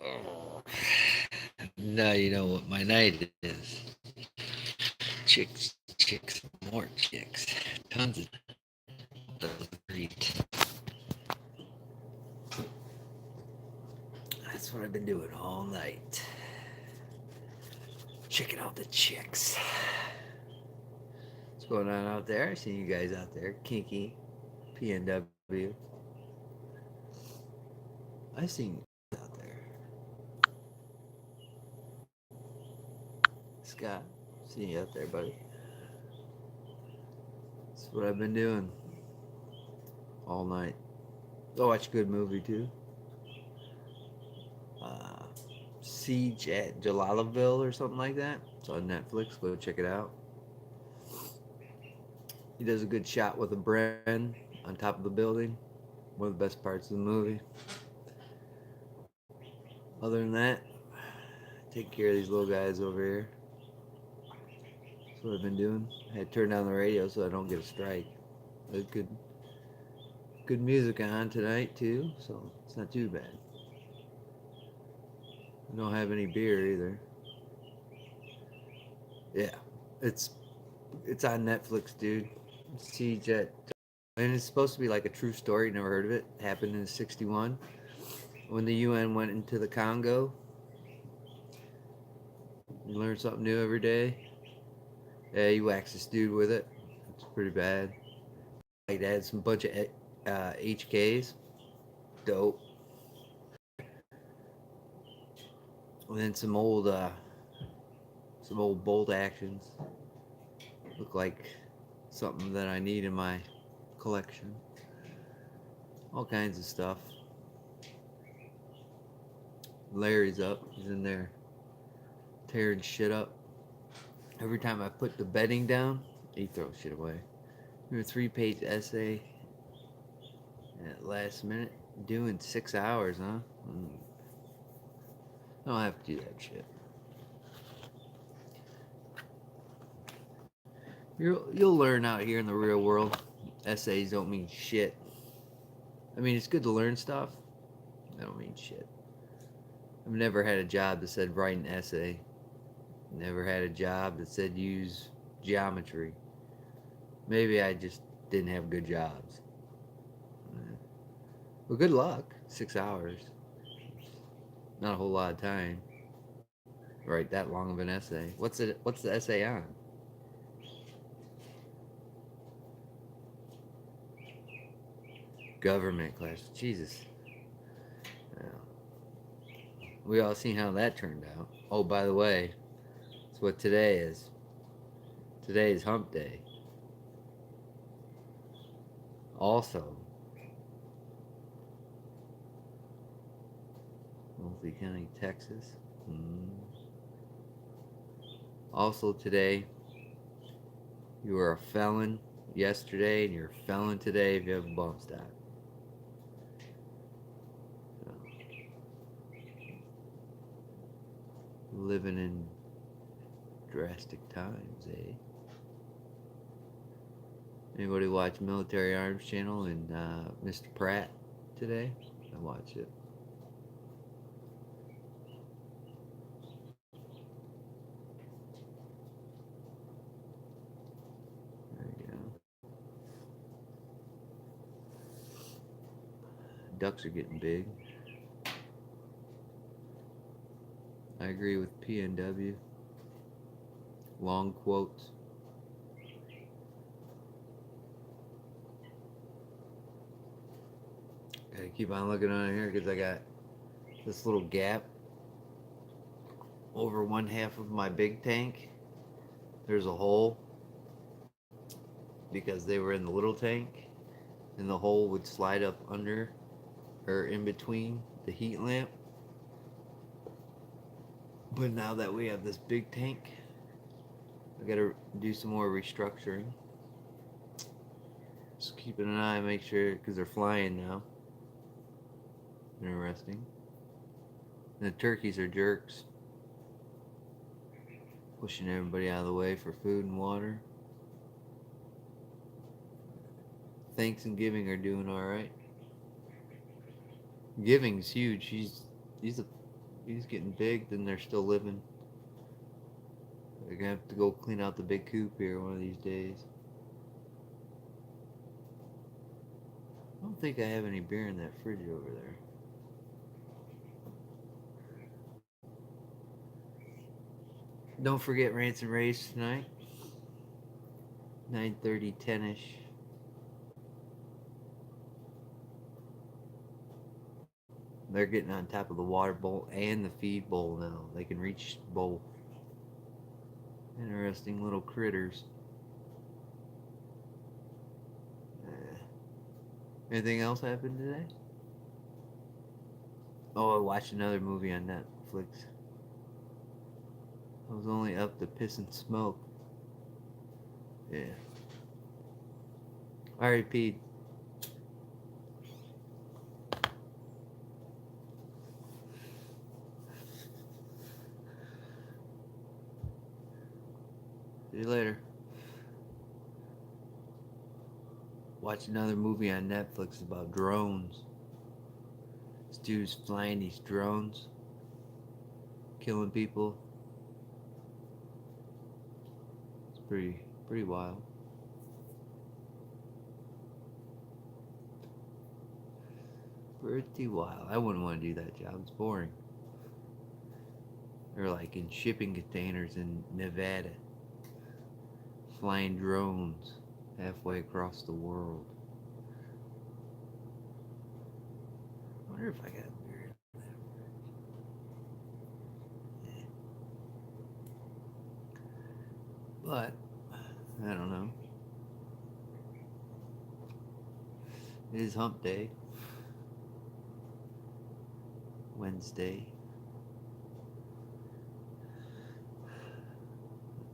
Oh, now you know what my night is. Chicks, chicks, more chicks. Tons of great. That's what I've been doing all night. Checking out the chicks. What's going on out there? I see you guys out there. Kinky, PNW. I seen you out there. Scott, see you out there, buddy. That's what I've been doing all night. Go watch a good movie too. Uh, Siege at Jalalaville or something like that. It's on Netflix. Go check it out. He does a good shot with a Bren on top of the building. One of the best parts of the movie. Other than that, take care of these little guys over here. That's what I've been doing. I had to turn down the radio so I don't get a strike. There's good music on tonight too, so it's not too bad. I don't have any beer either. Yeah, it's it's on Netflix, dude. Siege at and it's supposed to be like a true story. Never heard of it. Happened in '61 when the UN went into the Congo. You learn something new every day. Yeah, you wax this dude with it. It's pretty bad. Like they had some bunch of HKs. Dope. And then some old bolt actions. Look like something that I need in my collection. All kinds of stuff. Larry's up. He's in there tearing shit up. Every time I put the bedding down, he throws shit away. A 3-page essay at last minute. Doing 6 hours, huh? I don't have to do that shit. You'll learn out here in the real world. Essays don't mean shit. I mean, it's good to learn stuff. They don't mean shit. I've never had a job that said write an essay. Never had a job that said use geometry. Maybe I just didn't have good jobs. Well, good luck. 6 hours. Not a whole lot of time. Write that long of an essay. What's the essay on? Government class. Jesus. Yeah. We all seen how that turned out. Oh, by the way, that's what today is. Today is Hump Day. Also, Multnomah County, Texas. Also today, you were a felon yesterday, and you're a felon today if you have a bump stock. So, living in drastic times, eh? Anybody watch Military Arms Channel and Mr. Pratt today? I watched it. There you go. Ducks are getting big. I agree with PNW. Long quotes. Gotta keep on looking on here because I got this little gap over one half of my big tank. There's a hole because they were in the little tank, and the hole would slide up under or in between the heat lamp. But now that we have this big tank, I gotta do some more restructuring. Just keeping an eye, make sure, because they're flying now. Interesting. And the turkeys are jerks, pushing everybody out of the way for food and water. Thanks and giving are doing all right. Giving's huge. He's a He's getting big, then they're still living. They're gonna have to go clean out the big coop here one of these days. I don't think I have any beer in that fridge over there. Don't forget Rants and Race tonight. 9:30, 10ish. They're getting on top of the water bowl and the feed bowl now. They can reach both. Interesting little critters. Uh, Anything else happened today? Oh, I watched another movie on Netflix. I was only up to piss and smoke. Yeah. Alright, Pete. See you later. Watch another movie on Netflix about drones. This dude's flying these drones, killing people. It's pretty wild. Pretty wild. I wouldn't want to do that job. It's boring. They're like in shipping containers in Nevada, flying drones halfway across the world. I wonder if I got beer in that. Yeah. But I don't know. It is Hump Day. Wednesday.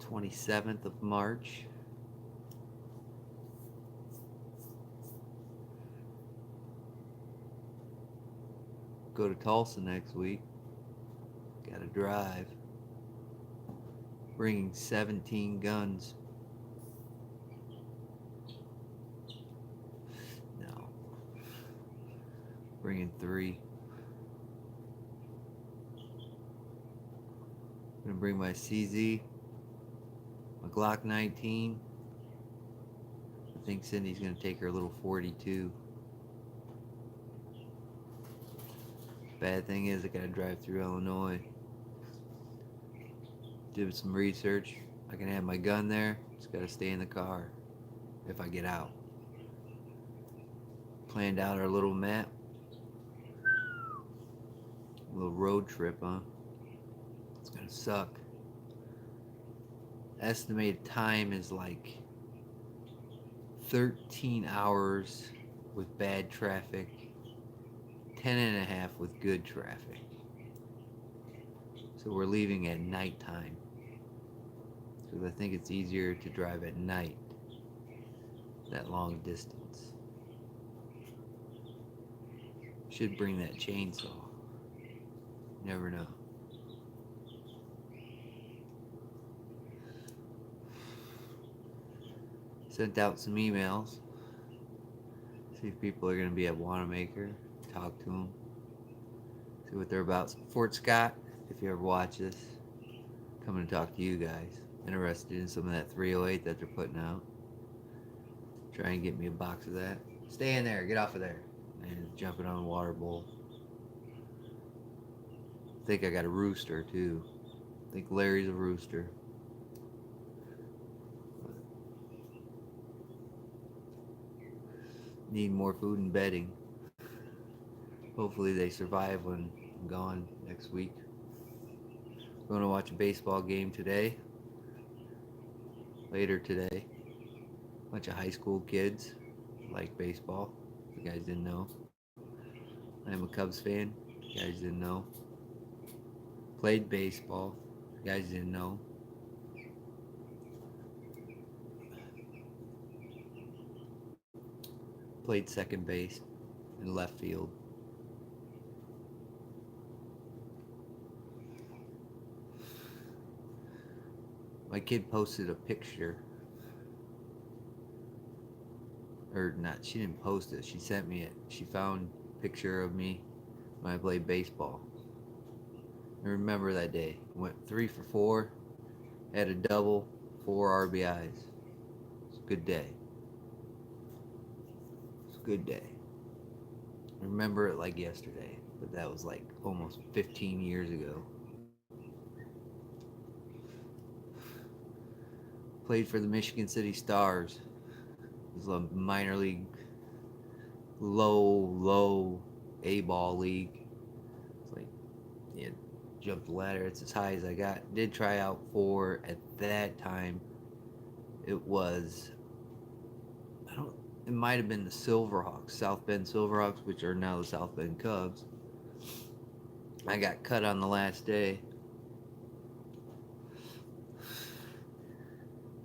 27th of March. Go to Tulsa next week. Gotta drive. Bringing 17 guns. No. Bringing 3. Gonna bring my CZ. My Glock 19. I think Cindy's gonna take her little 42. Bad thing is, I gotta drive through Illinois. Did some research. I can have my gun there. Just gotta stay in the car if I get out. Planned out our little map. A little road trip, huh? It's gonna suck. Estimated time is like 13 hours with bad traffic, 10 and a half with good traffic. So we're leaving at nighttime. Because I think it's easier to drive at night, that long distance. Should bring that chainsaw. Never know. Sent out some emails. See if people are going to be at Wanamaker. Talk to them. See what they're about. Fort Scott, if you ever watch this, coming to talk to you guys. Interested in some of that 308 that they're putting out. Try and get me a box of that. Stay in there. Get off of there. And jumping on a water bowl. I think I got a rooster too. I think Larry's a rooster. Need more food and bedding. Hopefully they survive when I'm gone next week. Going to watch a baseball game today. Later today. Bunch of high school kids like baseball. If you guys didn't know. I'm a Cubs fan. If you guys didn't know. Played baseball. If you guys didn't know. Played second base and left field. My kid posted a picture. Or not, she didn't post it. She sent me it. She found a picture of me when I played baseball. I remember that day. Went 3 for 4, had a double, 4 RBIs. It's a good day. It's a good day. I remember it like yesterday, but that was like almost 15 years ago. Played for the Michigan City Stars. It was a minor league, low A ball league. It's like, yeah, jumped the ladder. It's as high as I got. Did try out for, at that time, it was, I don't, it might have been the Silverhawks, South Bend Silverhawks, which are now the South Bend Cubs. I got cut on the last day.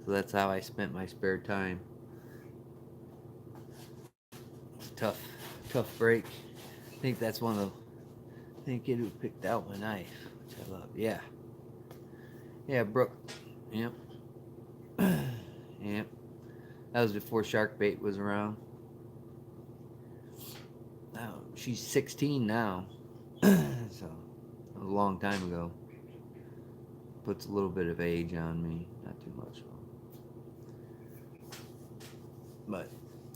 So that's how I spent my spare time. Tough, tough break. I think that's one of the, I think kid who picked out my knife, which I love. Yeah. Yeah, Brooke. Yep. Yep. That was before shark bait was around. Now, she's 16 now. So, that was a long time ago. Puts a little bit of age on me. Not too much, though. But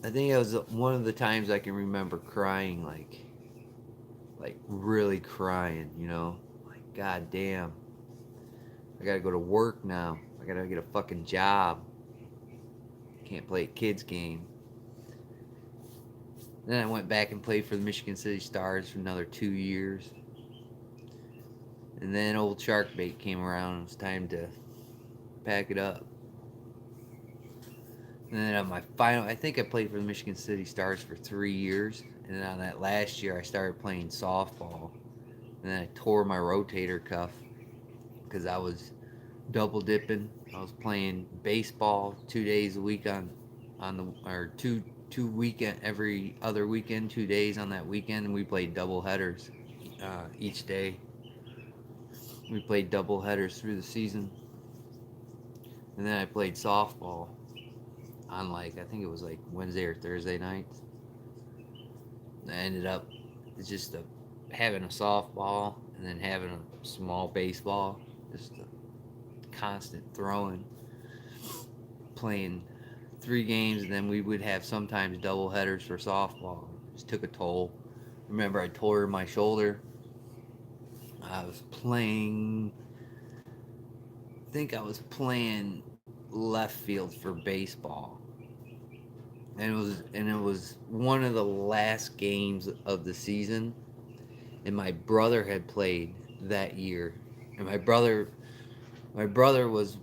I think it was one of the times I can remember crying, like really crying, you know? Like, god damn. I gotta go to work now. I gotta get a fucking job. Can't play a kids game. Then I went back and played for the Michigan City Stars for another 2 years. And then old shark bait came around. It was time to pack it up. And then on my final, I think I played for the Michigan City Stars for 3 years. And then on that last year, I started playing softball. And then I tore my rotator cuff because I was double dipping. I was playing baseball 2 days a week on the, or two weekend, every other weekend, 2 days on that weekend, and we played double headers each day. We played double headers through the season. And then I played softball on, like, I think it was like Wednesday or Thursday nights. I ended up just having a softball and then having a small baseball, just a constant throwing, playing 3 games, and then we would have sometimes double headers for softball. It just took a toll. Remember, I tore my shoulder. I was playing, I think I was playing left field for baseball. And it was one of the last games of the season, and my brother had played that year. And my brother was,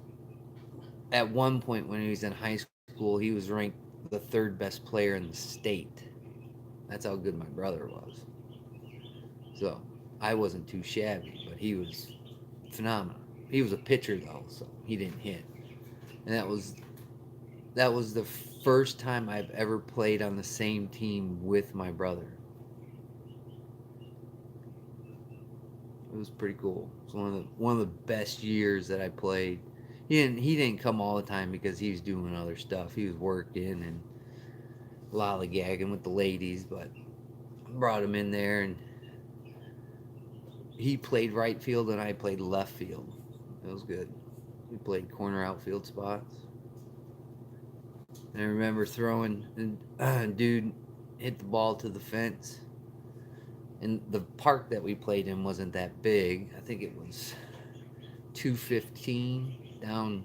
at one point when he was in high school, he was ranked the third best player in the state. That's how good my brother was. So I wasn't too shabby, but he was phenomenal. He was a pitcher though, so he didn't hit. And that was the first time I've ever played on the same team with my brother. It was pretty cool. It's one of the best years that I played. He didn't come all the time because he was doing other stuff. He was working and lollygagging with the ladies, but I brought him in there, and he played right field and I played left field. It was good. We played corner outfield spots. And I remember throwing, and dude hit the ball to the fence. And the park that we played in wasn't that big. I think it was 215 down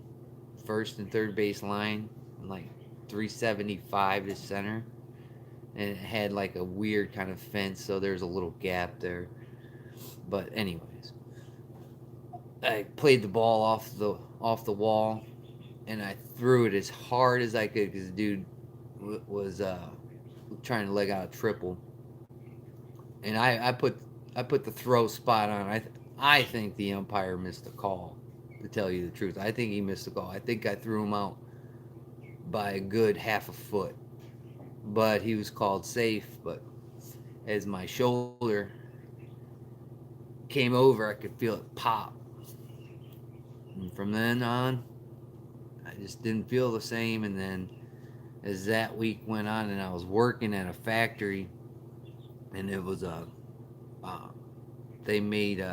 first and third base line, and like 375 to center. And it had like a weird kind of fence, so there's a little gap there. But anyways, I played the ball off the wall, and I threw it as hard as I could because the dude was trying to leg out a triple, and I put the throw spot on. I think the umpire missed the call. To tell you the truth, I think he missed the call. I think I threw him out by a good half a foot, but he was called safe. But as my shoulder came over, I could feel it pop, and from then on, I just didn't feel the same. And then as that week went on, and I was working at a factory, and it was a they made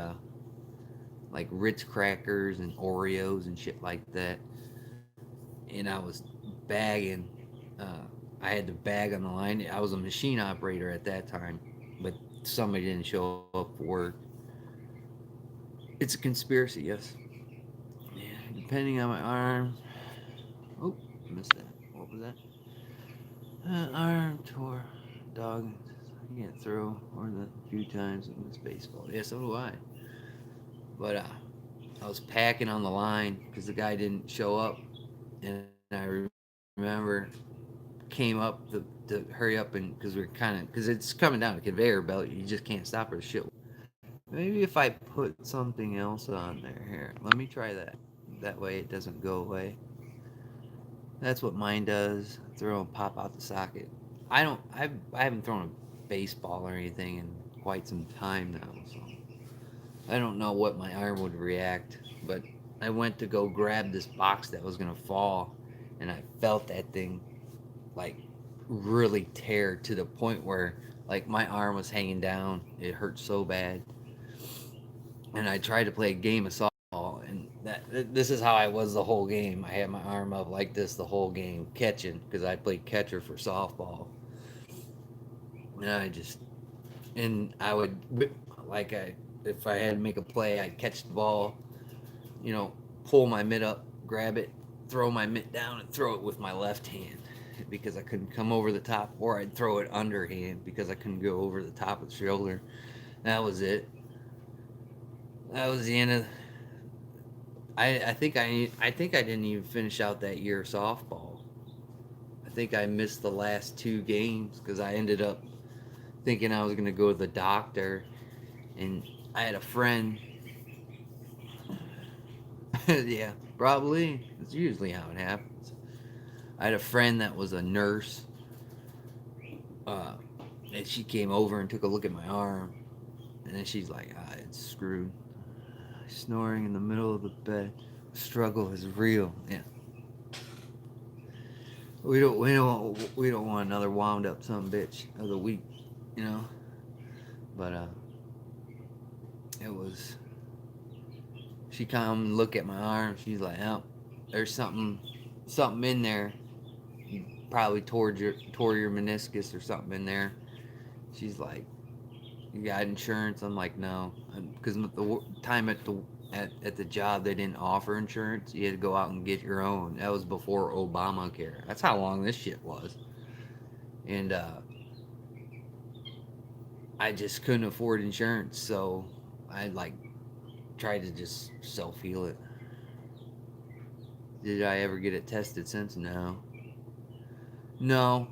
like Ritz crackers and Oreos and shit like that. And I was bagging. Uh, I had to bag on the line. I was a machine operator at that time, but somebody didn't show up for work. It's a conspiracy, yes. Yeah, depending on my arm. Oh, I missed that. What was that? Arm tore. Dog. I can't throw more than a few times in this baseball. Yeah, so do I. But I was packing on the line because the guy didn't show up, and I remember came up to hurry up and because we're kind of because it's coming down a conveyor belt. You just can't stop or shit. Maybe if I put something else on there. Here, let me try that. That way it doesn't go away. That's what mine does. Throw and pop out the socket. I haven't thrown a baseball or anything in quite some time now, so I don't know what my arm would react. But I went to go grab this box that was gonna fall, and I felt that thing like really tear to the point where like my arm was hanging down. It hurt so bad, and I tried to play a game of softball, and this is how I was the whole game. I had my arm up like this the whole game, catching because I played catcher for softball, and I would like I if I had to make a play, I'd catch the ball, you know, pull my mitt up, grab it, throw my mitt down, and throw it with my left hand because I couldn't come over the top, or I'd throw it underhand because I couldn't go over the top of the shoulder. That was it. That was the end of. I think I didn't even finish out that year of softball. I think I missed the last two games because I ended up thinking I was gonna go to the doctor, and I had a friend. Yeah, probably. It's usually how it happens. I had a friend that was a nurse, uh, and she came over and took a look at my arm, and then she's like, it's screwed. Snoring in the middle of the bed. Struggle is real. Yeah. We don't want another wound up some bitch of the week, you know. But it was. She come and look at my arm. She's like, oh, there's something in there. You probably tore your meniscus or something in there. She's like, you got insurance? I'm like, no, because the time at the job they didn't offer insurance. You had to go out and get your own. That was before Obamacare. That's how long this shit was, and I just couldn't afford insurance, so I like tried to just self heal it. Did I ever get it tested since? No, no.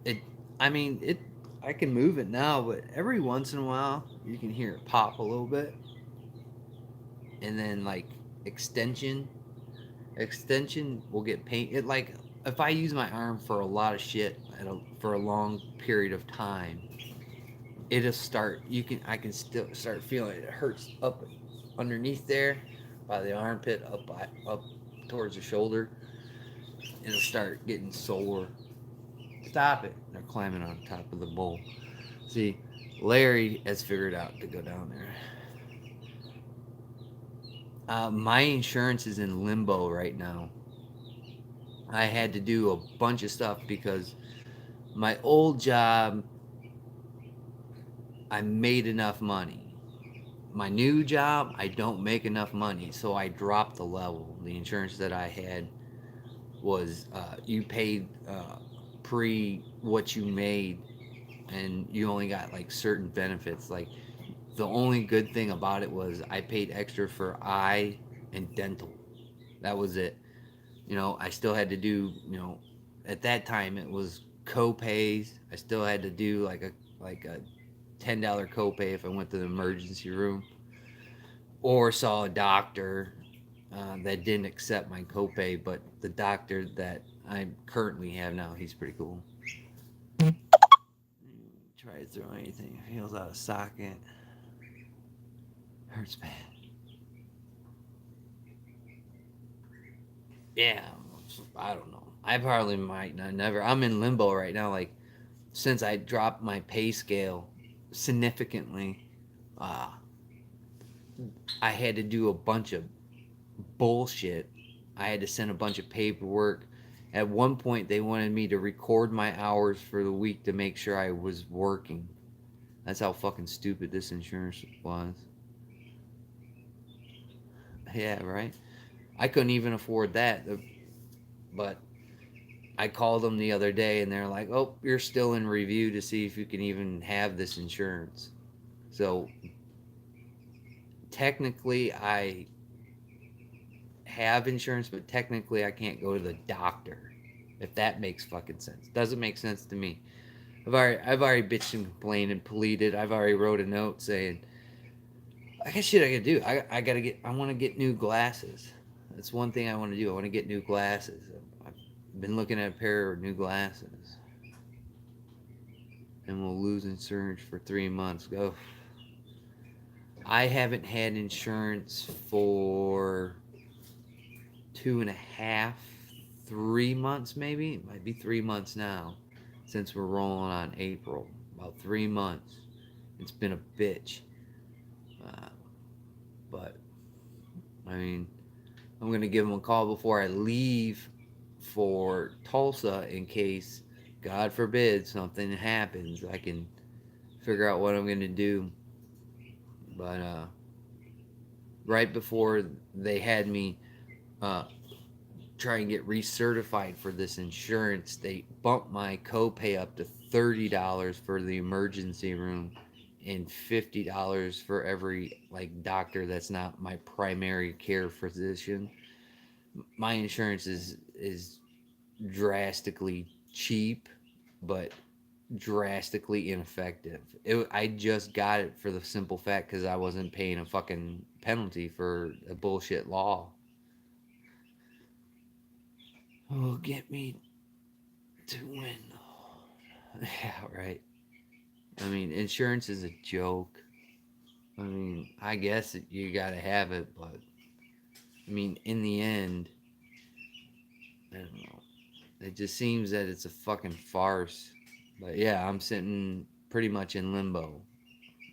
It. I mean, it. I can move it now, but every once in a while you can hear it pop a little bit, and then like extension extension will get pain. It like if I use my arm for a lot of shit for a long period of time, it'll start. I can still start feeling it hurts up underneath there by the armpit up towards the shoulder. It'll start getting sore. Stop it! They're climbing on top of the bowl. See, Larry has figured out to go down there. My insurance is in limbo right now. I had to do a bunch of stuff because my old job, I made enough money. My new job, I don't make enough money, so I dropped the level. The insurance that I had was you paid pre what you made, and you only got like certain benefits. Like the only good thing about it was I paid extra for eye and dental. That was it. I still had to do, at that time it was co-pays. I still had to do like a $10 copay if I went to the emergency room or saw a doctor that didn't accept my copay, but the doctor that I currently have now, he's pretty cool. Try to throw anything, feels out of socket, hurts bad. Yeah, I don't know. I probably might not never. I'm in limbo right now. Like since I dropped my pay scale significantly, uh, I had to do a bunch of bullshit. I had to send a bunch of paperwork. At one point, they wanted me to record my hours for the week to make sure I was working. That's how fucking stupid this insurance was. Yeah, right? I couldn't even afford that. But I called them the other day and they're like, oh, you're still in review to see if you can even have this insurance. So technically, I have insurance, but technically, I can't go to the doctor. If that makes fucking sense. Doesn't make sense to me. I've already bitched and complained and pleaded. I've already wrote a note saying I got shit I gotta do. I gotta get. I want to get new glasses. That's one thing I want to do. I want to get new glasses. I've been looking at a pair of new glasses, and we'll lose insurance for 3 months. Go. I haven't had insurance for 2.5, 3 months maybe. It might be 3 months now, since we're rolling on April. About 3 months. It's been a bitch. Uh, but I mean, I'm gonna give them a call before I leave for Tulsa in case, God forbid, something happens. I can figure out what I'm gonna do. But right before they had me uh, try and get recertified for this insurance, they bumped my copay up to $30 for the emergency room and $50 for every like doctor that's not my primary care physician. My insurance is drastically cheap, but drastically ineffective. I just got it for the simple fact because I wasn't paying a fucking penalty for a bullshit law. Oh, get me to win. Yeah, right. I mean, insurance is a joke. I mean, I guess you gotta have it, but I mean, in the end, I don't know. It just seems that it's a fucking farce. But yeah, I'm sitting pretty much in limbo.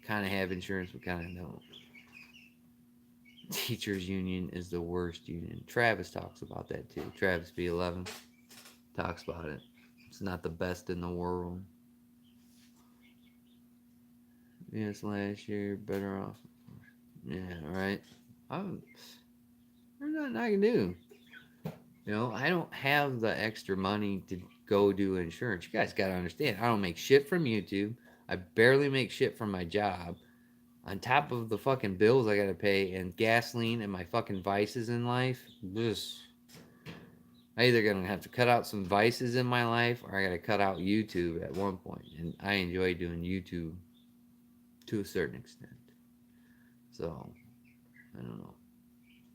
Kind of have insurance, but kind of don't. Teachers union is the worst union. Travis talks about that too. Travis B11 talks about it. It's not the best in the world. Yes, last year better off. Yeah, right. I'm, there's nothing I can do. I don't have the extra money to go do insurance. You guys got to understand. I don't make shit from YouTube. I barely make shit from my job. On top of the fucking bills I gotta pay and gasoline and my fucking vices in life, just I either gonna have to cut out some vices in my life or I gotta cut out YouTube at one point. And I enjoy doing YouTube to a certain extent. So I don't know.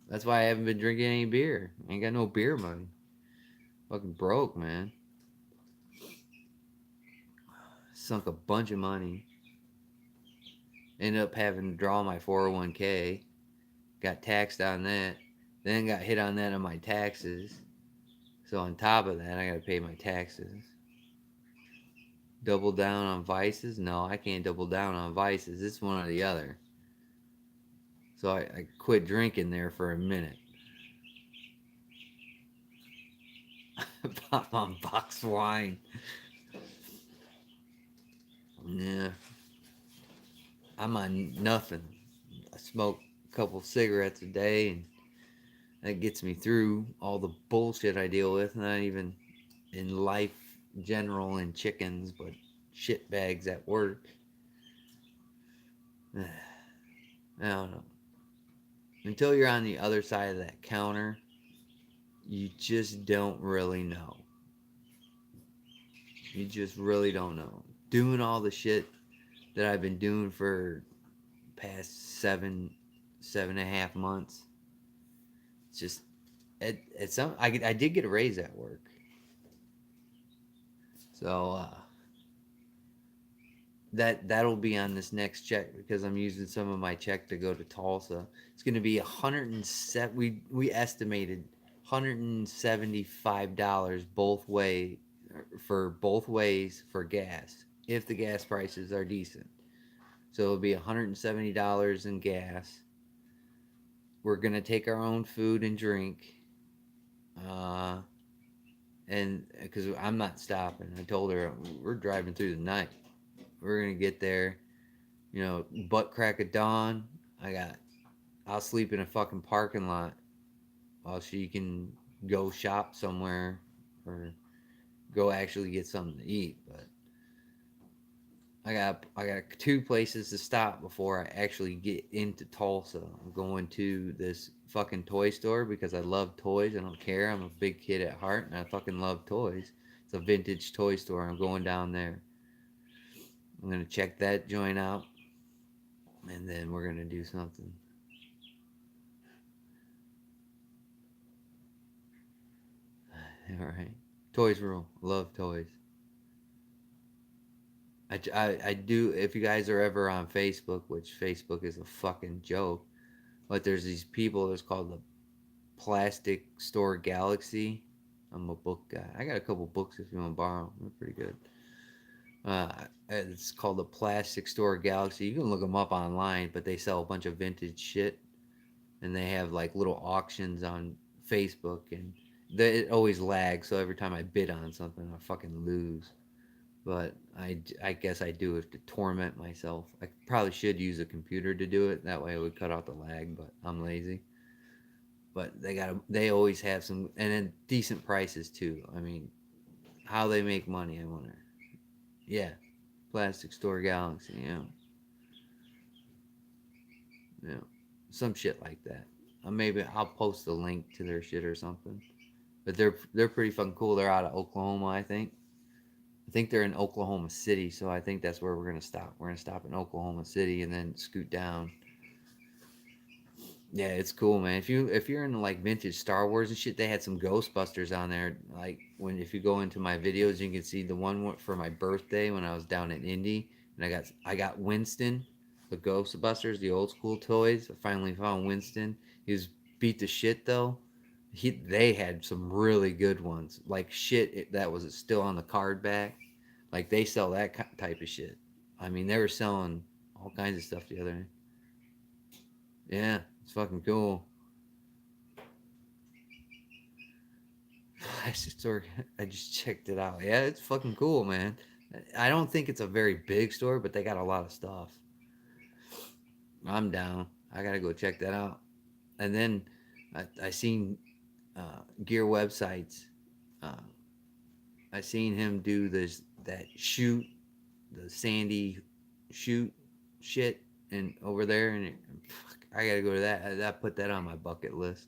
That's why I haven't been drinking any beer. I ain't got no beer money. Fucking broke, man. Sunk a bunch of money. Ended up having to draw my 401k. Got taxed on that. Then got hit on that on my taxes. So on top of that, I gotta pay my taxes. Double down on vices? No, I can't double down on vices. It's one or the other. So I quit drinking there for a minute. Pop on box wine. Yeah, I'm on nothing. I smoke a couple cigarettes a day, and that gets me through all the bullshit I deal with. Not even in life general and chickens, but shit bags at work. I don't know. Until you're on the other side of that counter, you just don't really know. You just really don't know. Doing all the shit that I've been doing for past 7.5 months. It's just at some I did get a raise at work, so that'll be on this next check because I'm using some of my check to go to Tulsa. It's going to be 107. We estimated $175 both ways for gas if the gas prices are decent. So it'll be $170 in gas we're gonna take our own food and drink, uh, and because I'm not stopping. I told her we're driving through the night. We're gonna get there, butt crack of dawn. I got. I'll sleep in a fucking parking lot while she can go shop somewhere or go actually get something to eat. But I got two places to stop before I actually get into Tulsa. I'm going to this fucking toy store because I love toys. I don't care. I'm a big kid at heart and I fucking love toys. It's a vintage toy store. I'm going down there. I'm gonna check that joint out and then we're gonna do something. All right. Toys rule. Love toys. I do. If you guys are ever on Facebook, which Facebook is a fucking joke, but there's these people. It's called the Plastic Store Galaxy. I'm a book guy. I got a couple books if you want to borrow 'em. They're pretty good. It's called the Plastic Store Galaxy. You can look them up online, but they sell a bunch of vintage shit, and they have like little auctions on Facebook, and it always lags. So every time I bid on something, I fucking lose. But I guess I do it to torment myself. I probably should use a computer to do it. That way it would cut out the lag, but I'm lazy. But they always have some and then decent prices too. I mean, how they make money, I wonder. Yeah, Plastic Store Galaxy, yeah, some shit like that. Maybe I'll post a link to their shit or something. But they're pretty fucking cool. They're out of Oklahoma, I think. I think they're in Oklahoma City, so I think that's where we're gonna stop. We're gonna stop in Oklahoma City and then scoot down. Yeah, it's cool, man. If you're into like vintage Star Wars and shit, they had some Ghostbusters on there. Like when if you go into my videos, you can see the one for my birthday when I was down in Indy, and I got Winston, the Ghostbusters, the old school toys. I finally found Winston. He was beat to shit though. They had some really good ones, like that was still on the card back. Like they sell that type of shit. I mean, they were selling all kinds of stuff the other day. Yeah, it's fucking cool. I just checked it out. Yeah, it's fucking cool, man. I don't think it's a very big store, but they got a lot of stuff. I'm down. I gotta go check that out. And then I seen gear websites. Uh, I seen him do that shoot the sandy shoot shit and over there, and fuck, I gotta go to that. I put that on my bucket list.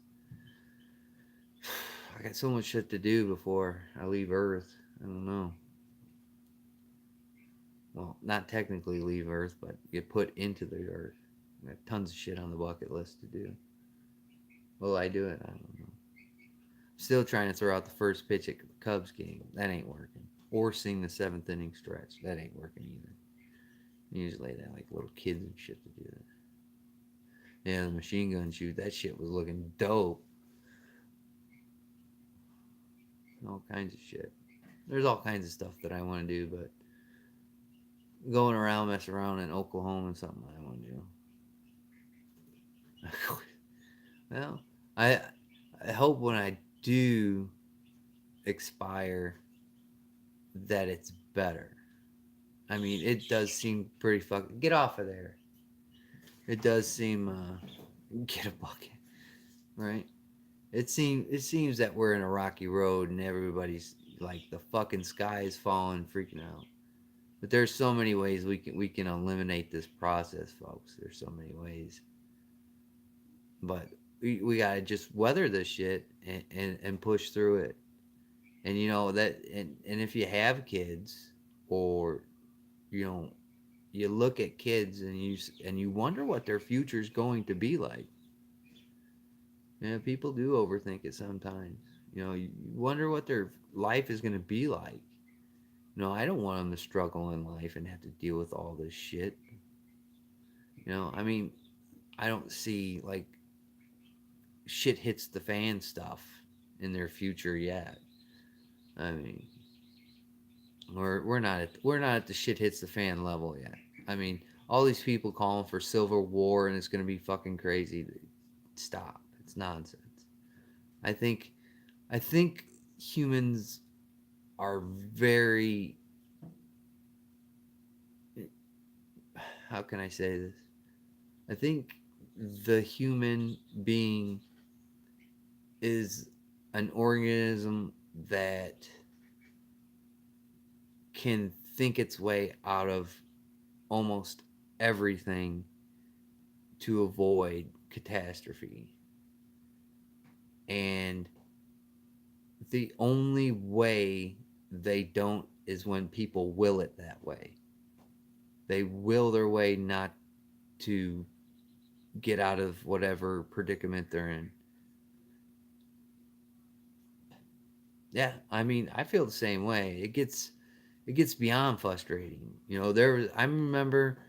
I got so much shit to do before I leave Earth. I don't know. Well, not technically leave Earth, but get put into the Earth. I got tons of shit on the bucket list to do. Will I do it? I don't know. Still trying to throw out the first pitch at the Cubs game. That ain't working. Or sing the seventh inning stretch. That ain't working either. Usually they like little kids and shit to do that. Yeah, the machine gun shoot. That shit was looking dope. All kinds of shit. There's all kinds of stuff that I want to do, but going around, messing around in Oklahoma and something I want to do. Well, I I hope when I do expire that it's better. I mean, it does seem pretty fucking. Get off of there. It does seem. Get a bucket, right? It seems that we're in a rocky road and everybody's like the fucking sky is falling, freaking out. But there's so many ways we can eliminate this process, folks. There's so many ways. But we gotta just weather this shit and push through it. And and if you have kids or you know you look at kids and you wonder what their future is going to be like. Yeah, people do overthink it sometimes. You wonder what their life is going to be like. I don't want them to struggle in life and have to deal with all this shit. I mean, I don't see like shit hits the fan stuff in their future yet. I mean, we're not at the shit hits the fan level yet. I mean, all these people calling for civil war and it's gonna be fucking crazy. stop. It's nonsense. I think I think humans are very, how can I say this? I think the human being is an organism that can think its way out of almost everything to avoid catastrophe. And the only way they don't is when people will it that way. They will their way not to get out of whatever predicament they're in. Yeah, I mean, I feel the same way. It gets beyond frustrating. I remember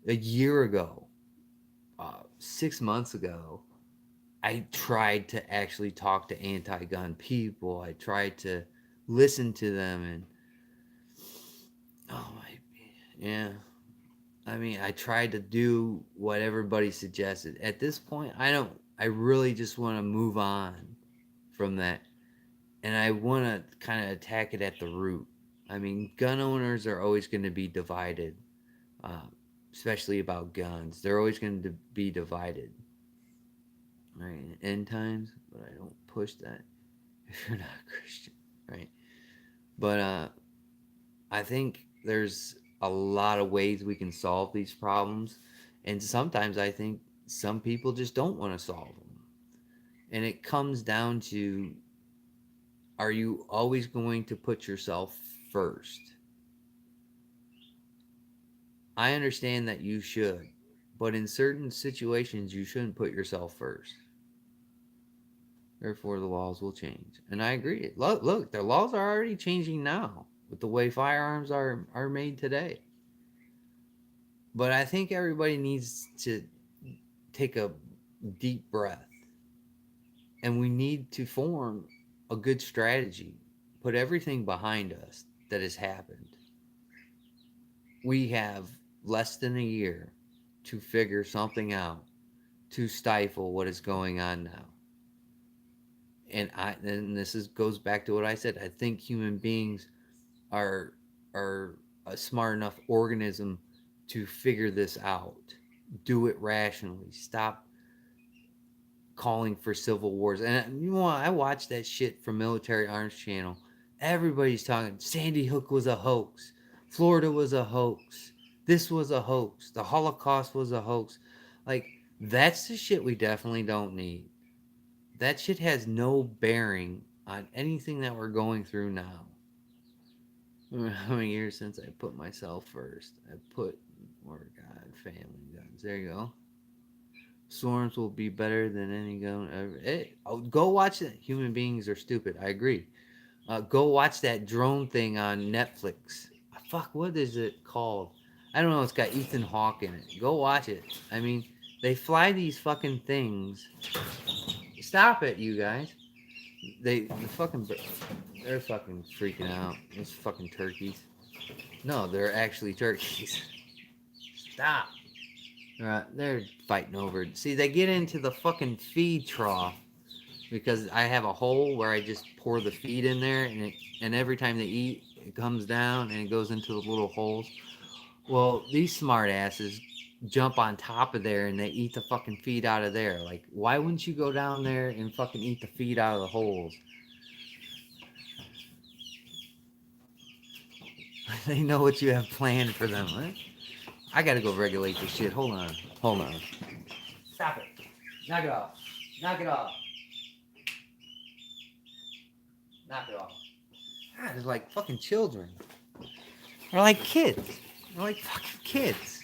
a year ago, 6 months ago, I tried to actually talk to anti-gun people. I tried to listen to them, and oh my, yeah. I mean, I tried to do what everybody suggested. At this point, I don't. I really just want to move on from that, and I want to kind of attack it at the root. I mean, gun owners are always going to be divided, uh, especially about guns. They're always going to be divided, right? End times, but I don't push that if you're not a Christian, right? But I think there's a lot of ways we can solve these problems, and sometimes I think some people just don't want to solve them. And it comes down to, are you always going to put yourself first? I understand that you should, but in certain situations, you shouldn't put yourself first. Therefore, the laws will change. And I agree. Look, the laws are already changing now with the way firearms are made today. But I think everybody needs to take a deep breath, and we need to form a good strategy, put everything behind us that has happened. We have less than a year to figure something out to stifle what is going on now. And this goes back to what I said. I think human beings are are a smart enough organism to figure this out. Do it rationally. Stop calling for civil wars. And you know what? I watched that shit from Military Arms Channel. Everybody's talking. Sandy Hook was a hoax. Florida was a hoax. This was a hoax. The Holocaust was a hoax. Like, that's the shit we definitely don't need. That shit has no bearing on anything that we're going through now. How many years since I put myself first? I put more God, family, guns. There you go. Storms will be better than any gun ever. Go watch it. Human beings are stupid. I agree. Go watch that drone thing on Netflix. Fuck, what is it called? I don't know. It's got Ethan Hawke in it. Go watch it. I mean, they fly these fucking things. Stop it, you guys. They're fucking freaking out. Those fucking turkeys. No, they're actually turkeys. Stop. They're fighting over it. See, they get into the fucking feed trough because I have a hole where I just pour the feed in there, and every time they eat, it comes down and it goes into the little holes. Well, these smart asses jump on top of there and they eat the fucking feed out of there. Like, why wouldn't you go down there and fucking eat the feed out of the holes? They know what you have planned for them. Huh? I gotta go regulate this shit. Hold on. Hold on. Stop it. Knock it off. Knock it off. Knock it off. God, they're like fucking children. They're like kids. They're like fucking kids.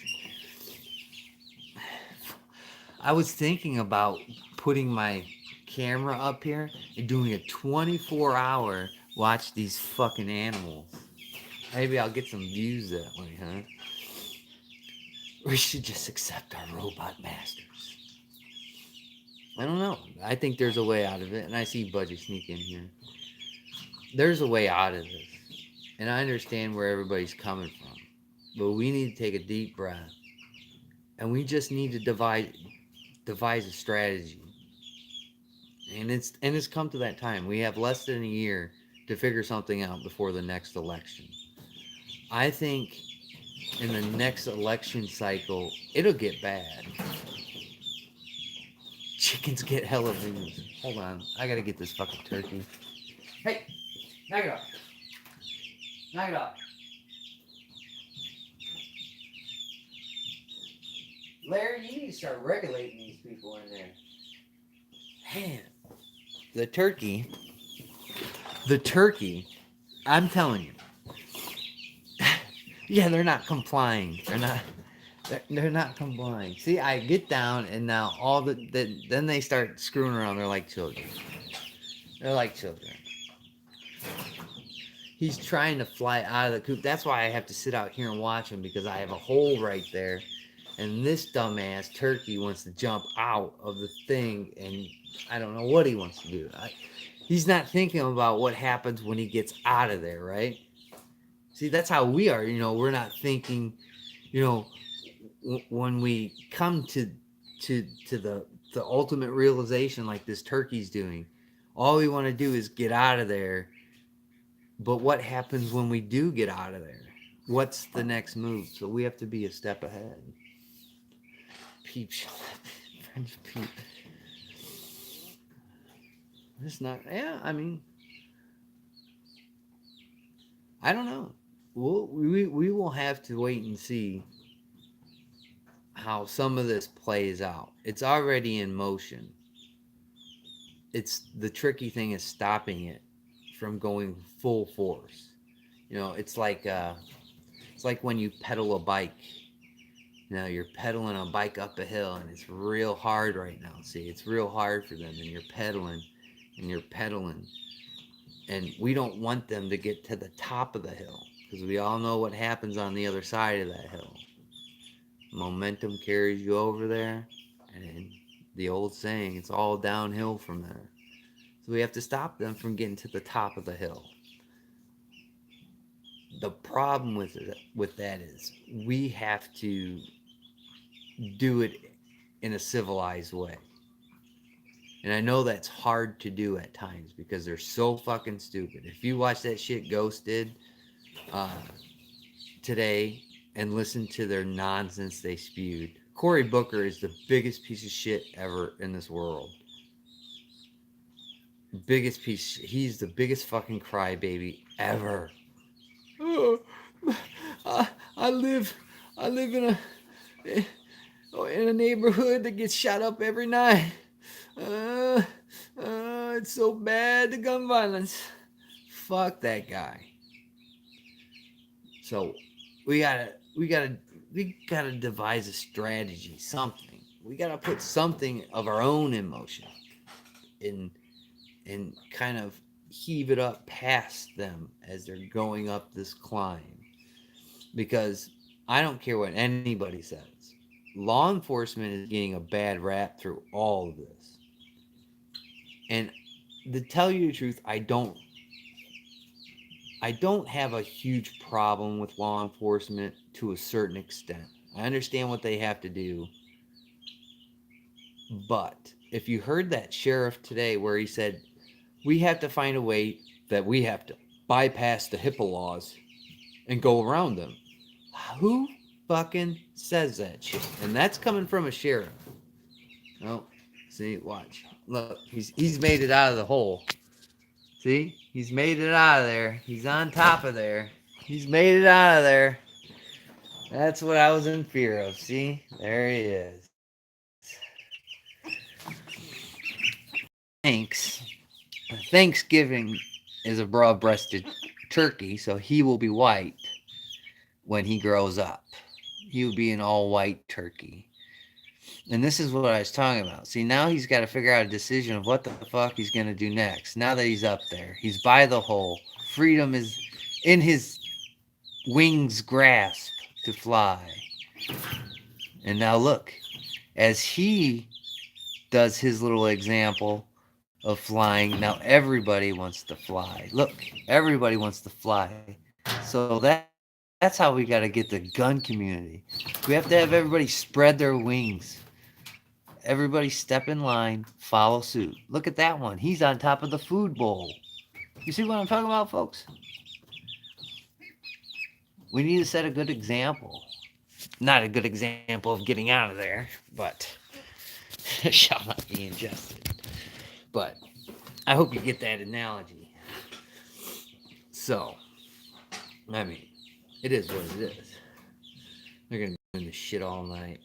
I was thinking about putting my camera up here and doing a 24-hour watch these fucking animals. Maybe I'll get some views that way, huh? We should just accept our robot masters. I don't know. I think there's a way out of it, and I see Budgie sneak in here. There's a way out of this, and I understand where everybody's coming from, but we need to take a deep breath, and we just need to devise a strategy. And it's come to that time. We have less than a year to figure something out before the next election. I think in the next election cycle, it'll get bad. Chickens get hella views. Hold on, I gotta get this fucking turkey. Hey, knock it off. Knock it off. Larry, you need to start regulating these people in there. Man, the turkey, I'm telling you. Yeah, they're not complying. They're not complying. See, I get down and now then they start screwing around. They're like children. They're like children. He's trying to fly out of the coop. That's why I have to sit out here and watch him, because I have a hole right there. And this dumbass turkey wants to jump out of the thing, and I don't know what he wants to do. He's not thinking about what happens when he gets out of there, right? See, that's how we are. We're not thinking, when we come to the ultimate realization like this turkey's doing, all we want to do is get out of there. But what happens when we do get out of there? What's the next move? So we have to be a step ahead. Peep, French peep. It's not. Yeah, I mean, I don't know. We will have to wait and see how some of this plays out. It's already in motion. It's the tricky thing is stopping it from going full force. It's like when you pedal a bike. You're pedaling a bike up a hill, and it's real hard right now. See, it's real hard for them, and you're pedaling, and we don't want them to get to the top of the hill, because we all know what happens on the other side of that hill. Momentum carries you over there, and the old saying, it's all downhill from there. So we have to stop them from getting to the top of the hill. The problem with that is we have to do it in a civilized way. And I know that's hard to do at times because they're so fucking stupid. If you watch that shit Ghost did today and listen to their nonsense they spewed, Cory Booker is the biggest piece of shit ever in this world. He's the biggest fucking crybaby ever. Oh, I live in a neighborhood that gets shot up every night. It's so bad, the gun violence. Fuck that guy. So we gotta devise a strategy, something. We gotta put something of our own in motion, and kind of heave it up past them as they're going up this climb. Because I don't care what anybody says. Law enforcement is getting a bad rap through all of this. And to tell you the truth, I don't have a huge problem with law enforcement to a certain extent. I understand what they have to do. But if you heard that sheriff today where he said, we have to find a way that we have to bypass the HIPAA laws and go around them. Who fucking says that shit? And that's coming from a sheriff. Oh, see, watch. Look, he's made it out of the hole. See? He's made it out of there. He's on top of there. He's made it out of there. That's what I was in fear of. See? There he is. Thanksgiving is a broad-breasted turkey, so he will be white when he grows up. He will be an all-white turkey. And this is what I was talking about. See, now he's got to figure out a decision of what the fuck he's going to do next. Now that he's up there, he's by the hole. Freedom is in his wings' grasp to fly. And now look, as he does his little example of flying, now everybody wants to fly. Look, everybody wants to fly. So that's how we got to get the gun community. We have to have everybody spread their wings. Everybody step in line, follow suit. Look at that one. He's on top of the food bowl. You see what I'm talking about, folks? We need to set a good example. Not a good example of getting out of there, but shall not be ingested. But I hope you get that analogy. So, I mean, it is what it is. They're gonna be doing this shit all night.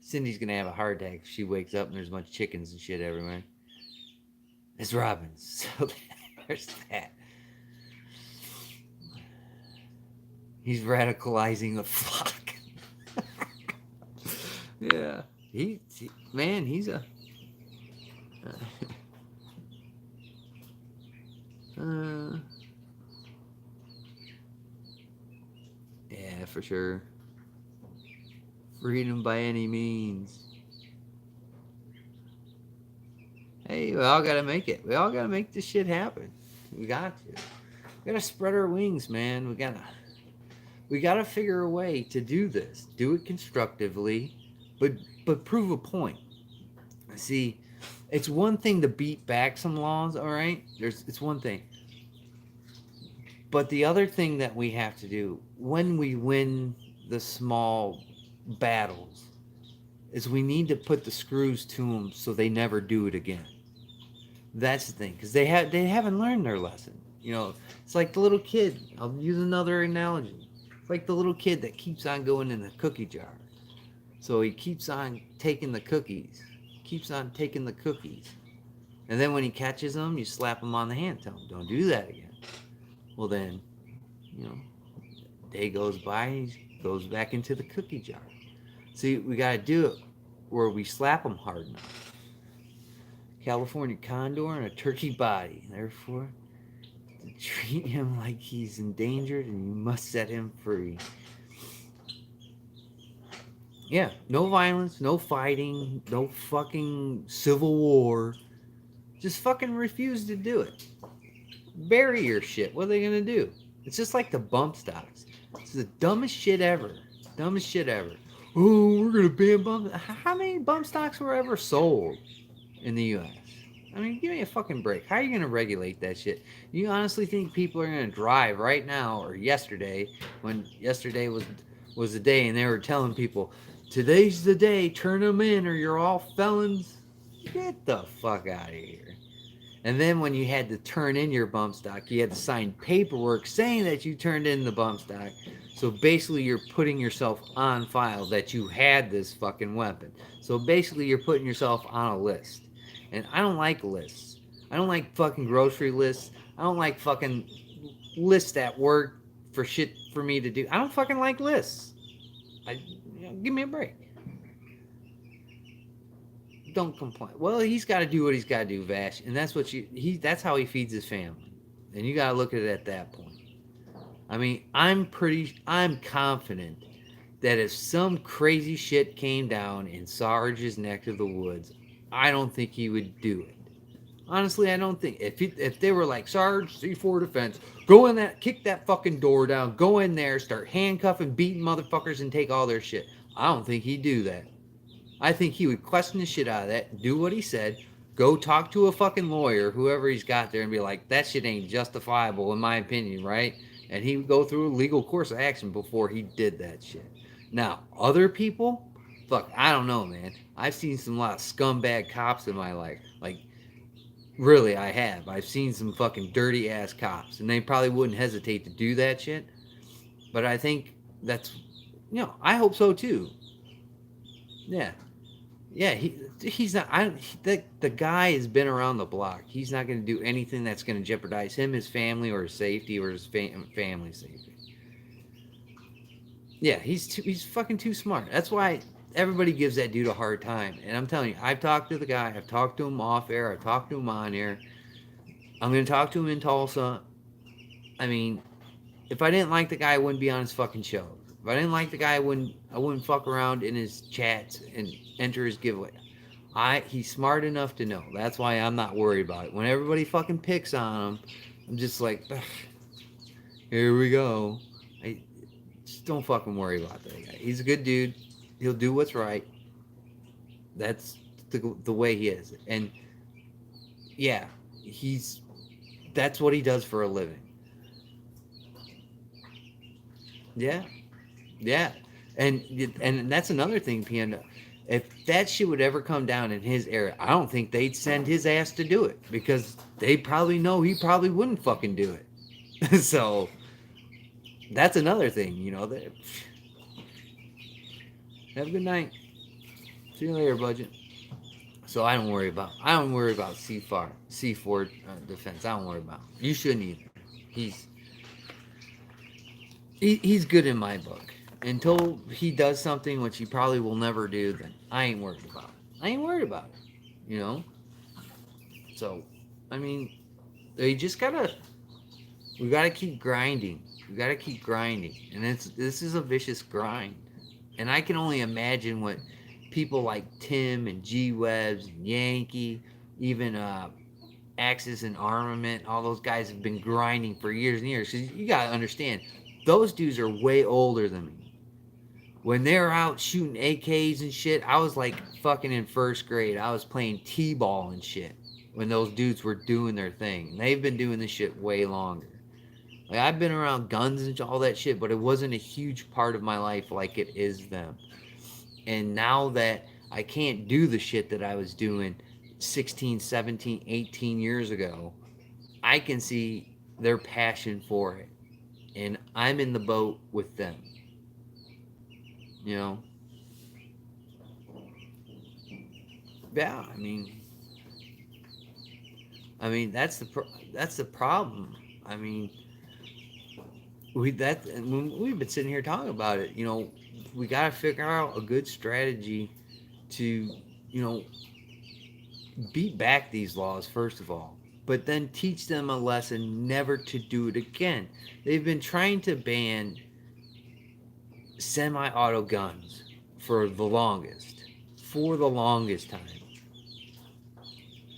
Cindy's gonna have a heart attack if she wakes up and there's a bunch of chickens and shit everywhere. It's Robbins. So there's that. He's radicalizing the flock. Yeah. Man, he's a. Uh, yeah, for sure. Freedom by any means. Hey, we all gotta make it. We all gotta make this shit happen. We got to. We gotta spread our wings, man. We gotta figure a way to do this. Do it constructively, but prove a point. See, it's one thing to beat back some laws, all right? It's one thing. But the other thing that we have to do when we win the small battles is we need to put the screws to them so they never do it again. That's the thing, because they haven't learned their lesson. It's like the little kid. I'll use another analogy. It's like the little kid that keeps on going in the cookie jar. So he keeps on taking the cookies, and then when he catches them, you slap him on the hand, tell him, "Don't do that again." Well, then, you know, day goes by, he goes back into the cookie jar. See, we gotta do it where we slap him hard enough. California condor and a turkey body. Therefore, treat him like he's endangered and you must set him free. Yeah, no violence, no fighting, no fucking civil war. Just fucking refuse to do it. Bury your shit. What are they gonna do? It's just like the bump stocks. It's the dumbest shit ever. Dumbest shit ever. Oh, we're gonna ban bump. How many bump stocks were ever sold in the U.S.? I mean, give me a fucking break. How are you gonna regulate that shit? You honestly think people are gonna drive right now or yesterday, when yesterday was the day, and they were telling people, today's the day, turn them in, or you're all felons? Get the fuck out of here. And then when you had to turn in your bump stock, you had to sign paperwork saying that you turned in the bump stock. So basically, you're putting yourself on file that you had this fucking weapon. So basically, you're putting yourself on a list. And I don't like lists. I don't like fucking grocery lists. I don't like fucking lists at work for shit for me to do. I don't fucking like lists. Give me a break. Don't complain. Well, he's got to do what he's got to do, Vash, and that's how he feeds his family. And you got to look at it at that point. I mean, I'm confident that if some crazy shit came down in Sarge's neck of the woods, I don't think he would do it. Honestly, I don't think if they were like, Sarge, C4 defense, go in that, kick that fucking door down, go in there, start handcuffing, beating motherfuckers, and take all their shit. I don't think he'd do that. I think he would question the shit out of that, do what he said, go talk to a fucking lawyer, whoever he's got there, and be like, that shit ain't justifiable in my opinion, right? And he would go through a legal course of action before he did that shit. Now, other people, fuck, I don't know, man. I've seen some lot of scumbag cops in my life. Like, really, I have. I've seen some fucking dirty ass cops, and they probably wouldn't hesitate to do that shit. But I think that's, I hope so too. Yeah. Yeah, he's not. The guy has been around the block. He's not going to do anything that's going to jeopardize him, his family, or his safety, or his family's safety. Yeah, he's fucking too smart. That's why everybody gives that dude a hard time. And I'm telling you, I've talked to the guy. I've talked to him off air. I've talked to him on air. I'm going to talk to him in Tulsa. I mean, if I didn't like the guy, I wouldn't be on his fucking show. If I didn't like the guy, I wouldn't fuck around in his chats and enter his giveaway. He's smart enough to know. That's why I'm not worried about it. When everybody fucking picks on him, I'm just like, here we go. Just don't fucking worry about that guy. He's a good dude. He'll do what's right. That's the way he is. And yeah, he's that's what he does for a living. Yeah, yeah, and that's another thing, Piano. If that shit would ever come down in his area, I don't think they'd send his ass to do it because they probably know he probably wouldn't fucking do it. So that's another thing, you know. That have a good night. See you later, budget. So I don't worry about C4 defense. I don't worry about him. You shouldn't either. He's he's good in my book. Until he does something which he probably will never do, then I ain't worried about it. I ain't worried about it. You know? So, I mean, you just gotta, we gotta keep grinding. We gotta keep grinding. And this is a vicious grind. And I can only imagine what people like Tim and G Webs and Yankee, even Axis and Armament, all those guys have been grinding for years and years. Because you gotta understand, those dudes are way older than me. When they're out shooting AKs and shit, I was like fucking in first grade. I was playing T-ball and shit when those dudes were doing their thing. And they've been doing this shit way longer. Like I've been around guns and all that shit, but it wasn't a huge part of my life like it is them. And now that I can't do the shit that I was doing 16, 17, 18 years ago, I can see their passion for it. And I'm in the boat with them. You know? Yeah, that's the problem. I mean, we've been sitting here talking about it. You know, we got to figure out a good strategy to, you know, beat back these laws first of all, but then teach them a lesson never to do it again. They've been trying to ban semi-auto guns for the longest time,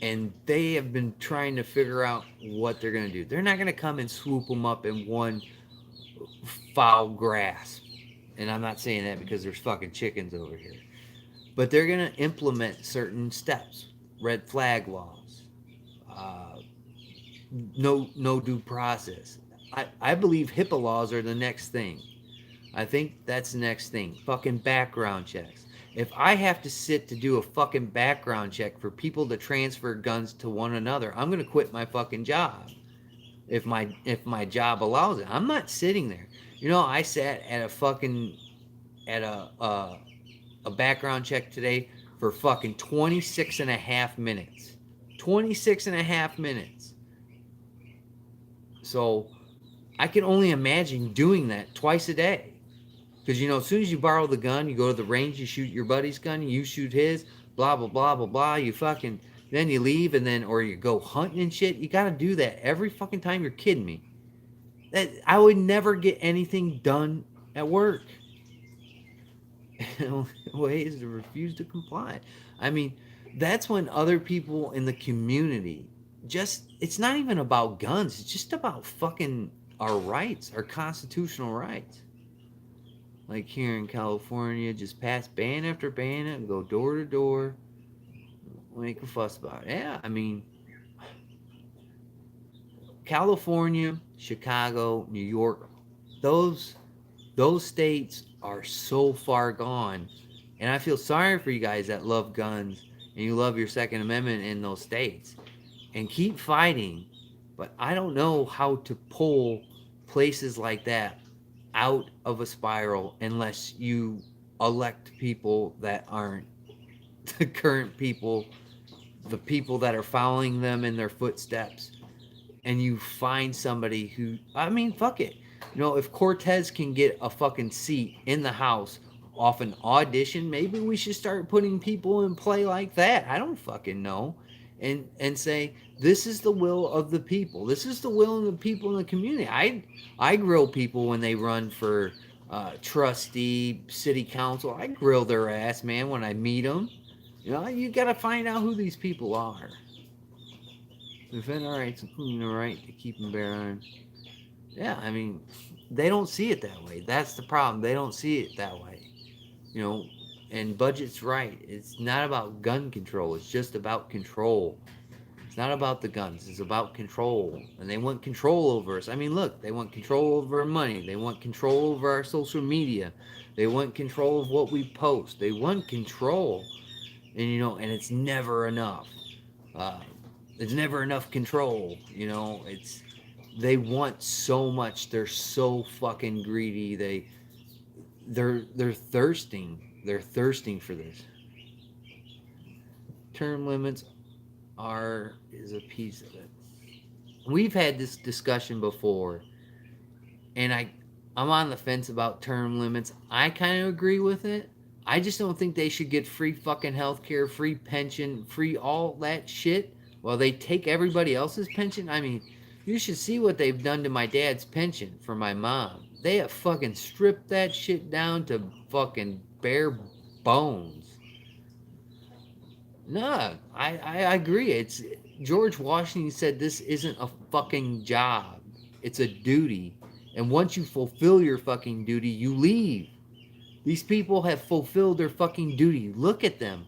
and they have been trying to figure out what they're going to do. They're not going to come and swoop them up in one foul grasp. And I'm not saying that because there's fucking chickens over here. But they're going to implement certain steps. Red flag laws. Uh, no due process. I believe HIPAA laws are the next thing. I think that's the next thing. Fucking background checks. If I have to sit to do a fucking background check for people to transfer guns to one another, I'm going to quit my fucking job. If my job allows it. I'm not sitting there. You know, I sat at a background check today for fucking 26 and a half minutes. 26 and a half minutes. So I can only imagine doing that twice a day. Because, you know, as soon as you borrow the gun, you go to the range, you shoot your buddy's gun, you shoot his, blah, blah, blah, blah, blah. You fucking, then you leave and then, or you go hunting and shit. You got to do that every fucking time. You're kidding me. I would never get anything done at work. The only way is to refuse to comply. I mean, that's when other people in the community it's not even about guns. It's just about fucking our rights, our constitutional rights. Like here in California, just pass ban after ban and go door to door, make a fuss about it. Yeah, I mean, California, Chicago, New York, those states are so far gone. And I feel sorry for you guys that love guns and you love your Second Amendment in those states. And keep fighting. But I don't know how to pull places like that out of a spiral unless you elect people that aren't the current people, the people that are following them in their footsteps, and you find somebody who, I mean, fuck it. You know, if Cortez can get a fucking seat in the House off an audition, maybe we should start putting people in play like that. I don't fucking know. And say, this is the will of the people. This is the will of the people in the community. I grill people when they run for trustee, city council. I grill their ass, man, when I meet them. You know, you got to find out who these people are. Defend our rights, including the right to keep and bear arms. Yeah, I mean, they don't see it that way. That's the problem. They don't see it that way. You know, And Budget's right. It's not about gun control. It's just about control. It's not about the guns. It's about control. And they want control over us. I mean, look, they want control over our money. They want control over our social media. They want control of what we post. They want control. And, and it's never enough. Uh, it's never enough control. They want so much. They're so fucking greedy. They're thirsting. They're thirsting for this. Term limits is a piece of it. We've had this discussion before, and I'm on the fence about term limits. I kind of agree with it. I just don't think they should get free fucking healthcare, free pension, free all that shit while they take everybody else's pension. I mean, you should see what they've done to my dad's pension for my mom. They have fucking stripped that shit down to fucking bare bones. Nah, I agree. It's George Washington said this isn't a fucking job. It's a duty. And once you fulfill your fucking duty, you leave. These people have fulfilled their fucking duty. Look at them.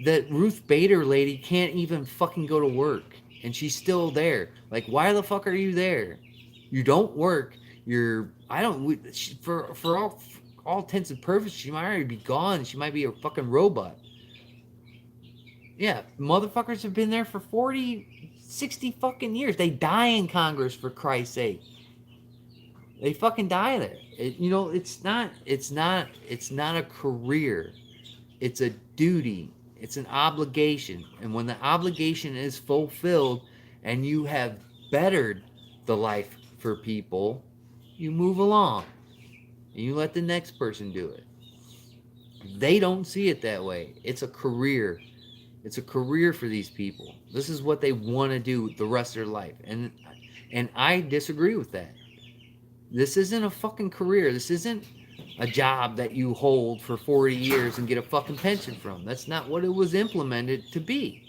That Ruth Bader lady can't even fucking go to work. And she's still there. Like, why the fuck are you there? You don't work. For all intents and purposes, she might already be gone. She might be a fucking robot. Yeah, motherfuckers have been there for 40, 60 fucking years. They die in Congress, for Christ's sake. They fucking die there. It's not a career. It's a duty. It's an obligation. And when the obligation is fulfilled and you have bettered the life for people, you move along. And you let the next person do it. They don't see it that way. It's a career. It's a career for these people. This is what they want to do the rest of their life. And I disagree with that. This isn't a fucking career. This isn't a job that you hold for 40 years and get a fucking pension from. That's not what it was implemented to be.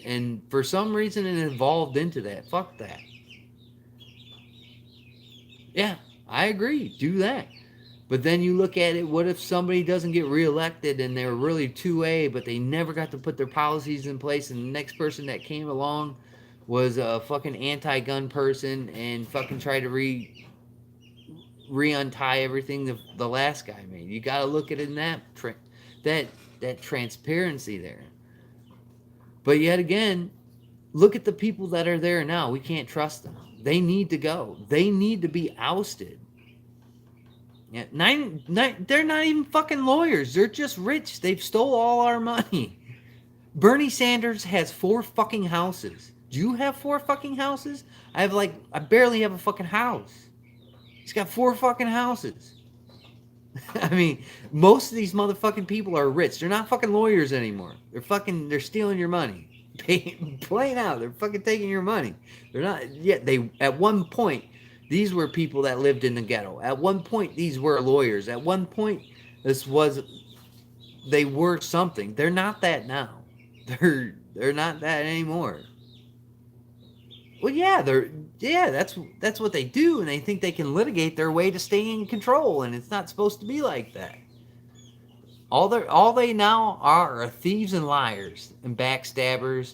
And for some reason it evolved into that. Fuck that. Yeah, I agree. Do that. But then you look at it, what if somebody doesn't get reelected and they're really 2A, but they never got to put their policies in place, and the next person that came along was a fucking anti-gun person and fucking tried to re-untie everything the last guy made. You got to look at it in that transparency there. But yet again, look at the people that are there now. We can't trust them. They need to go. They need to be ousted. Yeah, they're not even fucking lawyers. They're just rich. They've stole all our money. Bernie Sanders has 4 fucking houses. Do you have 4 fucking houses? I barely have a fucking house. He's got 4 fucking houses. I mean, most of these motherfucking people are rich. They're not fucking lawyers anymore. They're stealing your money. Plain out. They're fucking taking your money. They're not, yet at one point, these were people that lived in the ghetto. At one point, these were lawyers. At one point, they were something. They're not that now. They're not that anymore. Well, yeah, that's what they do, and they think they can litigate their way to stay in control, and it's not supposed to be like that. All they now are thieves and liars and backstabbers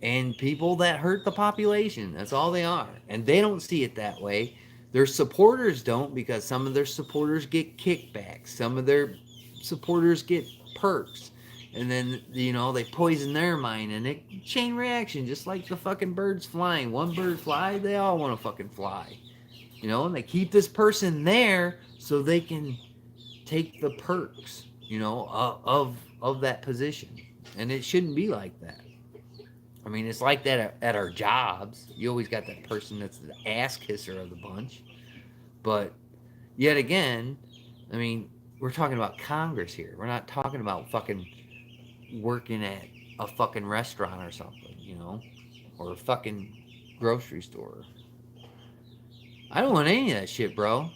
and people that hurt the population. That's all they are. And they don't see it that way. Their supporters don't, because some of their supporters get kickbacks. Some of their supporters get perks. And then, they poison their mind, and it chain reaction, just like the fucking birds flying. One bird flies, they all want to fucking fly. And they keep this person there so they can take the perks, of that position. And it shouldn't be like that. I mean, it's like that at our jobs. You always got that person that's the ass kisser of the bunch. But yet again, I mean, we're talking about Congress here. We're not talking about fucking working at a fucking restaurant or something, or a fucking grocery store. I don't want any of that shit, bro.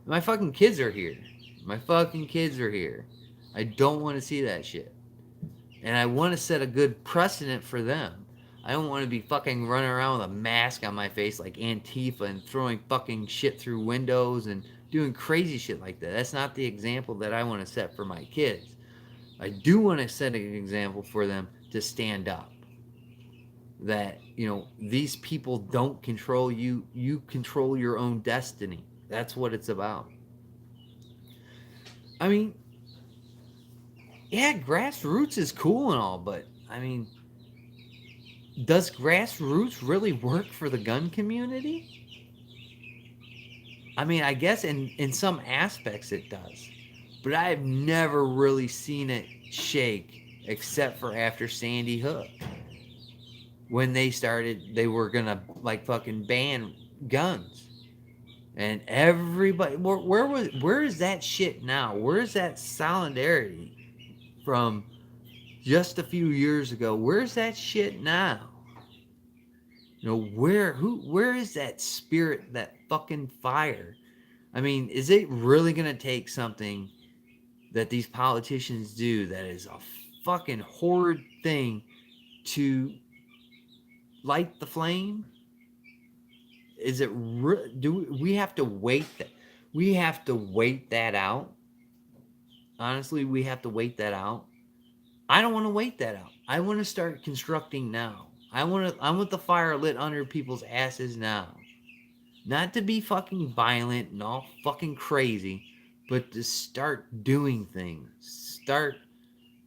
My fucking kids are here. I don't want to see that shit. And I want to set a good precedent for them. I don't want to be fucking running around with a mask on my face like Antifa and throwing fucking shit through windows and doing crazy shit like that. That's not the example that I want to set for my kids. I do want to set an example for them to stand up. That, these people don't control you. You control your own destiny. That's what it's about. I mean, yeah, grassroots is cool and all, but I mean, does grassroots really work for the gun community? I mean, I guess in some aspects it does, but I've never really seen it shake except for after Sandy Hook, when they were gonna like fucking ban guns, and everybody, where is that shit now? Where is that solidarity from just a few years ago? Where's that shit now? Where is that spirit, that fucking fire? I mean, is it really gonna take something that these politicians do that is a fucking horrid thing to light the flame? Is it do we have to wait that we have to wait that out? Honestly, we have to wait that out. I don't want to wait that out. I want to start constructing now. I want the fire lit under people's asses now. Not to be fucking violent and all fucking crazy, but to start doing things. Start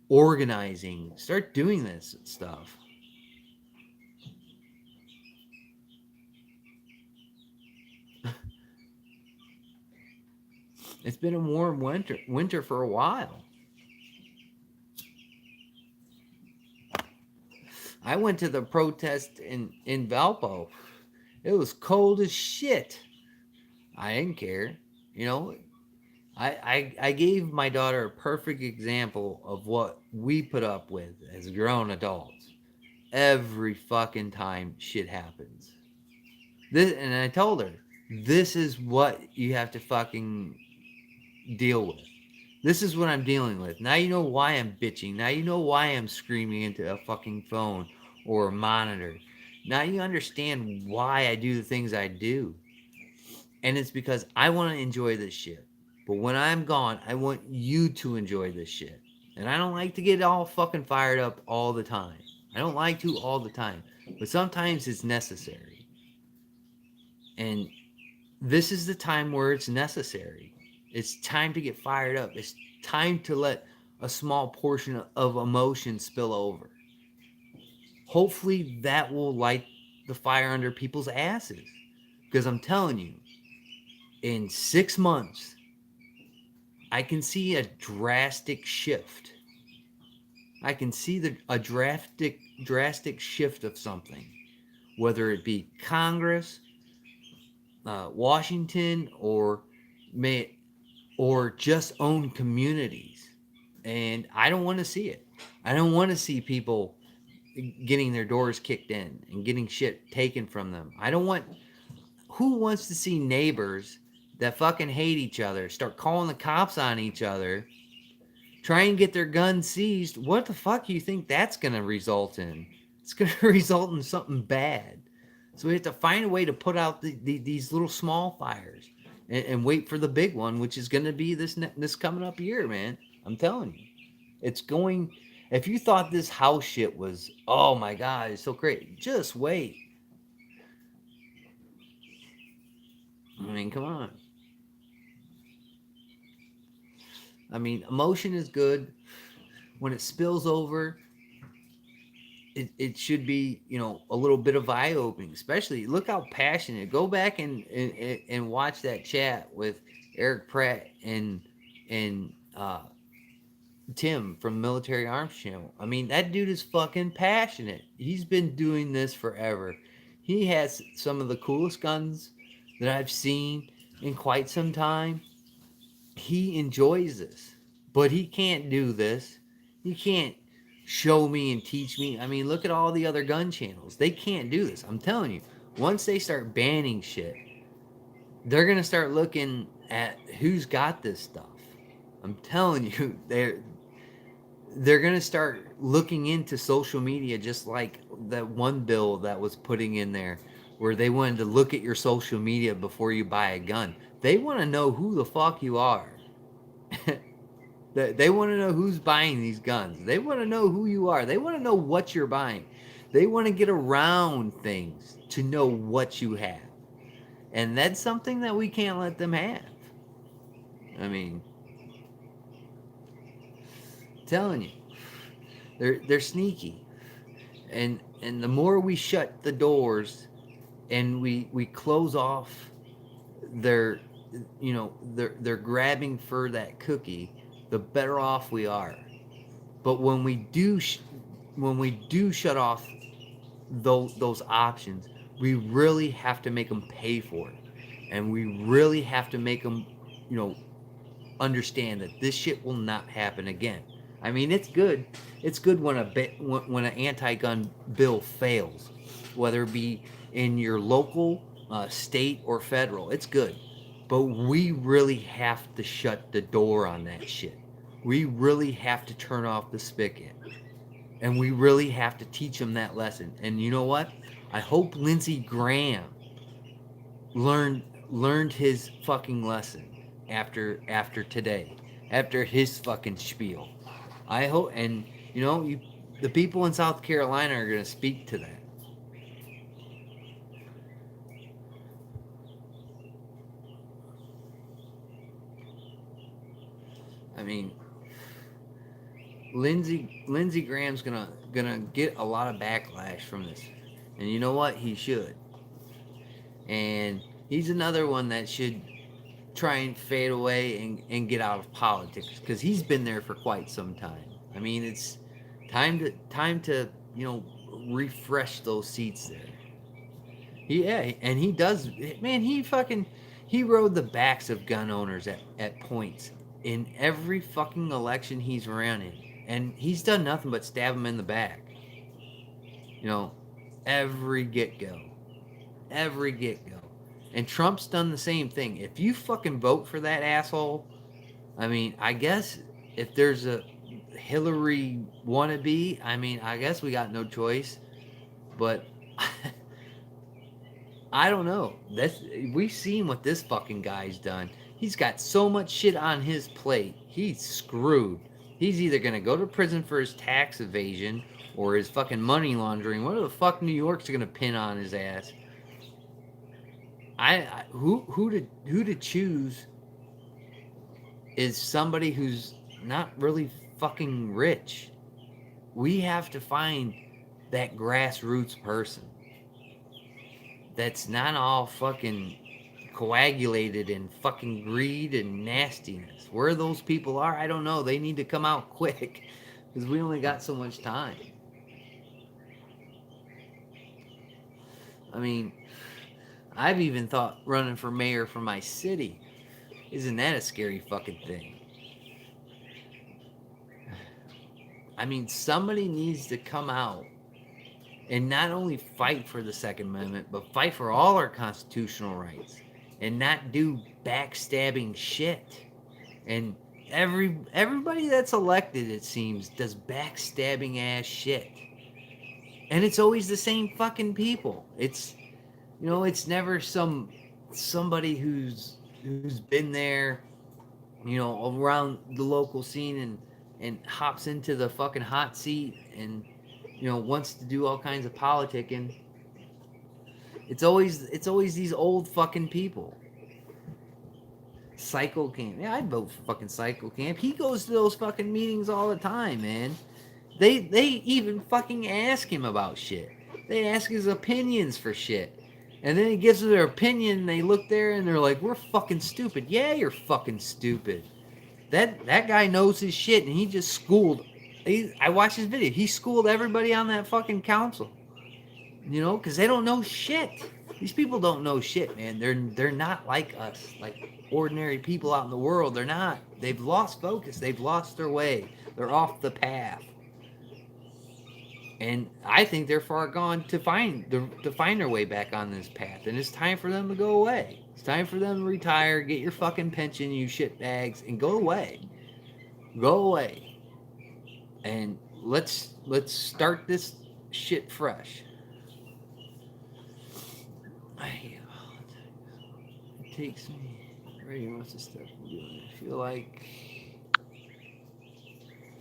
organizing. Start doing this stuff. It's been a warm winter for a while. I went to the protest in Valpo. It was cold as shit. I didn't care. You know, I gave my daughter a perfect example of what we put up with as grown adults every fucking time shit happens. And I told her, this is what you have to fucking deal with. This is what I'm dealing with. Now you know why I'm bitching. Now you know why I'm screaming into a fucking phone or a monitor. Now you understand why I do the things I do. And it's because I want to enjoy this shit. But when I'm gone, I want you to enjoy this shit. And I don't like to get all fucking fired up all the time. I don't like to all the time. But sometimes it's necessary. And this is the time where it's necessary. It's time to get fired up. It's time to let a small portion of emotion spill over. Hopefully that will light the fire under people's asses. Because I'm telling you, in 6 months, I can see a drastic shift. I can see a drastic shift of something. Whether it be Congress, Washington, or just own communities. And I don't want to see it. I don't want to see people getting their doors kicked in and getting shit taken from them. Who wants to see neighbors that fucking hate each other start calling the cops on each other, try and get their guns seized? What the fuck do you think that's going to result in? It's going to result in something bad. So we have to find a way to put out these little small fires and wait for the big one, which is going to be this coming up year, man. I'm telling you. It's going... If you thought this house shit was, oh my God, it's so great, just wait. I mean, come on. I mean, emotion is good. When it spills over, it should be, a little bit of eye-opening. Especially, look how passionate. Go back and watch that chat with Eric Pratt and Tim from Military Arms Channel. I mean, that dude is fucking passionate. He's been doing this forever. He has some of the coolest guns that I've seen in quite some time. He enjoys this, but he can't do this. He can't show me and teach me. I mean, look at all the other gun channels. They can't do this. I'm telling you, once they start banning shit, they're going to start looking at who's got this stuff. I'm telling you, they're going to start looking into social media, just like that one bill that was putting in there where they wanted to look at your social media before you buy a gun. They want to know who the fuck you are. They want to know who's buying these guns. They want to know who you are. They want to know what you're buying. They want to get around things to know what you have. And that's something that we can't let them have. I mean, I'm telling you, they're sneaky. And the more we shut the doors and we close off their, they're grabbing for that cookie, the better off we are. But when we do shut off those options, we really have to make them pay for it, and we really have to make them, understand that this shit will not happen again. I mean, it's good. It's good when when an anti-gun bill fails, whether it be in your local, state, or federal. It's good, but we really have to shut the door on that shit. We really have to turn off the spigot, and we really have to teach them that lesson. And you know what? I hope Lindsey Graham learned his fucking lesson after today, after his fucking spiel. I hope, and the people in South Carolina are going to speak to that. I mean, Lindsey Graham's gonna get a lot of backlash from this, and you know what? He should. And he's another one that should try and fade away and get out of politics, because he's been there for quite some time. I mean, it's time to refresh those seats there. Yeah, and he does. Man, he rode the backs of gun owners at points in every fucking election he's ran in, and he's done nothing but stab them in the back. You know, every every get go. And Trump's done the same thing. If you fucking vote for that asshole, I mean, I guess if there's a Hillary wannabe, I mean, I guess we got no choice. But I don't know. We've seen what this fucking guy's done. He's got so much shit on his plate. He's screwed. He's either gonna go to prison for his tax evasion or his fucking money laundering. What the fuck New York's gonna pin on his ass? Who to choose is somebody who's not really fucking rich. We have to find that grassroots person that's not all fucking coagulated in fucking greed and nastiness. Where those people are, I don't know. They need to come out quick, because we only got so much time. I mean, I've even thought running for mayor for my city. Isn't that a scary fucking thing? I mean, somebody needs to come out and not only fight for the Second Amendment, but fight for all our constitutional rights, and not do backstabbing shit. And everybody that's elected, it seems, does backstabbing ass shit. And it's always the same fucking people. It's never somebody who's been there, around the local scene and hops into the fucking hot seat and wants to do all kinds of politicking. It's always these old fucking people. Psycho Camp. Yeah, I'd vote for fucking Psycho Camp. He goes to those fucking meetings all the time, man. They even fucking ask him about shit. They ask his opinions for shit. And then he gives them their opinion, and they look there and they're like, we're fucking stupid. Yeah, you're fucking stupid. That guy knows his shit, and he just schooled. I watched his video. He schooled everybody on that fucking council. Because they don't know shit. These people don't know shit, man. They're not like us, like ordinary people out in the world. They're not. They've lost focus. They've lost their way. They're off the path. And I think they're far gone to find their way back on this path. And it's time for them to go away. It's time for them to retire, get your fucking pension, you shitbags, and go away. Go away. And let's start this shit fresh. takes me. Right, wants to step I'm doing. I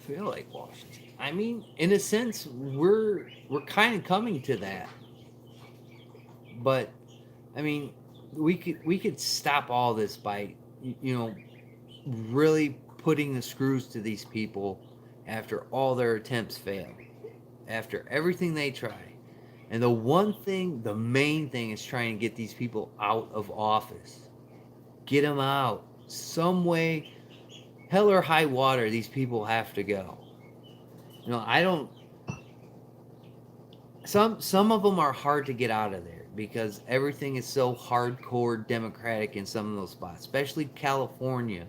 feel like Washington. I mean, in a sense, we're kind of coming to that. But I mean, we could stop all this by really putting the screws to these people after all their attempts fail, after everything they try. And the main thing is trying to get these people out of office. Get them out. Some way, hell or high water, these people have to go. I don't. Some of them are hard to get out of there because everything is so hardcore Democratic in some of those spots, especially California.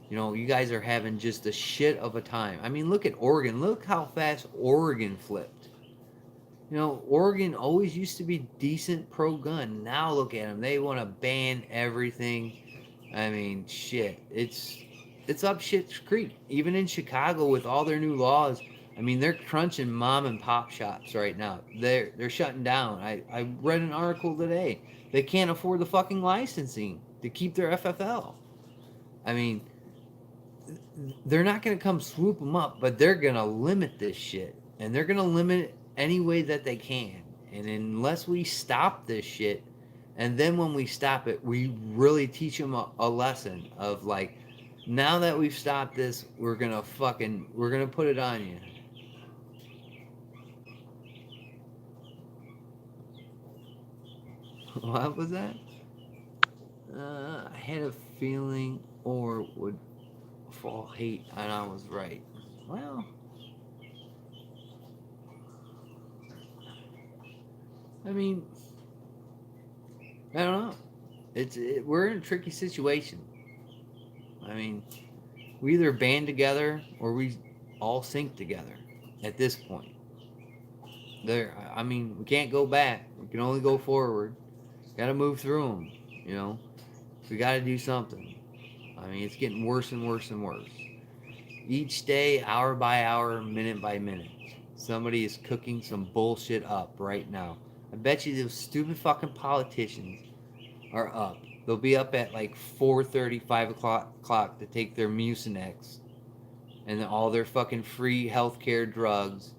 You guys are having just a shit of a time. I mean, look at Oregon. Look how fast Oregon flipped. Oregon always used to be decent pro-gun. Now look at them. They want to ban everything. I mean, shit. It's up shit's creek. Even in Chicago with all their new laws. I mean, they're crunching mom and pop shops right now. They're shutting down. I read an article today. They can't afford the fucking licensing to keep their FFL. I mean, they're not going to come swoop them up, but they're going to limit this shit. And they're going to limit it any way that they can. And unless we stop this shit, and then when we stop it, we really teach them a lesson of like, now that we've stopped this, we're going to put it on you. What was that? I had a feeling or would fall hate, and I was right. Well, I mean, I don't know. We're in a tricky situation. I mean, we either band together or we all sink together at this point. I mean, we can't go back. We can only go forward. Got to move through them, We got to do something. I mean, it's getting worse and worse and worse. Each day, hour by hour, minute by minute, somebody is cooking some bullshit up right now. I bet you those stupid fucking politicians are up. They'll be up at like 4:30, 5 o'clock to take their Mucinex and all their fucking free healthcare drugs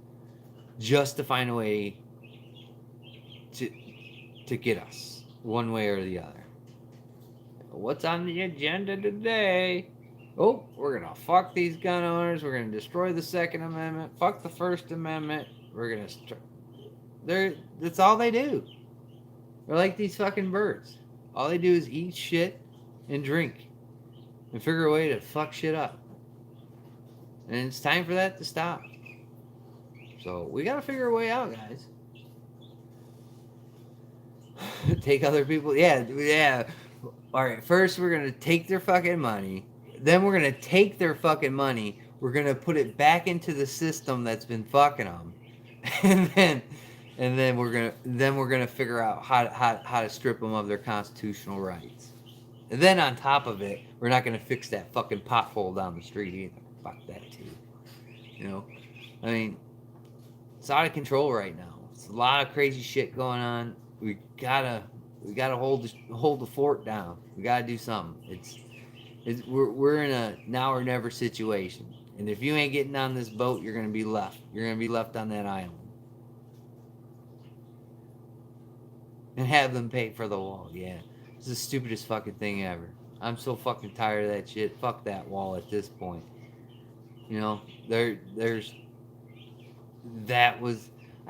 just to find a way to get us one way or the other. What's on the agenda today? Oh, we're gonna fuck these gun owners. We're gonna destroy the Second Amendment. Fuck the First Amendment. We're gonna. That's all they do. They're like these fucking birds. All they do is eat shit and drink, and figure a way to fuck shit up. And it's time for that to stop. So we gotta figure a way out, guys. Take other people. Yeah. All right. First, we're gonna take their fucking money. Then we're gonna take their fucking money. We're gonna put it back into the system that's been fucking them, and then we're gonna figure out how to strip them of their constitutional rights. And then on top of it, we're not gonna fix that fucking pothole down the street either. Fuck that too. I mean, it's out of control right now. It's a lot of crazy shit going on. We gotta hold the fort down. We gotta do something. We're in a now or never situation. And if you ain't getting on this boat, you're gonna be left. You're gonna be left on that island. And have them pay for the wall. Yeah. It's the stupidest fucking thing ever. I'm so fucking tired of that shit. Fuck that wall at this point.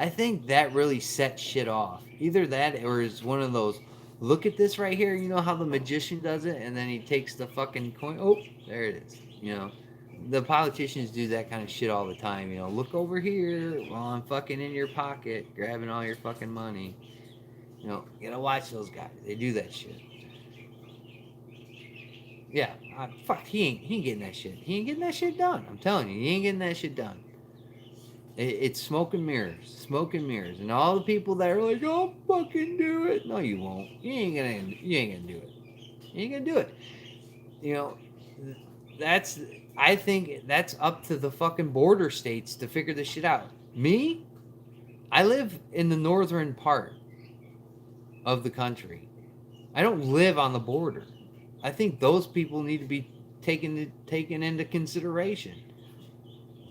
I think that really set shit off. Either that or is one of those, look at this right here, you know how the magician does it, and then he takes the fucking coin, oh, there it is, The politicians do that kind of shit all the time, look over here while I'm fucking in your pocket, grabbing all your fucking money. You gotta watch those guys. They do that shit. Yeah, fuck, he ain't getting that shit. He ain't getting that shit done. I'm telling you, he ain't getting that shit done. It's smoke and mirrors, and all the people that are like, "Oh, fucking do it." No, you won't. You ain't gonna do it. You ain't gonna do it. I think that's up to the fucking border states to figure this shit out. Me, I live in the northern part of the country. I don't live on the border. I think those people need to be taken into consideration.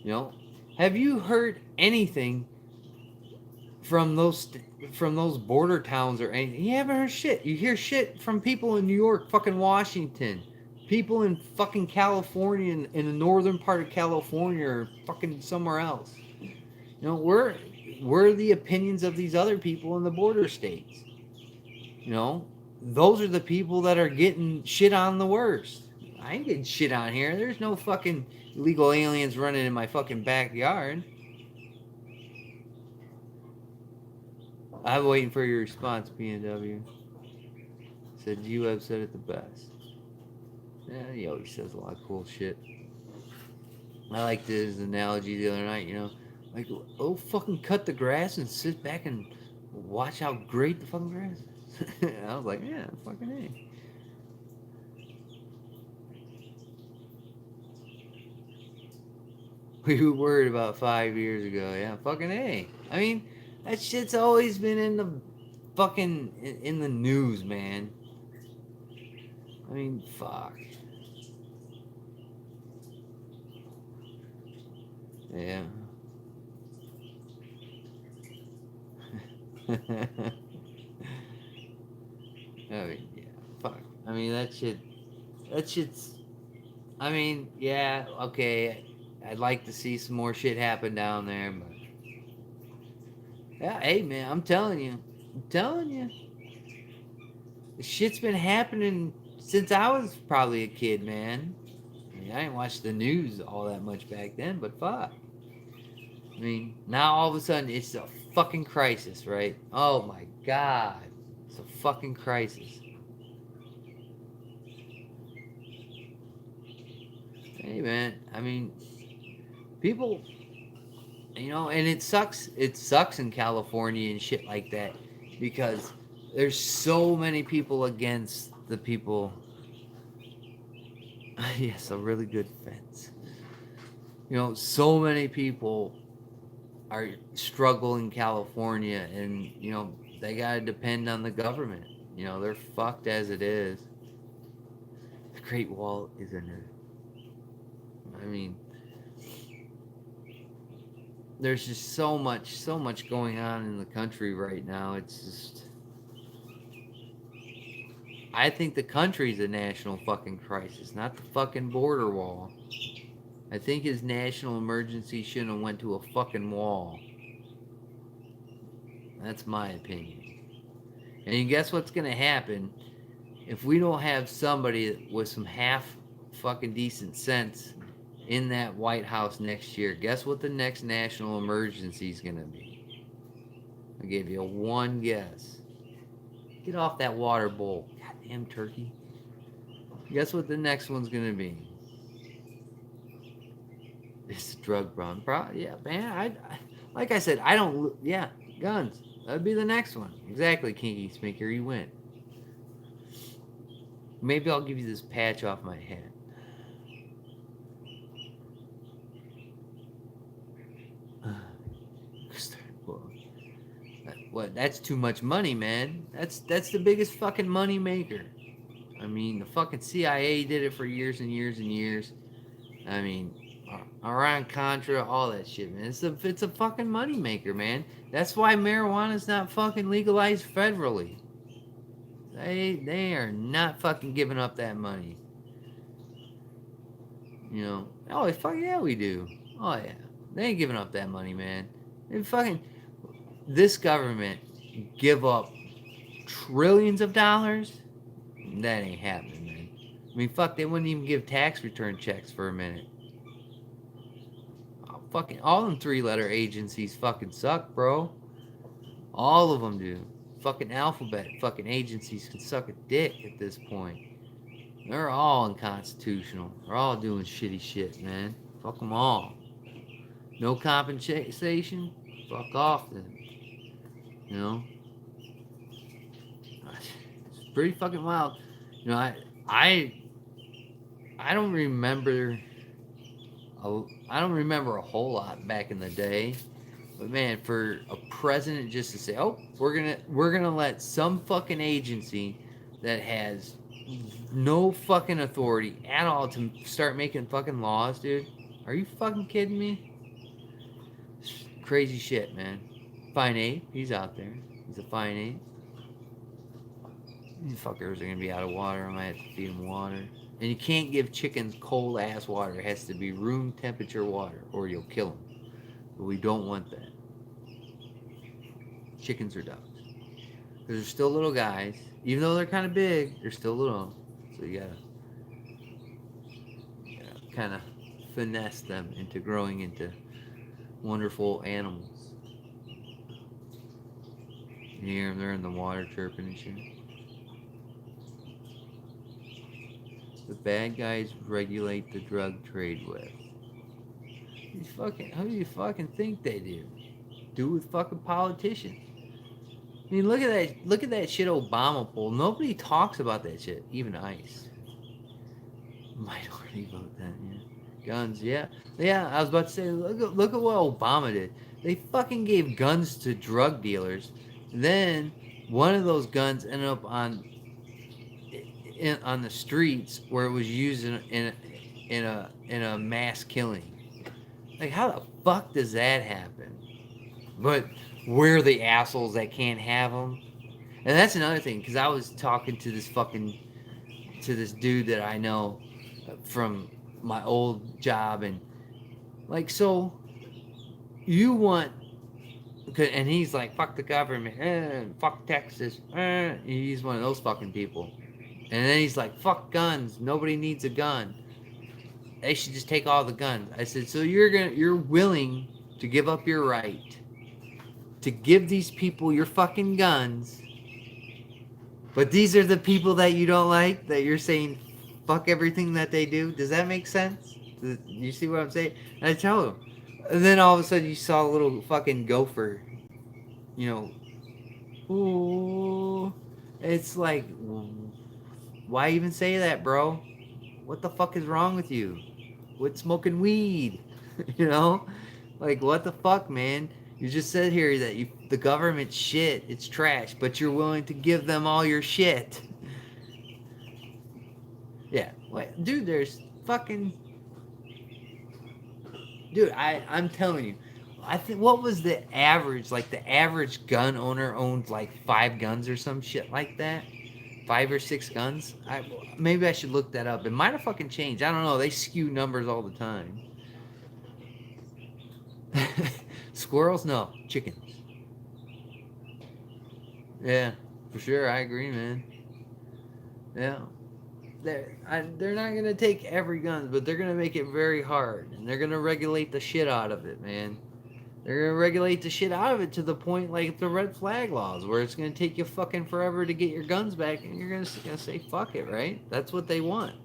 You know, have you heard anything from those border towns or anything? You haven't heard shit. You hear shit from people in New York, fucking Washington, people in fucking California, in the northern part of California, or fucking somewhere else. You know, we're the opinions of these other people in the border states. You know, those are the people that are getting shit on the worst. I ain't getting shit on here. There's no fucking illegal aliens running in my fucking backyard. I'm waiting for your response, PNW. Said you have said it the best. Yeah, he always says a lot of cool shit. I liked his analogy the other night, you know. Like, oh, fucking cut the grass and sit back and watch how great the fucking grass is. I was like, yeah, fucking A. We were worried about 5 years ago. Yeah, fucking A. I mean, that shit's always been in the fucking in the news, man. I mean, fuck. Yeah. I mean, yeah, fuck. I mean, that shit's, I mean, yeah, okay. I'd like to see some more shit happen down there, but yeah, hey man, I'm telling you, the shit's been happening since I was probably a kid, man. I mean, I didn't watch the news all that much back then, but fuck. I mean, now all of a sudden it's a fucking crisis, right? Oh my god, it's a fucking crisis. Hey man, I mean, people, you know, and it sucks. It sucks in California and shit like that because there's so many people against the people. Yes, a really good fence. You know, so many people are struggling in California, and you know they gotta depend on the government. You know, they're fucked as it is. The Great Wall is a I mean, there's just so much going on in the country right now. It's just, I think the country's a national fucking crisis, not the fucking border wall. I think his national emergency shouldn't have went to a fucking wall. That's my opinion. And you guess what's gonna happen if we don't have somebody with some half fucking decent sense in that White House next year? Guess what the next national emergency is gonna be? I gave you one guess. Get off that water bowl. Goddamn turkey. Guess what the next one's gonna be? It's a drug problem. Yeah, man. Like I said, I don't. Yeah, guns. That'd be the next one. Exactly, Kinky Sminker. You win. Maybe I'll give you this patch off my head. What? That's too much money, man. That's the biggest fucking money maker. I mean, the fucking CIA did it for years and years and years. I mean, Iran Contra, all that shit, man. It's a fucking money maker, man. That's why marijuana's not fucking legalized federally. They are not fucking giving up that money. You know? Oh, fuck yeah, we do. Oh yeah, they ain't giving up that money, man. They fucking, this government give up trillions of dollars. That ain't happening, man. I mean, fuck, they wouldn't even give tax return checks for a minute. Oh, fucking, all them three-letter agencies fucking suck, bro. All of them do. Fucking alphabet fucking agencies can suck a dick at this point. They're all unconstitutional. They're all doing shitty shit, man. Fuck them all. No compensation? Fuck off then. You know? It's pretty fucking wild. You know, I don't remember I don't remember a whole lot back in the day. But man, for a president just to say, "Oh, we're gonna let some fucking agency that has no fucking authority at all to start making fucking laws, dude. Are you fucking kidding me? Crazy shit, man. Fine 8, he's out there. He's a fine 8. These fuckers are gonna be out of water. I might have to feed them water. And you can't give chickens cold ass water. It has to be room temperature water, or you'll kill them. But we don't want that. Chickens or ducks. Because they're still little guys. Even though they're kind of big, they're still little. So you gotta kind of finesse them into growing into wonderful animals. You hear them, they're in the water chirping and shit. The bad guys regulate the drug trade with. These fucking, who do you fucking think they do? Do with fucking politicians. I mean, look at that shit Obama pulled. Nobody talks about that shit. Even ICE. Minority vote then, yeah. Guns, yeah. Yeah, I was about to say, look at what Obama did. They fucking gave guns to drug dealers. Then one of those guns ended up on the streets where it was used in a mass killing. Like, how the fuck does that happen? But we're the assholes that can't have them. And that's another thing, because I was talking to this dude that I know from my old job, and like, so you want, and he's like, fuck the government, fuck Texas, he's one of those fucking people. And then he's like, fuck guns, nobody needs a gun, they should just take all the guns. I said, so you're willing to give up your right to give these people your fucking guns, but these are the people that you don't like, that you're saying fuck everything that they do? Does that make sense? You see what I'm saying? And I tell him. And then all of a sudden you saw a little fucking gopher, you know. Ooh. It's like, why even say that, bro? What the fuck is wrong with you? Quit smoking weed. You know? Like, what the fuck, man? You just said here that the government's shit, it's trash, but you're willing to give them all your shit. Yeah, wait, dude, there's fucking... Dude, I'm telling you, I think, what was the average, like, the average gun owner owned, like, 5 guns or some shit like that? 5 or 6 guns? Maybe I should look that up. It might have fucking changed. I don't know. They skew numbers all the time. Squirrels? No. Chickens. Yeah, for sure. I agree, man. Yeah. They're not going to take every gun, but they're going to make it very hard. And they're going to regulate the shit out of it, man. They're going to regulate the shit out of it to the point like the red flag laws, where it's going to take you fucking forever to get your guns back, and you're going to say fuck it, right? That's what they want.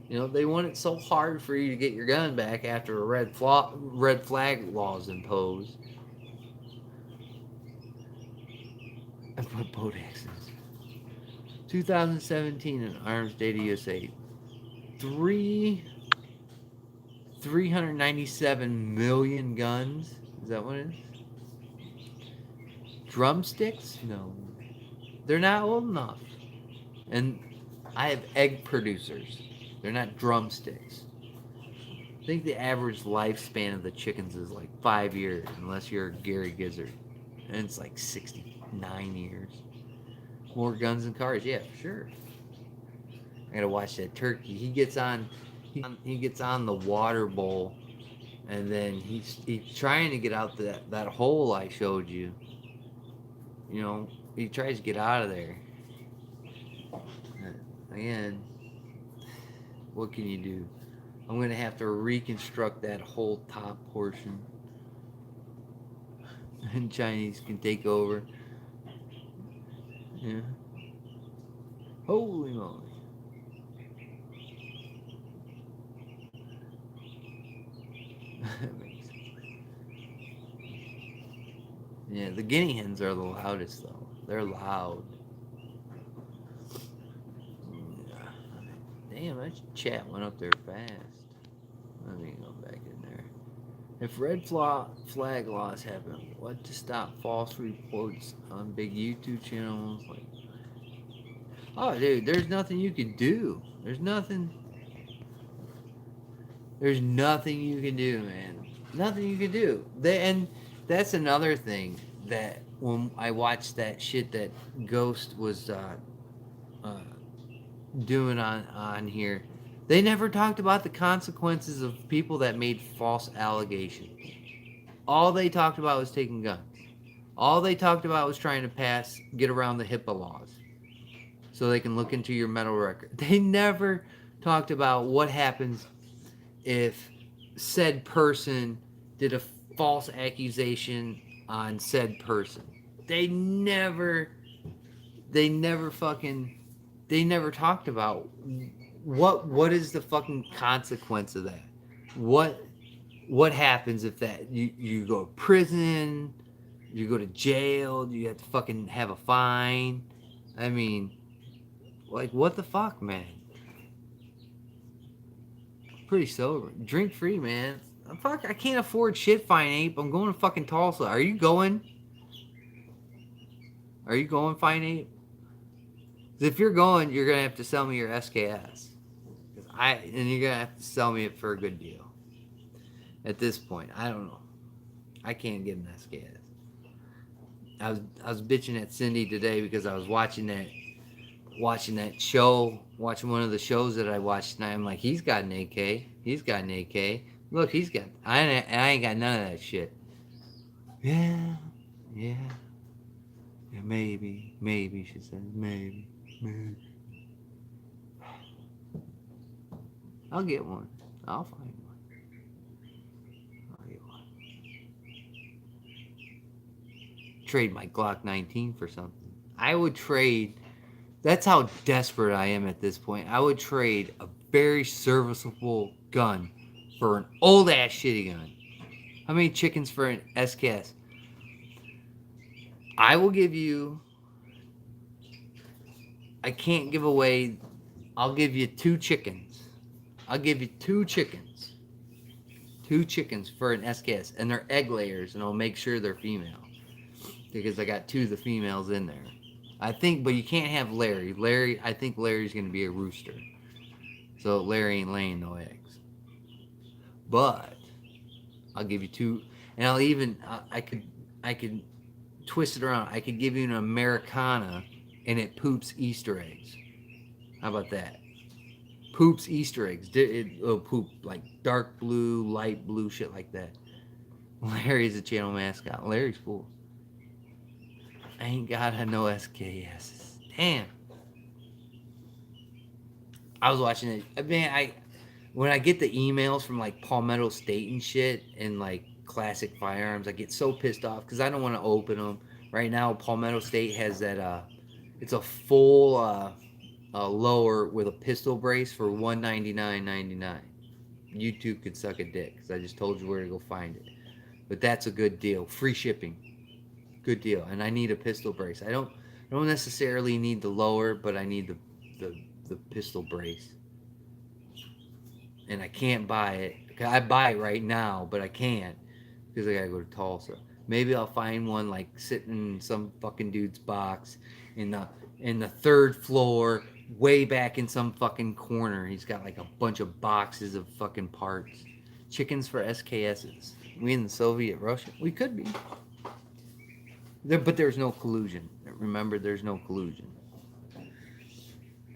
You know, they want it so hard for you to get your gun back after a red flag law is imposed. And put boat accidents. 2017 in Arms Data USA. 397 million guns. Is that what it is? Drumsticks? No. They're not old enough. And I have egg producers. They're not drumsticks. I think the average lifespan of the chickens is like 5 years, unless you're a Gary Gizzard. And it's like 69 years. More guns and cars, yeah, for sure. I gotta watch that turkey. He gets on the water bowl, and then he's trying to get out that hole I showed you. You know, he tries to get out of there. Again, what can you do? I'm gonna have to reconstruct that whole top portion, and Chinese can take over. Yeah. Holy moly. Yeah, the guinea hens are the loudest though. They're loud. Damn, that chat went up there fast. Let me go back in there. If red flag laws happen, what to stop false reports on big YouTube channels? Like, Oh, dude, there's nothing you can do. There's nothing. There's nothing you can do, man. Nothing you can do. And that's another thing that when I watched that shit that Ghost was uh, doing on here, they never talked about the consequences of people that made false allegations. All they talked about was taking guns. All they talked about was trying to get around the HIPAA laws so they can look into your medical record. They never talked about what happens if said person did a false accusation on said person. They never, they never fucking, they never talked about what is the fucking consequence of that. What what happens if that you go to prison, you go to jail, you have to fucking have a fine. I mean, like what the fuck, man? Pretty sober. Drink free, man. Fuck, I can't afford shit, Fine Ape. I'm going to fucking Tulsa. Are you going? Are you going, Fine Ape? 'Cause if you're going, you're gonna have to sell me your SKS. And you're gonna have to sell me it for a good deal. At this point, I don't know. I can't get an SKS. I was bitching at Cindy today because I was watching that show, watching one of the shows that I watched tonight. I'm like, he's got an AK. He's got an AK. Look, he's got. I ain't got none of that shit. Yeah, yeah, yeah. Maybe. She said, maybe. I'll get one. I'll find one. I'll get one. Trade my Glock 19 for something. I would trade. That's how desperate I am at this point. I would trade a very serviceable gun for an old ass shitty gun. How many chickens for an SKS? I will give you. I can't give away. I'll give you 2 chickens. I'll give you 2 chickens. 2 chickens for an SKS. And they're egg layers, and I'll make sure they're female. Because I got 2 of the females in there. I think, but you can't have Larry. I think Larry's going to be a rooster. So Larry ain't laying no eggs. But I'll give you 2. And I'll even, I could twist it around. I could give you an Americana, and it poops Easter eggs. How about that? Poops Easter eggs. It'll poop like dark blue, light blue, shit like that. Larry's a channel mascot. Larry's cool. I ain't got no SKSs. Damn. I was watching it. Man, when I get the emails from like Palmetto State and shit and like Classic Firearms, I get so pissed off because I don't want to open them. Right now, Palmetto State has that. It's a full lower with a pistol brace for $199.99. You too could suck a dick because I just told you where to go find it. But that's a good deal. Free shipping. Good deal. And I need a pistol brace. I don't necessarily need the lower, but I need the pistol brace. And I can't buy it. I buy it right now, but I can't because I gotta go to Tulsa. Maybe I'll find one like sitting in some fucking dude's box in the 3rd floor, way back in some fucking corner. He's got like a bunch of boxes of fucking parts. Chickens for SKSs. We in the Soviet Russia? We could be. But there's no collusion. Remember, there's no collusion.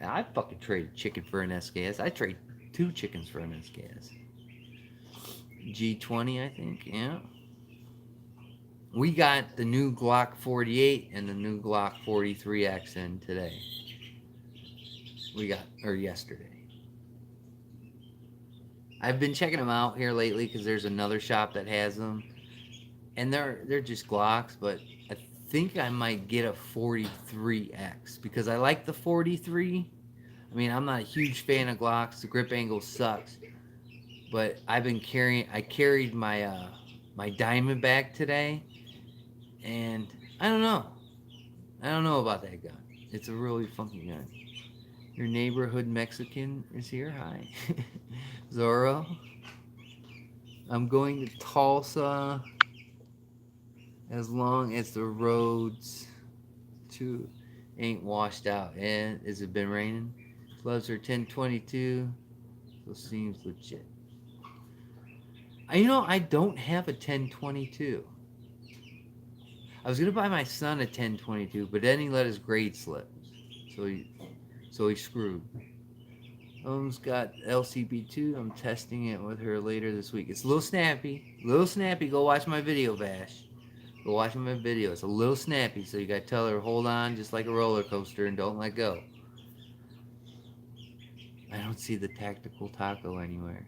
I'd fucking trade a chicken for an SKS. I'd trade 2 chickens for an SKS. G20, I think, yeah. We got the new Glock 48 and the new Glock 43X in today. Yesterday. I've been checking them out here lately because there's another shop that has them. And they're just Glocks, but I think I might get a 43X because I like the 43. I mean, I'm not a huge fan of Glocks. The grip angle sucks. But I carried my my Diamondback today, and I don't know. I don't know about that gun. It's a really funky gun. Your neighborhood Mexican is here. Hi. Zorro. I'm going to Tulsa as long as the roads to ain't washed out. And has it been raining? Floods are 1022. So seems legit. I don't have a 1022. I was gonna buy my son a 1022, but then he let his grade slip, so he screwed. Om's got LCB2. I'm testing it with her later this week. It's a little snappy. Little snappy. Go watch my video, Bash. Go watch my video. It's a little snappy, so you gotta tell her, hold on just like a roller coaster and don't let go. I don't see the tactical taco anywhere.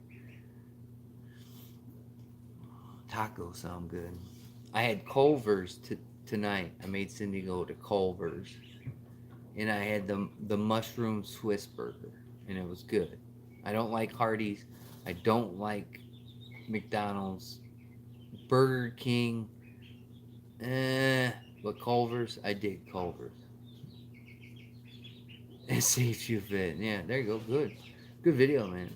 Tacos sound good. I had Culver's tonight. I made Cindy go to Culver's. And I had the mushroom Swiss burger. And it was good. I don't like Hardee's. I don't like McDonald's. Burger King. But Culver's, I dig Culver's. It saves you fit. Yeah, there you go. Good. Good video, man.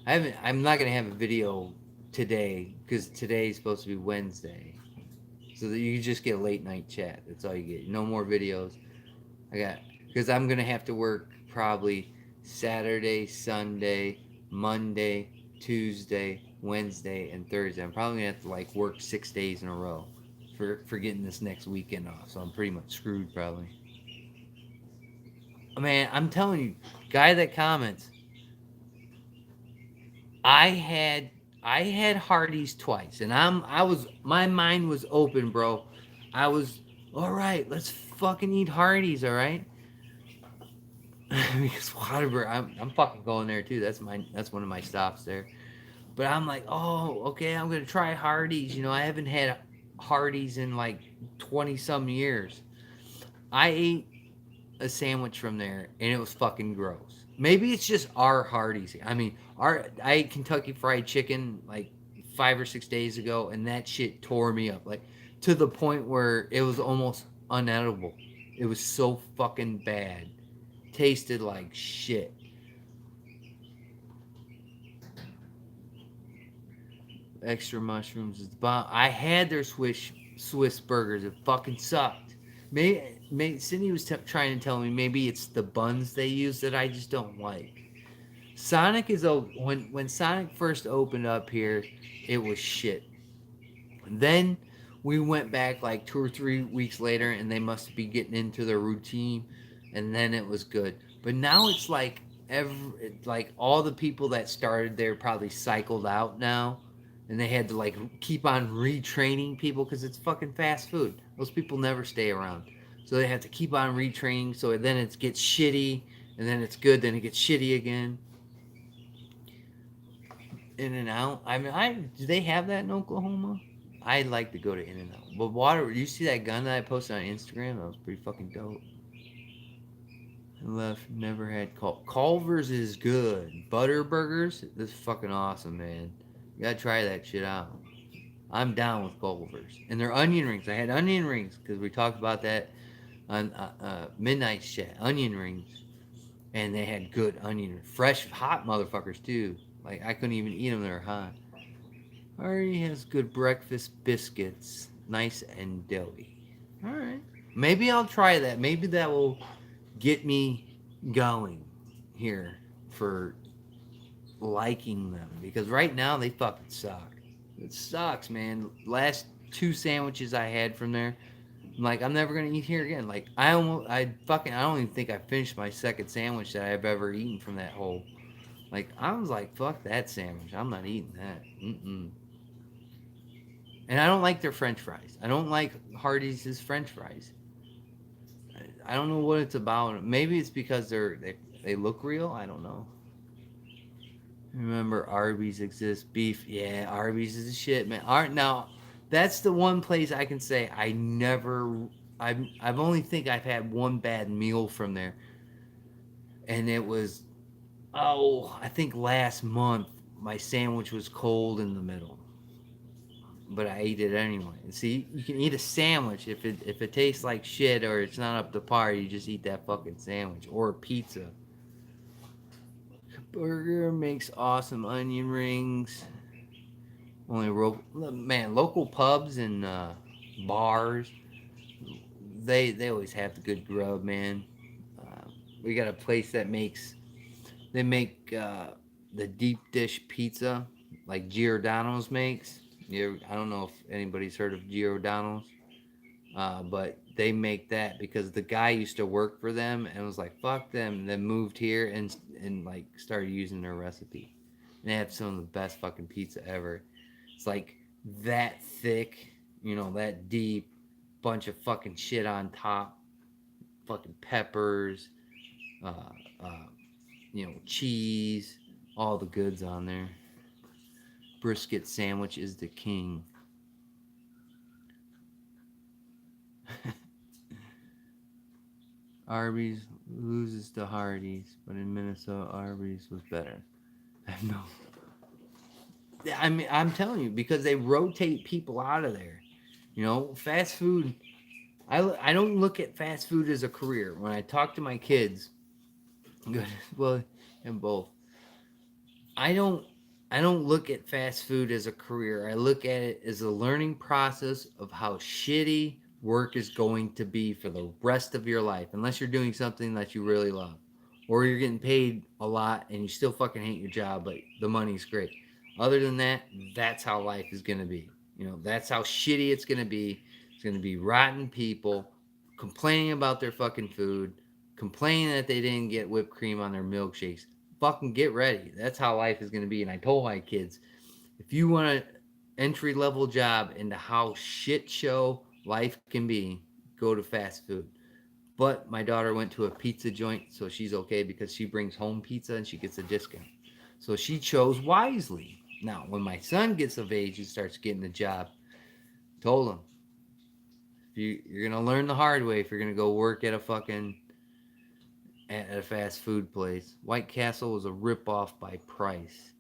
I'm not going to have a video today because today's supposed to be Wednesday. So that you just get late night chat. That's all you get. No more videos. Because I'm going to have to work probably Saturday, Sunday, Monday, Tuesday, Wednesday, and Thursday. I'm probably going to have to like work 6 days in a row for getting this next weekend off. So I'm pretty much screwed probably. Man, I'm telling you, guy that comments, I had Hardee's twice, and my mind was open, bro. I was all right. Let's fucking eat Hardee's, all right? Because Waterbury, I'm fucking going there too. That's one of my stops there. But I'm like, oh, okay, I'm gonna try Hardee's. I haven't had Hardee's in like 20 some years. I ate a sandwich from there, and it was fucking gross. Maybe it's just our Hardee's. I mean, I ate Kentucky Fried Chicken like 5 or 6 days ago, and that shit tore me up, like to the point where it was almost unedible. It was so fucking bad. Tasted like shit. Extra mushrooms is the bomb. I had their Swiss burgers. It fucking sucked. Cindy was trying to tell me maybe it's the buns they use that I just don't like. Sonic is when Sonic first opened up here, it was shit. And then we went back like 2 or 3 weeks later, and they must be getting into their routine, and then it was good. But now it's like all the people that started there probably cycled out now, and they had to like keep on retraining people because it's fucking fast food. Those people never stay around, so they have to keep on retraining. So then it gets shitty, and then it's good, then it gets shitty again. In-N-Out. I mean, do they have that in Oklahoma? I'd like to go to In-N-Out. But you see that gun that I posted on Instagram? That was pretty fucking dope. Left, never had Culver's is good. Butter burgers, that's fucking awesome, man. You gotta try that shit out. I'm down with Culver's. And their onion rings. I had onion rings because we talked about that on Midnight Chat. Onion rings. And they had good onion rings. Fresh, hot motherfuckers, too. Like, I couldn't even eat them, they were hot. Already has good breakfast biscuits. Nice and doughy. Alright. Maybe I'll try that. Maybe that will get me going here for liking them. Because right now, they fucking suck. It sucks, man. Last 2 sandwiches I had from there, I'm like, I'm never gonna eat here again. Like, I don't even think I finished my second sandwich that I've ever eaten from that hole. Like, I was like, fuck that sandwich. I'm not eating that. And I don't like their French fries. I don't like Hardee's French fries. I don't know what it's about. Maybe it's because they look real. I don't know. Remember, Arby's exists. Beef, yeah, Arby's is the shit, man. Now, that's the one place I can say I've only think I've had one bad meal from there, and it was, I think last month my sandwich was cold in the middle, but I ate it anyway. See, you can eat a sandwich if it tastes like shit or it's not up to par. You just eat that fucking sandwich or a pizza. Burger makes awesome onion rings. Local pubs and bars, they always have the good grub, man. Uh, we got a place that makes they make the deep dish pizza like Giordano's makes. I don't know if anybody's heard of Giordano's, but they make that because the guy used to work for them and was like fuck them, and then moved here and like started using their recipe. And they have some of the best fucking pizza ever. It's like that thick, that deep, bunch of fucking shit on top, fucking peppers, uh, uh, cheese, all the goods on there. Brisket sandwich is the king. Arby's loses to Hardee's, but in Minnesota, Arby's was better. I have no. I mean, I'm telling you, because they rotate people out of there. Fast food. I don't look at fast food as a career. When I talk to my kids, good, well, and both. I don't I don't look at fast food as a career. I look at it as a learning process of how shitty work is going to be for the rest of your life, unless you're doing something that you really love. Or you're getting paid a lot and you still fucking hate your job, but the money's great. Other than that, that's how life is going to be. That's how shitty it's going to be. It's going to be rotten people complaining about their fucking food, complaining that they didn't get whipped cream on their milkshakes. Fucking get ready. That's how life is going to be. And I told my kids, if you want an entry level job into how shit show life can be, go to fast food. But my daughter went to a pizza joint, so she's okay because she brings home pizza and she gets a discount. So she chose wisely. Now, when my son gets of age and starts getting a job, I told him, you're gonna learn the hard way if you're gonna go work at a fast food place. White Castle was a ripoff by price.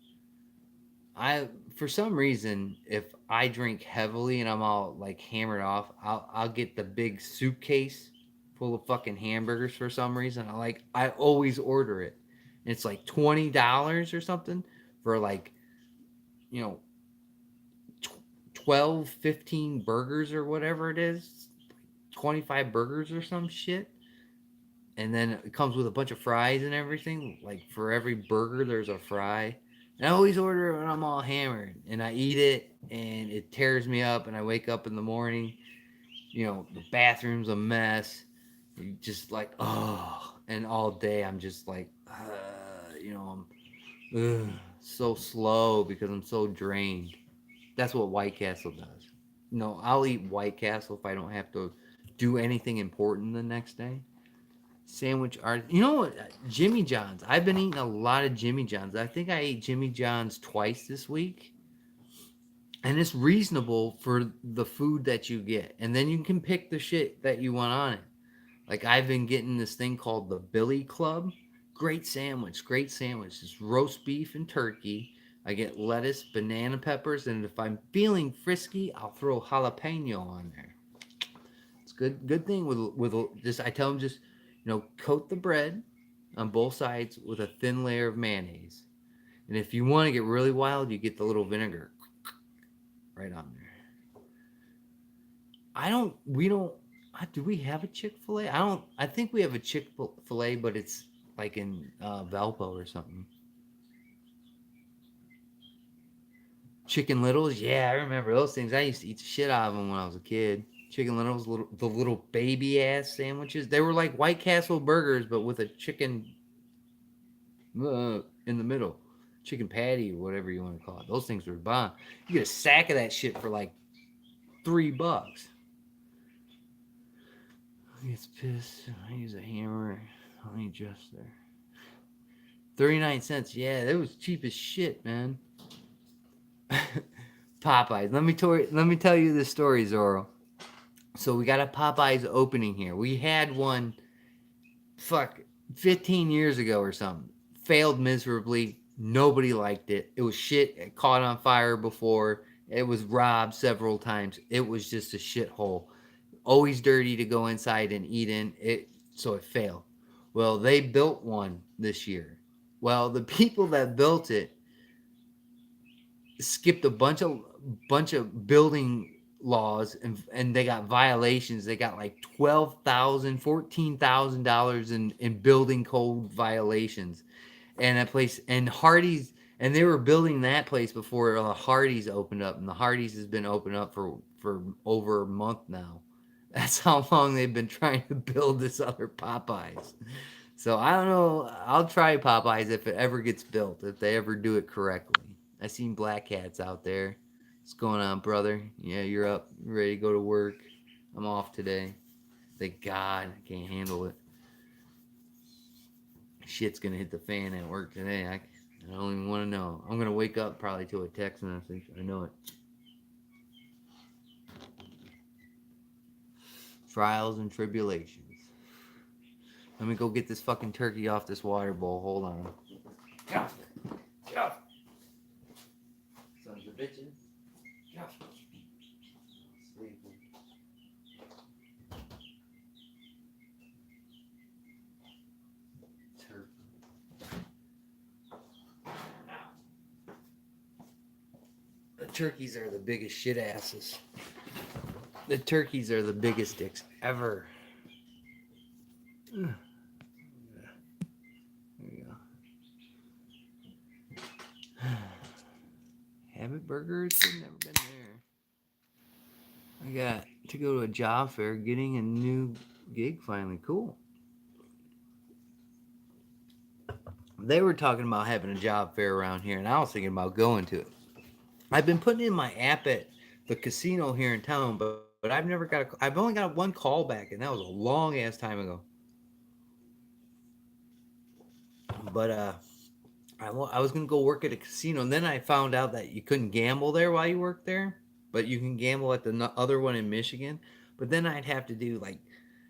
For some reason, if I drink heavily and I'm all like hammered off, I'll get the big suitcase full of fucking hamburgers for some reason. I always order it. And it's like $20 or something for like, you know, 12, 15 burgers or whatever it is. 25 burgers or some shit. And then it comes with a bunch of fries and everything. Like for every burger, there's a fry. And I always order it when I'm all hammered, and I eat it, and it tears me up. And I wake up in the morning, the bathroom's a mess. You just like, oh, and all day I'm just like, so slow because I'm so drained. That's what White Castle does. I'll eat White Castle if I don't have to do anything important the next day. Sandwich art. You know what? Jimmy John's. I've been eating a lot of Jimmy John's. I think I ate Jimmy John's twice this week. And it's reasonable for the food that you get. And then you can pick the shit that you want on it. Like I've been getting this thing called the Billy Club. Great sandwich. Great sandwich. It's roast beef and turkey. I get lettuce, banana peppers, and if I'm feeling frisky, I'll throw jalapeno on there. It's good thing with just I tell them just coat the bread on both sides with a thin layer of mayonnaise. And if you want to get really wild, you get the little vinegar right on there. Do we have a Chick-fil-A? I think we have a Chick-fil-A, but it's like in Valpo or something. Chicken Littles, yeah, I remember those things. I used to eat the shit out of them when I was a kid. Chicken Littles, the little baby ass sandwiches. They were like White Castle burgers, but with a chicken in the middle, chicken patty or whatever you want to call it. Those things were bomb. You get a sack of that shit for like $3. He gets pissed. I use a hammer. Let me adjust there. 39 cents. Yeah, that was cheap as shit, man. Popeyes. Let me tell you this story, Zorro. So we got a Popeyes opening here. We had one 15 years ago or something. Failed miserably. Nobody liked it. It was shit. It caught on fire before. It was robbed several times. It was just a shithole. Always dirty to go inside and eat in. So it failed. Well, they built one this year. Well, the people that built it skipped a bunch of building laws, and they got violations. They got like $14,000 in building code violations. And that place, and Hardee's, and they were building that place before Hardee's opened up, and the Hardee's has been open up for over a month now. That's how long they've been trying to build this other Popeyes. So I don't know. I'll try Popeyes if it ever gets built, if they ever do it correctly. I seen Black Hats out there. What's going on, brother? Yeah, you're up, ready to go to work. I'm off today. Thank God, I can't handle it. Shit's gonna hit the fan at work today. I don't even want to know. I'm gonna wake up probably to a text message. I know it. Trials and tribulations. Let me go get this fucking turkey off this water bowl. Hold on. Get off. Get off. Sons of bitches. Get off. Sleeping. The turkeys are the biggest shit asses. The turkeys are the biggest dicks ever. There you go. Habit Burgers? I've never been there. I got to go to a job fair, getting a new gig finally. Cool. They were talking about having a job fair around here, and I was thinking about going to it. I've been putting in my app at the casino here in town, but I've only got one call back, and that was a long ass time ago. But I was gonna go work at a casino, and then I found out that you couldn't gamble there while you worked there, but you can gamble at the other one in Michigan. But then I'd have to do like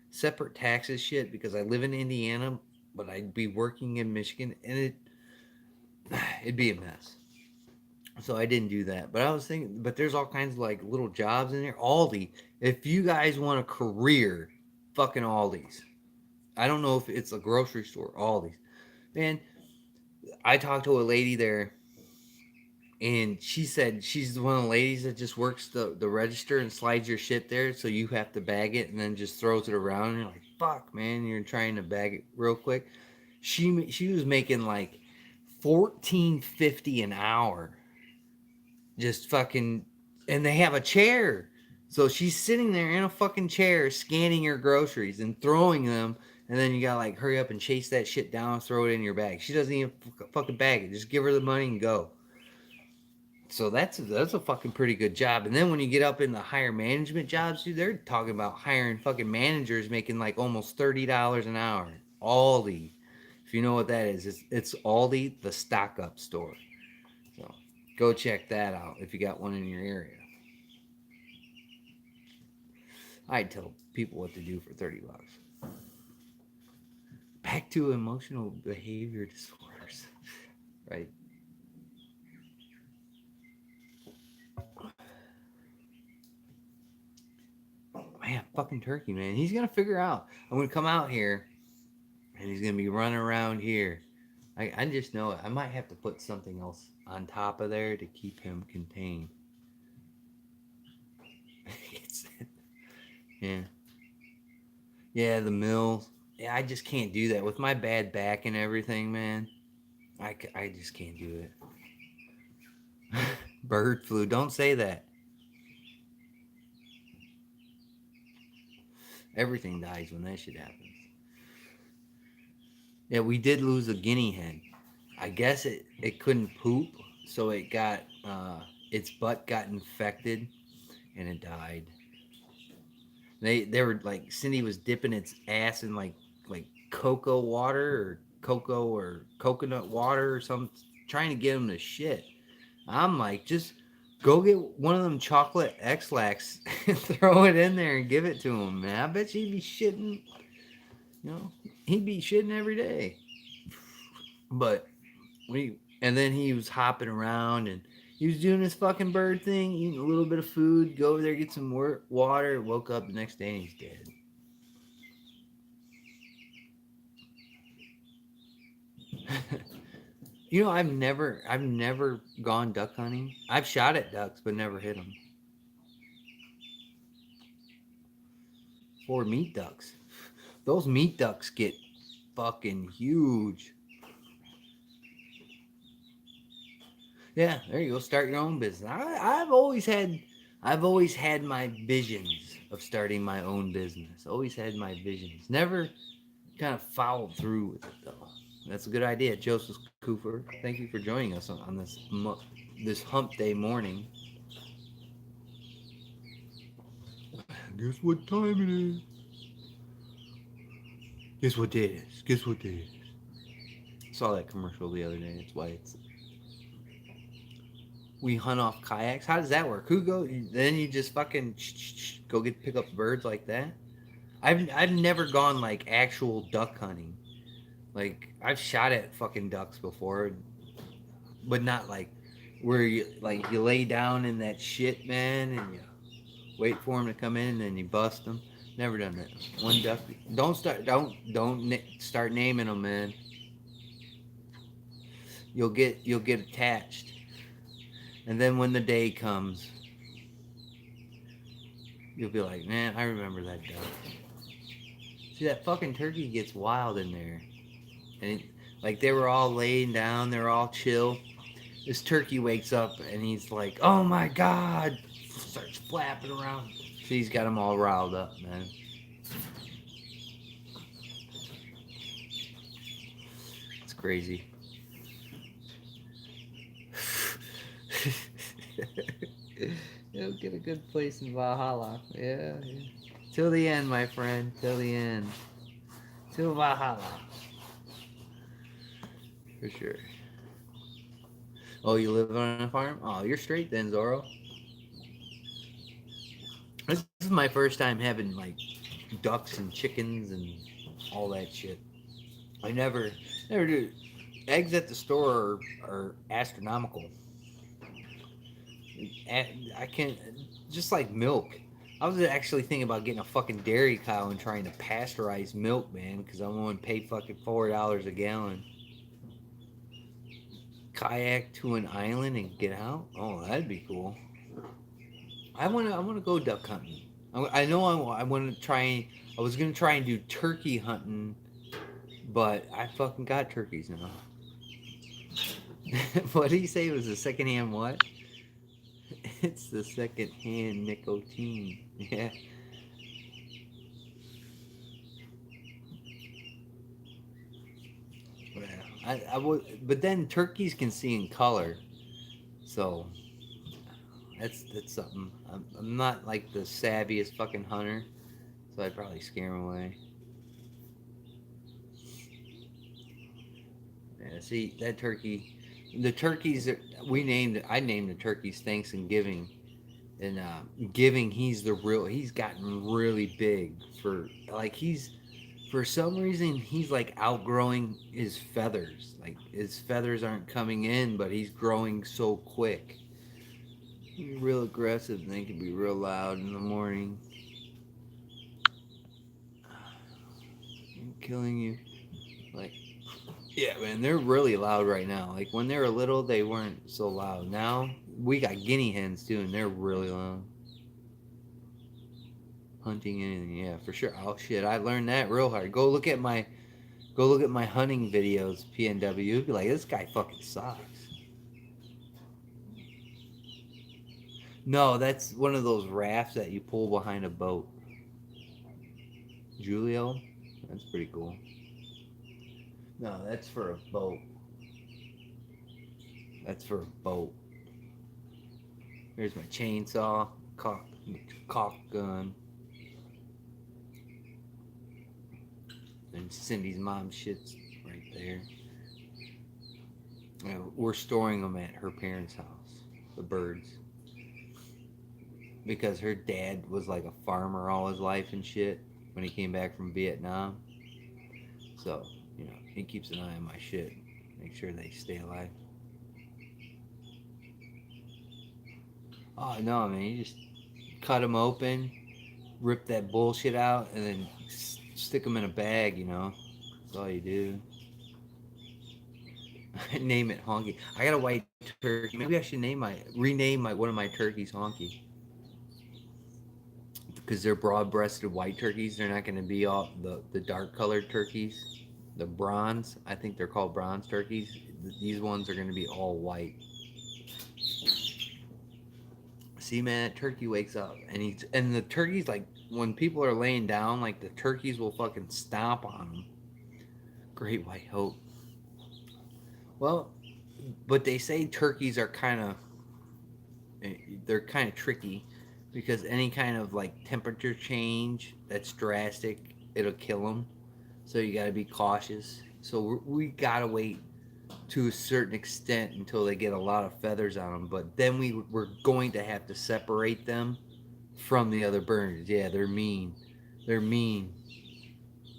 separate taxes shit because I live in Indiana, but I'd be working in Michigan, and it'd be a mess. So I didn't do that. But I was thinking, but there's all kinds of like little jobs in there. Aldi, if you guys want a career, fucking Aldi's. I don't know if it's a grocery store, Aldi's. Man, I talked to a lady there, and she said she's one of the ladies that just works the register and slides your shit there, so you have to bag it and then just throws it around. And you're like, fuck, man, you're trying to bag it real quick. She was making like 14.50 an hour, just fucking, and they have a chair. So she's sitting there in a fucking chair scanning your groceries and throwing them, and then you gotta like hurry up and chase that shit down, throw it in your bag. She doesn't even fucking bag it. Just give her the money and go. So that's a fucking pretty good job. And then when you get up in the higher management jobs, dude, they're talking about hiring fucking managers making like almost $30 an hour. Aldi, if you know what that is, it's Aldi, the stock up store. So go check that out if you got one in your area. I'd tell people what to do for $30. Back to emotional behavior disorders, right? Man, fucking turkey, man. He's gonna figure out. I'm gonna come out here, and he's gonna be running around here. I just know it. I might have to put something else on top of there to keep him contained. Yeah, yeah, the mills. Yeah, I just can't do that with my bad back and everything, man. I just can't do it. Bird flu. Don't say that. Everything dies when that shit happens. Yeah, we did lose a guinea hen. I guess it couldn't poop, so it got its butt got infected and it died. They were like Cindy was dipping its ass in like cocoa water or cocoa or coconut water or something, trying to get them to shit. I'm like, just go get one of them chocolate X-Lax and throw it in there and give it to him, man. I bet you he'd be shitting, you know, he'd be shitting every day. But and then he was hopping around and he was doing his fucking bird thing, eating a little bit of food, go over there, get some water, woke up the next day and he's dead. You know, I've never gone duck hunting. I've shot at ducks, but never hit them. 4 meat ducks. Those meat ducks get fucking huge. Yeah, there you go. Start your own business. I've always had my visions of starting my own business. Always had my visions. Never kind of followed through with it though. That's a good idea, Joseph Cooper. Thank you for joining us on this hump day morning. Guess what time it is? Guess what day it is? Guess what day it is? Saw that commercial the other day. That's why we hunt off kayaks. How does that work? Who go? Then you just fucking go pick up birds like that. I've never gone like actual duck hunting. Like I've shot at fucking ducks before, but not like where you lay down in that shit, man, and you wait for them to come in and then you bust them. Never done that. One duck. Don't start naming them, man. You'll get attached, and then when the day comes, you'll be like, man, I remember that duck. See, that fucking turkey gets wild in there, and like they were all laying down, they're all chill. This turkey wakes up and he's like, "Oh my god!" Starts flapping around. She's got him all riled up, man. It's crazy. You'll get a good place in Valhalla. Yeah, yeah. Till the end, my friend. Till the end. Till Valhalla. For sure. Oh, you live on a farm? Oh, you're straight then, Zorro. This is my first time having like ducks and chickens and all that shit. I never do. Eggs at the store are astronomical. I can't, just like milk. I was actually thinking about getting a fucking dairy cow and trying to pasteurize milk, man, because I'm going to pay fucking $4 a gallon. Kayak to an island and get out? Oh, that'd be cool. I wanna go duck hunting. I know I want to try. I was gonna try and do turkey hunting, but I fucking got turkeys now. What did he say? It was a secondhand what? It's the secondhand nicotine. Yeah. Well, I would, but then turkeys can see in color, so that's something. I'm not like the savviest fucking hunter, so I'd probably scare them away. Yeah, see that turkey. The turkeys that we named, I named the turkeys Thanksgiving, and giving. He's the real. He's gotten really big for like for some reason he's like outgrowing his feathers. Like his feathers aren't coming in, but he's growing so quick. He's real aggressive and they can be real loud in the morning. I'm killing you. Like, yeah, man, they're really loud right now. Like when they were little, they weren't so loud. Now we got guinea hens too, and they're really loud. Hunting anything, yeah, for sure. Oh shit, I learned that real hard. Go look at my hunting videos, PNW. Be like, this guy fucking sucks. No, that's one of those rafts that you pull behind a boat. Julio, that's pretty cool. No, that's for a boat. That's for a boat. Here's my chainsaw, caulk gun, and Cindy's mom shits right there. We're storing them at her parents' house. The birds, because her dad was like a farmer all his life and shit when he came back from Vietnam. So, he keeps an eye on my shit. Make sure they stay alive. Oh, no, man. You just cut them open, rip that bullshit out, and then stick them in a bag. That's all you do. Name it Honky. I got a white turkey. Maybe I should rename one of my turkeys Honky. because they're broad-breasted white turkeys. They're not going to be all the dark-colored turkeys, the bronze. I think they're called bronze turkeys. These ones are going to be all white. See, man, that turkey wakes up, and the turkeys, like when people are laying down, like the turkeys will fucking stomp on them. Great white hope. Well, but they say turkeys are they're kind of tricky because any kind of like temperature change that's drastic, it'll kill them. So you got to be cautious. So we got to wait to a certain extent until they get a lot of feathers on them. But then we're going to have to separate them from the other birds. Yeah, they're mean. They're mean.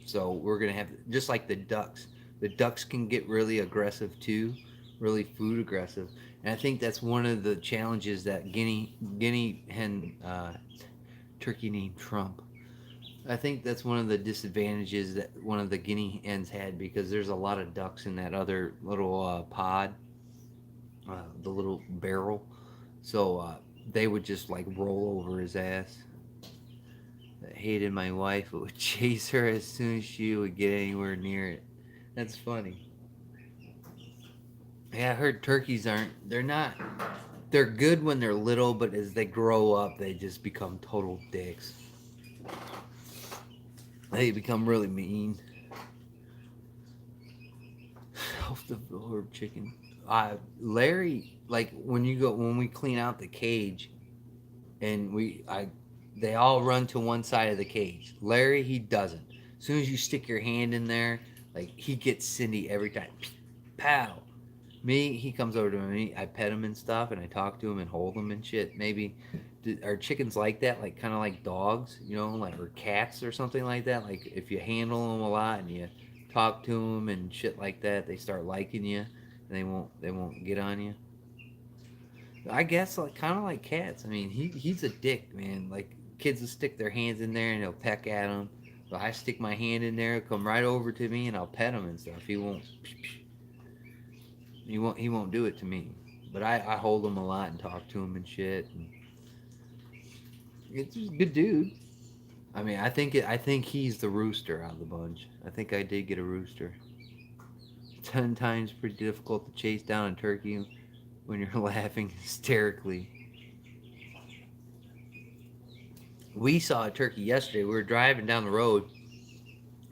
So we're gonna have, just like the ducks. The ducks can get really aggressive too, really food aggressive. And I think that's one of the challenges that guinea hen turkey named Trump. I think that's one of the disadvantages that one of the guinea hens had, because there's a lot of ducks in that other little pod, the little barrel. So they would just like roll over his ass. I hated my wife. It would chase her as soon as she would get anywhere near it. That's funny. Yeah, I heard turkeys aren't. They're not. They're good when they're little, but as they grow up, they just become total dicks. They become really mean. Off the herb chicken. Larry, like when we clean out the cage, and they all run to one side of the cage. Larry, he doesn't. As soon as you stick your hand in there, like he gets Cindy every time. Pow. Me, he comes over to me. I pet him and stuff, and I talk to him and hold him and shit. Maybe are chickens like that? Like kind of like dogs, like, or cats or something like that. Like if you handle them a lot and you talk to them and shit like that, they start liking you, and they won't get on you. I guess like kind of like cats. I mean, he's a dick, man. Like kids will stick their hands in there and they'll peck at him. But I stick my hand in there, he'll come right over to me, and I'll pet him and stuff. He won't. He won't do it to me. But I hold him a lot and talk to him and shit. And it's just a good dude. I mean, I think he's the rooster out of the bunch. I think I did get a rooster. 10 times pretty difficult to chase down a turkey when you're laughing hysterically. We saw a turkey yesterday. We were driving down the road,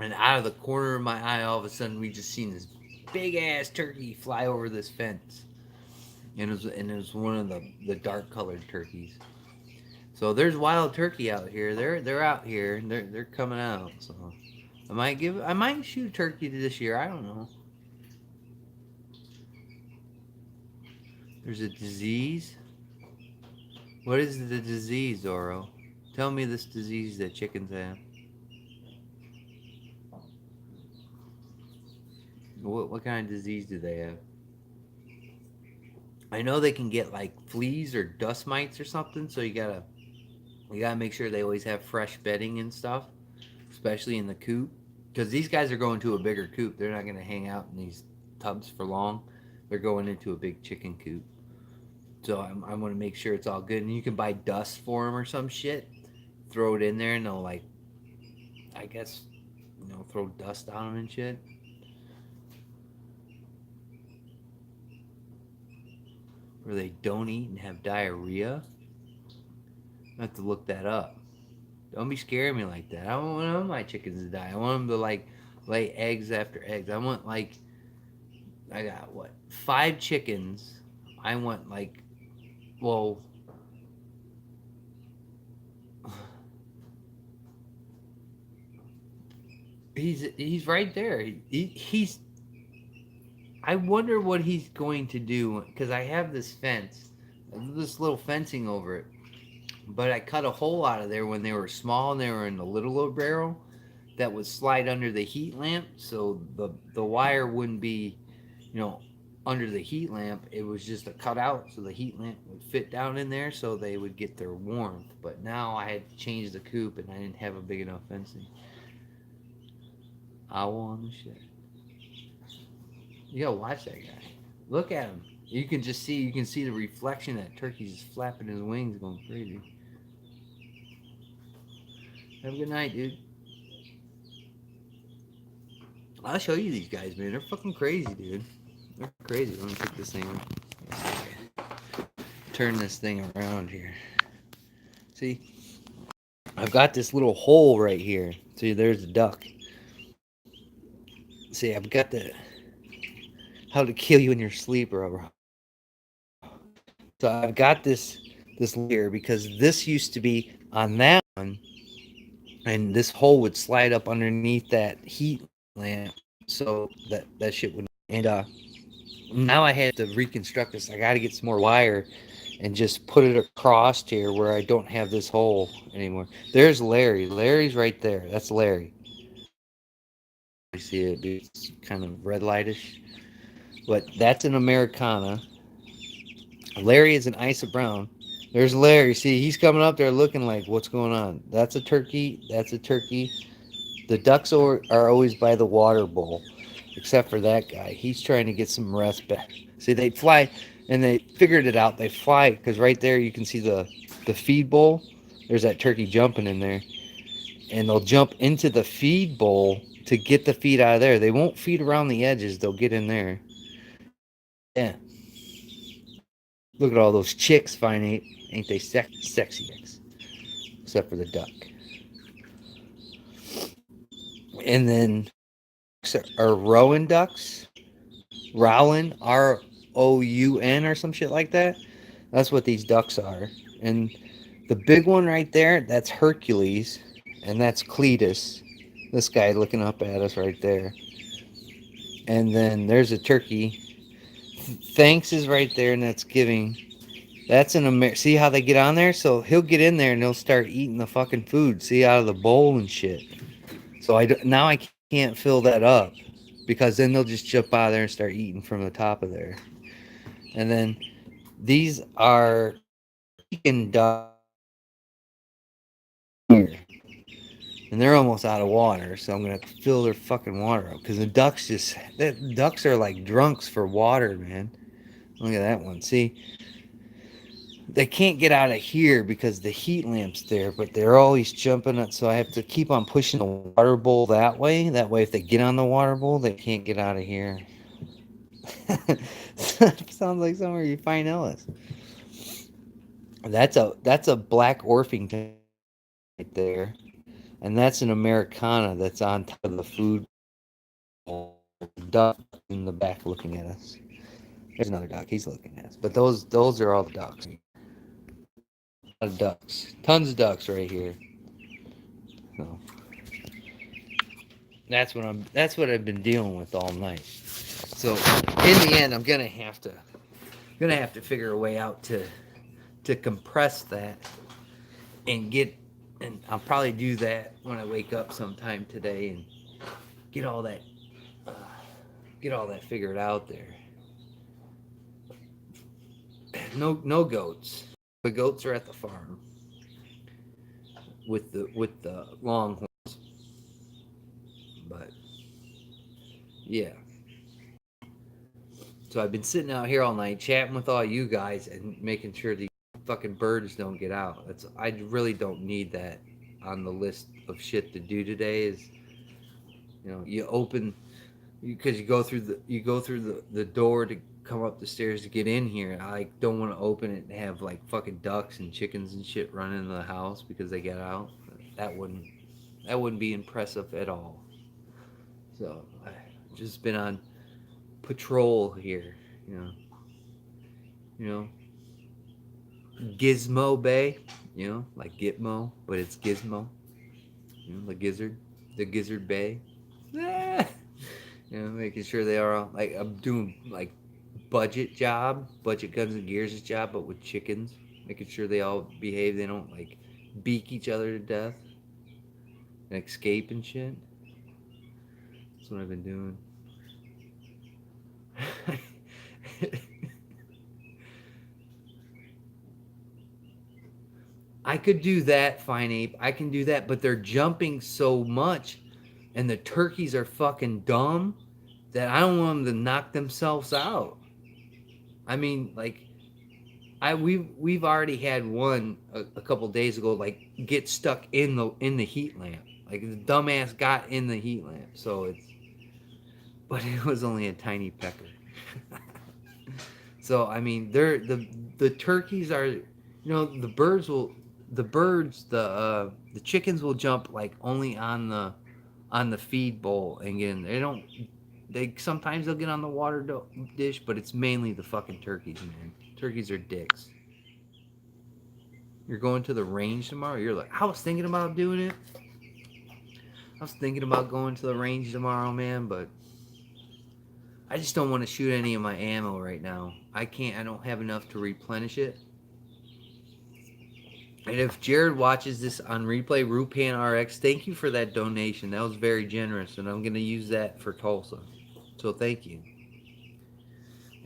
and out of the corner of my eye, all of a sudden, we just seen this big ass turkey fly over this fence, and it was one of the dark colored turkeys. So there's wild turkey out here. They're out here, and they're coming out. So I might shoot a turkey this year. I don't know. There's a disease. What is the disease, Oro? Tell me this disease that chickens have. What kind of disease do they have? I know they can get like fleas or dust mites or something, so you gotta make sure they always have fresh bedding and stuff, especially in the coop. Because these guys are going to a bigger coop. They're not gonna hang out in these tubs for long. They're going into a big chicken coop. So I want to make sure it's all good. And you can buy dust for them or some shit. Throw it in there, and they'll like, I guess, throw dust on them and shit. Or they don't eat and have diarrhea. I have to look that up. Don't be scaring me like that. I don't want my chickens to die. I want them to like lay eggs after eggs. I want like, I got what, 5 chickens. I want like, well, he's right there. He's. I wonder what he's going to do, because I have this little fencing over it. But I cut a hole out of there when they were small and they were in the little barrel that would slide under the heat lamp, so the wire wouldn't be, under the heat lamp. It was just a cutout, so the heat lamp would fit down in there, so they would get their warmth. But now I had to change the coop, and I didn't have a big enough fencing. Owl on the shit. You gotta watch that guy. Look at him. You can see the reflection. That turkey's just flapping his wings, going crazy. Have a good night, dude. I'll show you these guys, man. They're fucking crazy, dude. They're crazy. Let me take this thing. Turn this thing around here. See, I've got this little hole right here. See, there's a duck. See, I've got the how to kill you in your sleep, bro. So I've got this layer because this used to be on that one, and this hole would slide up underneath that heat lamp, so that shit would. And now I had to reconstruct this. I got to get some more wire and just put it across here where I don't have this hole anymore. There's Larry. Larry's right there. That's Larry. I see it. It's kind of red lightish, but that's an Americana. Larry is an Isa Brown. There's Larry. See, he's coming up there looking like, what's going on? That's a turkey. That's a turkey. The ducks are always by the water bowl, except for that guy. He's trying to get some rest back. See, they fly, and they figured it out. They fly because right there you can see the feed bowl. There's that turkey jumping in there, and they'll jump into the feed bowl to get the feed out of there. They won't feed around the edges. They'll get in there. Yeah. Look at all those chicks, fine ain't they sexy chicks? Except for the duck. And then are Rowan ducks, Rowan, Roun, or some shit like that. That's what these ducks are. And the big one right there, that's Hercules, and that's Cletus. This guy looking up at us right there. And then there's a turkey. Thanks is right there, and that's giving. That's an see how they get on there? So he'll get in there and he'll start eating the fucking food. See, out of the bowl and shit. So now I can't fill that up because then they'll just jump out of there and start eating from the top of there. And then these are chicken ducks here, and they're almost out of water. So I'm gonna have to fill their fucking water up because the ducks are like drunks for water, man. Look at that one. See, they can't get out of here because the heat lamp's there, but they're always jumping it. So I have to keep on pushing the water bowl that way. That way, if they get on the water bowl, they can't get out of here. Sounds like somewhere you find Ellis. That's a black Orpington right there, and that's an Americana that's on top of the food bowl. Duck in the back looking at us. There's another duck. He's looking at us. But those are all the ducks. A lot of ducks. Tons of ducks right here. So that's what I've been dealing with all night. So in the end, I'm gonna have to figure a way out to compress that and I'll probably do that when I wake up sometime today and get all that uh, figured out there. No goats. The goats are at the farm with the longhorns. But yeah. So I've been sitting out here all night chatting with all you guys and making sure the fucking birds don't get out. I really don't need that on the list of shit to do today. Is you open because you go through the door to come up the stairs to get in here. I don't want to open it and have like fucking ducks and chickens and shit running into the house because they get out. That wouldn't be impressive at all. So I've just been on patrol here, you know, Gizmo Bay, like Gitmo, but it's Gizmo, the Gizzard Bay. Making sure they are all, like I'm doing like budget guns and gears job, but with chickens, making sure they all behave, they don't like beak each other to death and escape and shit. That's what I've been doing. I could do that, Fine Ape. I can do that, but they're jumping so much, and the turkeys are fucking dumb that I don't want them to knock themselves out. I mean, like, we've already had one a couple days ago, like get stuck in the heat lamp. Like the dumbass got in the heat lamp. So it's, but it was only a tiny pecker. So I mean, they're the turkeys are, the birds will, the chickens will jump like only on the feed bowl and get in. They don't. They sometimes they'll get on the water dish, but it's mainly the fucking turkeys, man. Turkeys are dicks. You're going to the range tomorrow. You're like, I was thinking about doing it. I was thinking about going to the range tomorrow, man, but I just don't want to shoot any of my ammo right now. I can't. I don't have enough to replenish it. And if Jared watches this on replay, Rupan RX, thank you for that donation. That was very generous, and I'm gonna use that for Tulsa. So thank you.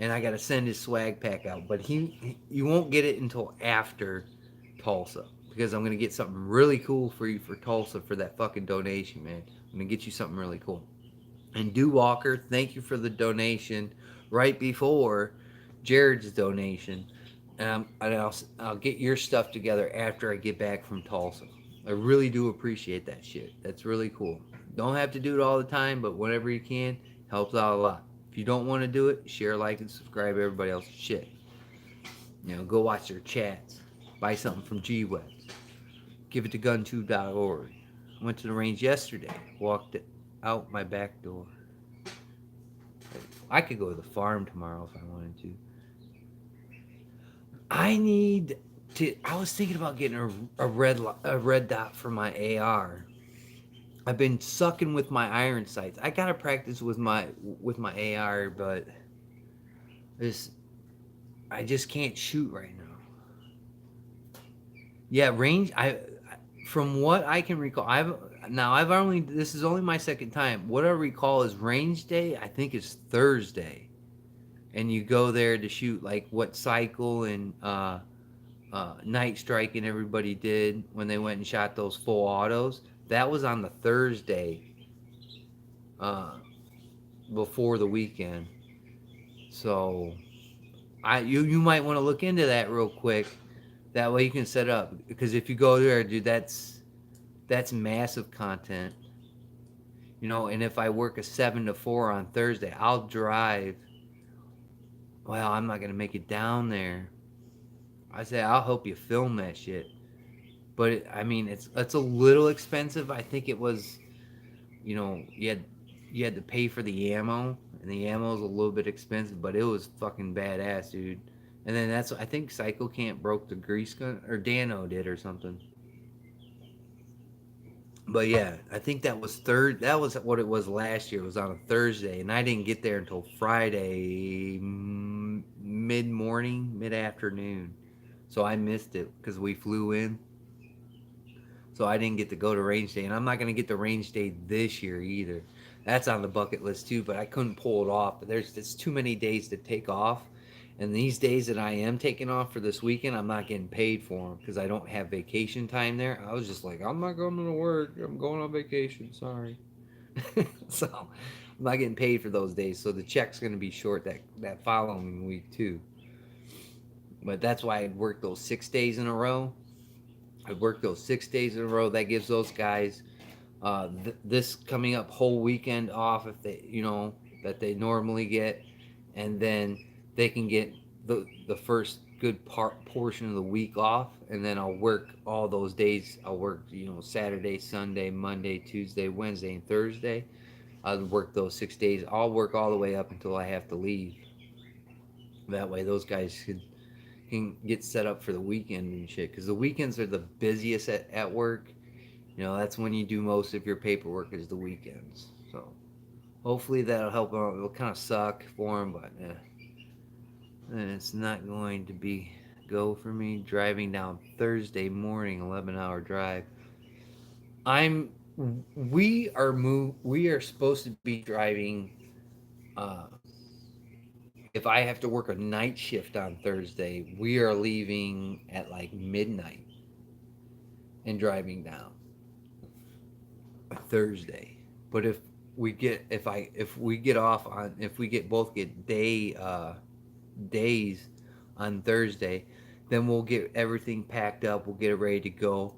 And I gotta send his swag pack out, but you won't get it until after Tulsa, because I'm gonna get something really cool for you for Tulsa for that fucking donation, man. I'm gonna get you something really cool. And Do Walker, thank you for the donation right before Jared's donation. And I'll get your stuff together after I get back from Tulsa. I really do appreciate that shit. That's really cool. Don't have to do it all the time, but whenever you can, helps out a lot. If you don't want to do it, share, like, and subscribe to everybody else's shit. Go watch their chats. Buy something from G-Webs. Give it to gun2.org. I went to the range yesterday. Walked out my back door. I could go to the farm tomorrow if I wanted to. I was thinking about getting a red dot for my AR. I've been sucking with my iron sights. I gotta practice with my AR, but I just can't shoot right now. Yeah, range. From what I can recall, this is only my second time. What I recall is range day. I think is Thursday, and you go there to shoot like what Cycle and Night Strike and everybody did when they went and shot those full autos. That was on the Thursday before the weekend. So you might want to look into that real quick. That way you can set up, because if you go there, dude, that's massive content. And if I work a 7 to 4 on Thursday, I'll drive. Well, I'm not gonna make it down there. I say I'll help you film that shit. But it's a little expensive. I think it was, you had to pay for the ammo, and the ammo is a little bit expensive, but it was fucking badass, dude. And then I think Psycho Camp broke the grease gun, or Dano did, or something. But yeah, I think that was what it was last year. It was on a Thursday, and I didn't get there until Friday mid-morning, mid-afternoon. So I missed it because we flew in. So I didn't get to go to range day, and I'm not going to get to range day this year either. That's on the bucket list too, but I couldn't pull it off. But there's too many days to take off, and these days that I am taking off for this weekend, I'm not getting paid for them because I don't have vacation time there. I was just like, I'm not going to work. I'm going on vacation. Sorry. So I'm not getting paid for those days. So the check's going to be short that following week too. But that's why I'd work those 6 days in a row. That gives those guys this coming up whole weekend off, if they, that they normally get, and then they can get the first good portion of the week off, and then I'll work all those days. I'll work, Saturday, Sunday, Monday, Tuesday, Wednesday, and Thursday. I'll work those 6 days. I'll work all the way up until I have to leave. That way those guys can get set up for the weekend and shit, because the weekends are the busiest at work. That's when you do most of your paperwork, is the weekends. So hopefully that'll help them. It'll kind of suck for them, but and it's not going to go for me driving down Thursday morning, 11-hour drive. We are supposed to be driving. If I have to work a night shift on Thursday, we are leaving at like midnight and driving down Thursday. But if we both get days on Thursday, Then we'll get everything packed up. We'll get it ready to go.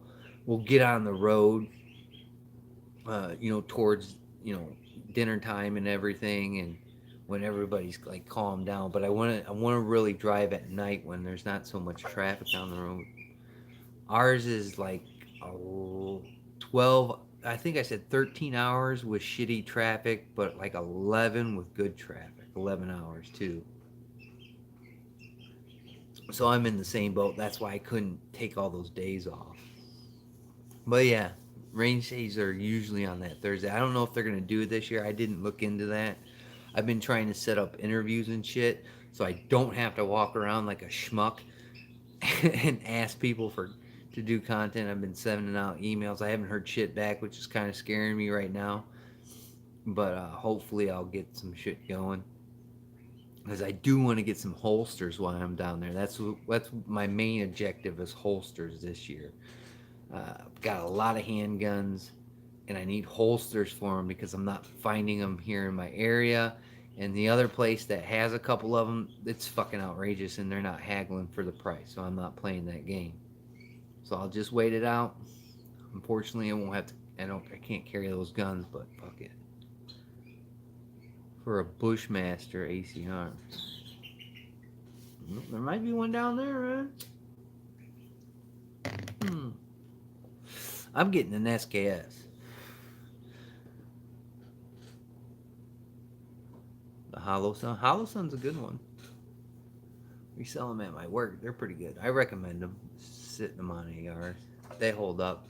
We'll get on the road, towards, dinner time and everything, and when everybody's like calmed down. But I want to really drive at night when there's not so much traffic on the road. Ours is like, oh, 12. I think I said 13 hours with shitty traffic, but like 11 with good traffic. 11 hours too. So I'm in the same boat. That's why I couldn't take all those days off. But yeah, range days are usually on that Thursday. I don't know if they're gonna do it this year. I didn't look into that. I've been trying to set up interviews and shit, so I don't have to walk around like a schmuck and ask people for to do content. I've been sending out emails. I haven't heard shit back, which is kind of scaring me right now. But hopefully, I'll get some shit going because I do want to get some holsters while I'm down there. That's my main objective is holsters this year. I've got a lot of handguns, and I need holsters for them because I'm not finding them here in my area. And the other place that has a couple of them, it's fucking outrageous, and they're not haggling for the price. So I'm not playing that game. So I'll just wait it out. Unfortunately, I won't have to. I can't carry those guns, but fuck it. For a Bushmaster ACR, there might be one down there, man. I'm getting an SKS. The Hollow Sun. Hollow Sun's a good one. We sell them at my work. They're pretty good. I recommend them. Sitting them on ARs. They hold up.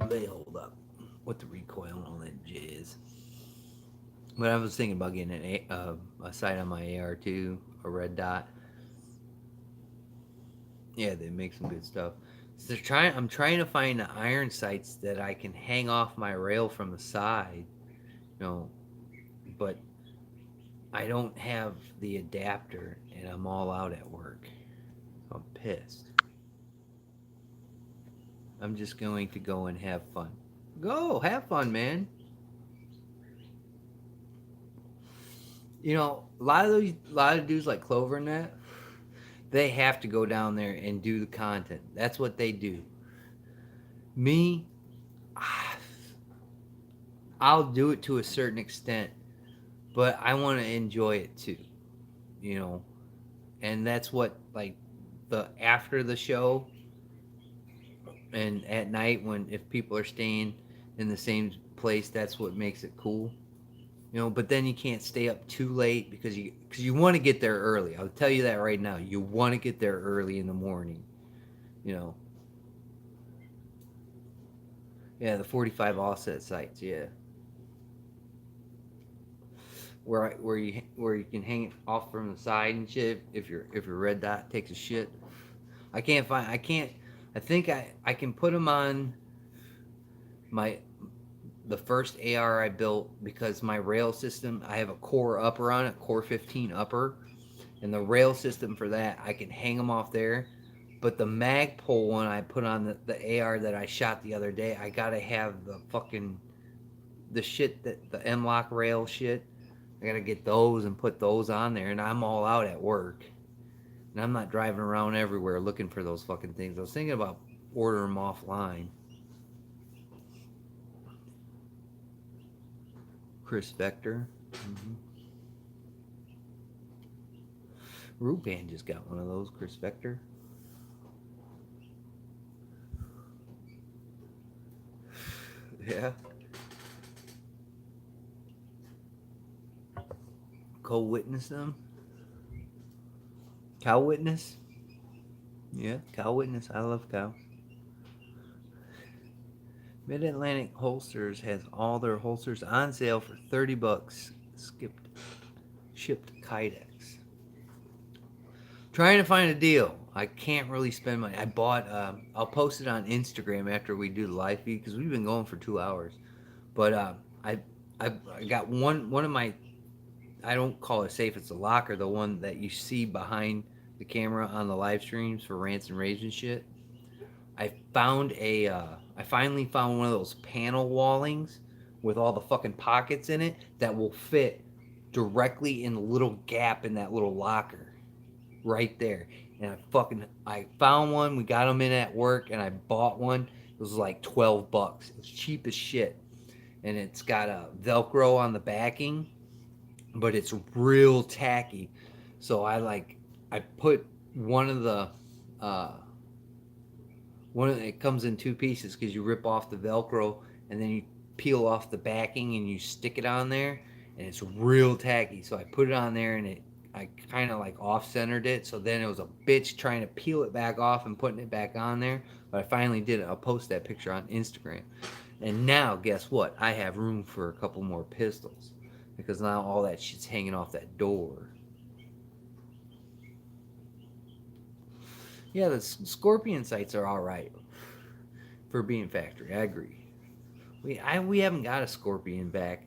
They hold up with the recoil and all that jizz. But I was thinking about getting a sight on my AR too, a red dot. Yeah, they make some good stuff. So I'm trying to find the iron sights that I can hang off my rail from the side, but I don't have the adapter, and I'm all out at work. I'm pissed. I'm just going to go and have fun. Go have fun, man. A lot of dudes like Clover and that, they have to go down there and do the content. That's what they do. Me, I'll do it to a certain extent, but I want to enjoy it too, you know. And that's what, like, the after the show and at night, when if people are staying in the same place, that's what makes it cool. But then you can't stay up too late because you want to get there early. I'll tell you that right now. You want to get there early in the morning. You know. Yeah, the 45 offset sites. Yeah, where you can hang it off from the side and shit. If your red dot takes a shit, I can't find. I can't. I think I can put them on my the first AR I built because my rail system, I have a core upper on it, core 15 upper, and the rail system for that, I can hang them off there. But the Magpul one I put on the AR that I shot the other day, I gotta have the shit that the M-Lock rail shit. I gotta get those and put those on there, and I'm all out at work. And I'm not driving around everywhere looking for those fucking things. I was thinking about ordering them offline. Chris Vector. Mm-hmm. Rupan just got one of those. Chris Vector. Yeah. Co-witness them. Cow Witness. Yeah, Cow Witness. I love Cow. Mid-Atlantic Holsters has all their holsters on sale for $30. Shipped Kydex. Trying to find a deal. I can't really spend money. I bought. I'll post it on Instagram after we do the live feed because we've been going for 2 hours. But I got one of my. I don't call it safe. It's a locker. The one that you see behind the camera on the live streams for rants and raves and shit. I finally found one of those panel wallings with all the fucking pockets in it that will fit directly in the little gap in that little locker. right there. And I found one. We got them in at work, and I bought one. It was like $12. It was cheap as shit, and it's got a Velcro on the backing, but it's real tacky. So I put one of the uh, it comes in two pieces because you rip off the Velcro and then you peel off the backing and you stick it on there, and it's real tacky. So I put it on there, and I kind of like off centered it. So then it was a bitch trying to peel it back off and putting it back on there. But I finally did it. I'll post that picture on Instagram. And now, guess what? I have room for a couple more pistols because now all that shit's hanging off that door. Yeah, the Scorpion sights are all right for being factory. I agree. We haven't got a Scorpion back.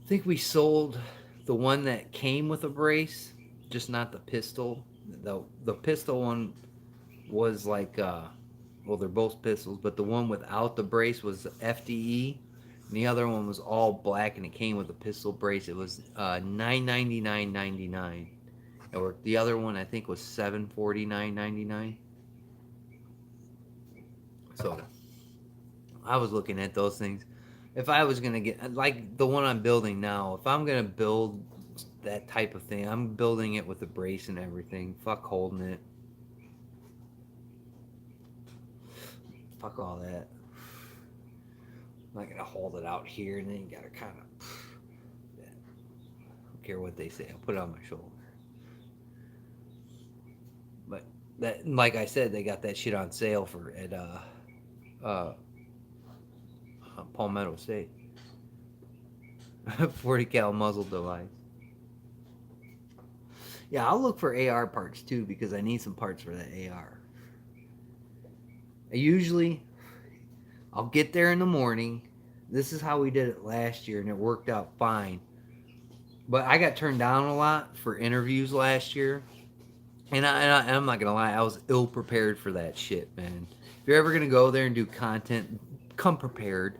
I think we sold the one that came with a brace, just not the pistol. The pistol one was like well, they're both pistols, but the one without the brace was FDE, and the other one was all black, and it came with a pistol brace. It was $999.99, or the other one I think was $749.99. So I was looking at those things. If I was gonna get like the one I'm building now, if I'm gonna build that type of thing, I'm building it with a brace and everything. Fuck holding it. Fuck all that. I'm not gonna hold it out here and then you gotta kind of. I don't care what they say. I'll put it on my shoulder. But that, like I said, they got that shit on sale for at uh Palmetto State. 40 cal muzzle device. Yeah, I'll look for AR parts too because I need some parts for that AR. Usually, I'll get there in the morning. This is how we did it last year, and it worked out fine. But I got turned down a lot for interviews last year, and I'm not gonna lie, I was ill prepared for that shit, man. If you're ever gonna go there and do content, come prepared.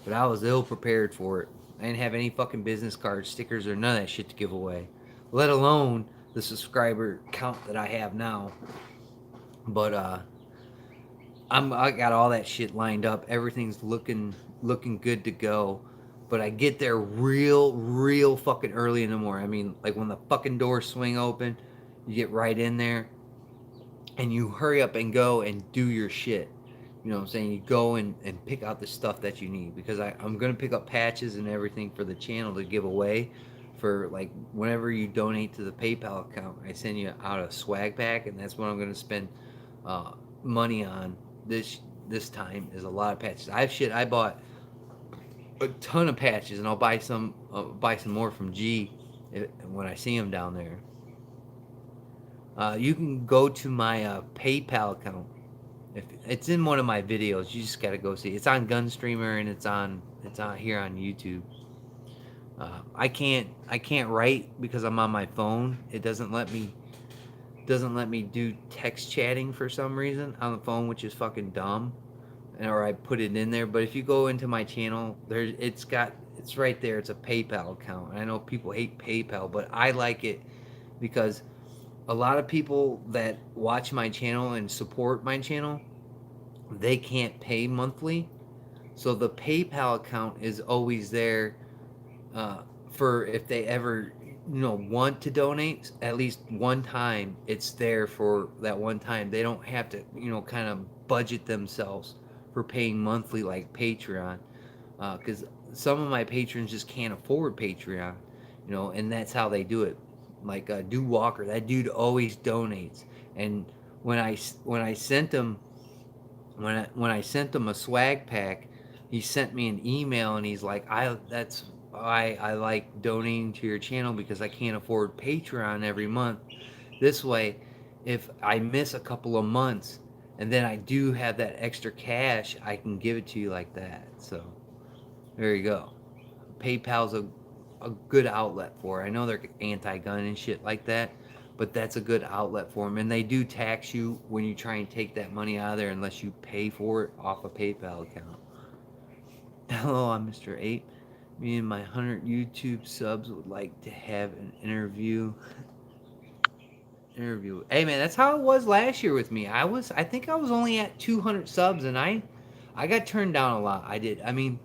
But I was ill prepared for it. I didn't have any fucking business cards, stickers, or none of that shit to give away. Let alone the subscriber count that I have now. But I got all that shit lined up. Everything's looking good to go. But I get there real fucking early in the morning. I mean, like when the fucking doors swing open, you get right in there and you hurry up and go and do your shit. You know what I'm saying? You go and pick out the stuff that you need because I'm going to pick up patches and everything for the channel to give away for like whenever you donate to the PayPal account. I send you out a swag pack, and that's what I'm going to spend uh, money on this time is a lot of patches. I bought a ton of patches, and I'll buy some more from G when I see him down there. You can go to my PayPal account. If it's in one of my videos, you just gotta go see. It's on Gunstreamer and it's on here on YouTube. I can't write because I'm on my phone. It doesn't let me do text chatting for some reason on the phone, which is fucking dumb. Or I put it in there. But if you go into my channel, it's right there. It's a PayPal account. And I know people hate PayPal, but I like it because a lot of people that watch my channel and support my channel, they can't pay monthly. So the PayPal account is always there for if they ever want to donate at least one time. It's there for that one time. They don't have to kind of budget themselves for paying monthly like Patreon because some of my patrons just can't afford Patreon, and that's how they do it. Like Do Walker, that dude always donates, and when I sent him when I sent him a swag pack, he sent me an email and he's like, I like donating to your channel because I can't afford Patreon every month. This way, if I miss a couple of months and then I do have that extra cash, I can give it to you like that. So there you go. PayPal's a good outlet for it. I know they're anti-gun and shit like that, but that's a good outlet for them. And they do tax you when you try and take that money out of there unless you pay for it off a PayPal account. Hello, I'm Mr. 8. Me and my 100 YouTube subs would like to have an interview. interview. Hey man, that's how it was last year with me. I think I was only at 200 subs, and I got turned down a lot. I did. I mean,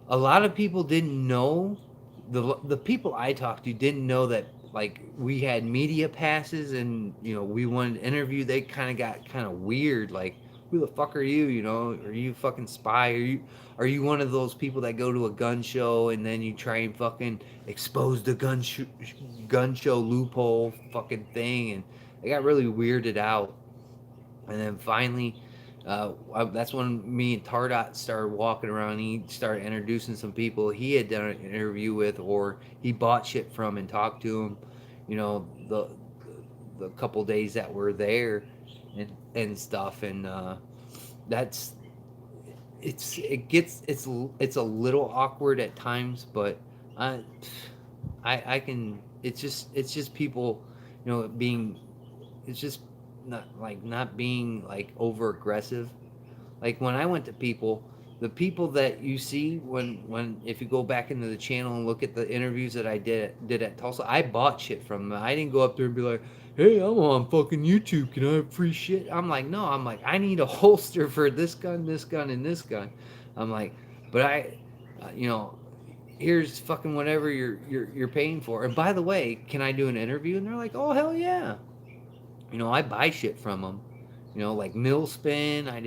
a lot of people didn't know, the people I talked to didn't know that like we had media passes, and we wanted to interview. They kind of got kind of weird, like, who the fuck are you? Are you fucking spy? Are you one of those people that go to a gun show and then you try and fucking expose the gun show loophole fucking thing? And they got really weirded out. And then finally, that's when me and Tardot started walking around. He started introducing some people he had done an interview with, or he bought shit from and talked to him. The couple days that we're there, and stuff. And that's it's a little awkward at times, but I I can. It's just people, being. It's just not being like over aggressive. Like when I went to people, the people that you see when if you go back into the channel and look at the interviews that I did at Tulsa, I bought shit from them. I didn't go up there and be like, "Hey, I'm on fucking YouTube. Can I have free shit?" I'm like, no. I'm like, I need a holster for this gun, and this gun. I'm like, but here's fucking whatever you're paying for. And by the way, can I do an interview? And they're like, oh hell yeah. I buy shit from them. Like Millspin. I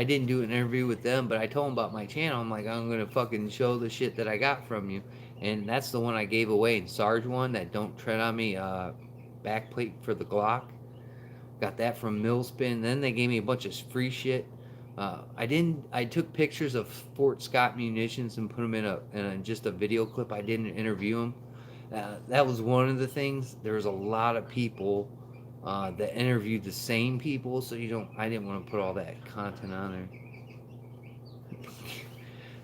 didn't do an interview with them, but I told them about my channel. I'm like, I'm gonna fucking show the shit that I got from you, and that's the one I gave away in Sarge one. That Don't Tread on Me backplate for the Glock. Got that from Millspin. Then they gave me a bunch of free shit. I didn't. I took pictures of Fort Scott munitions and put them in just a video clip. I didn't interview them. That was one of the things. There was a lot of people that interviewed the same people, so I didn't want to put all that content on there.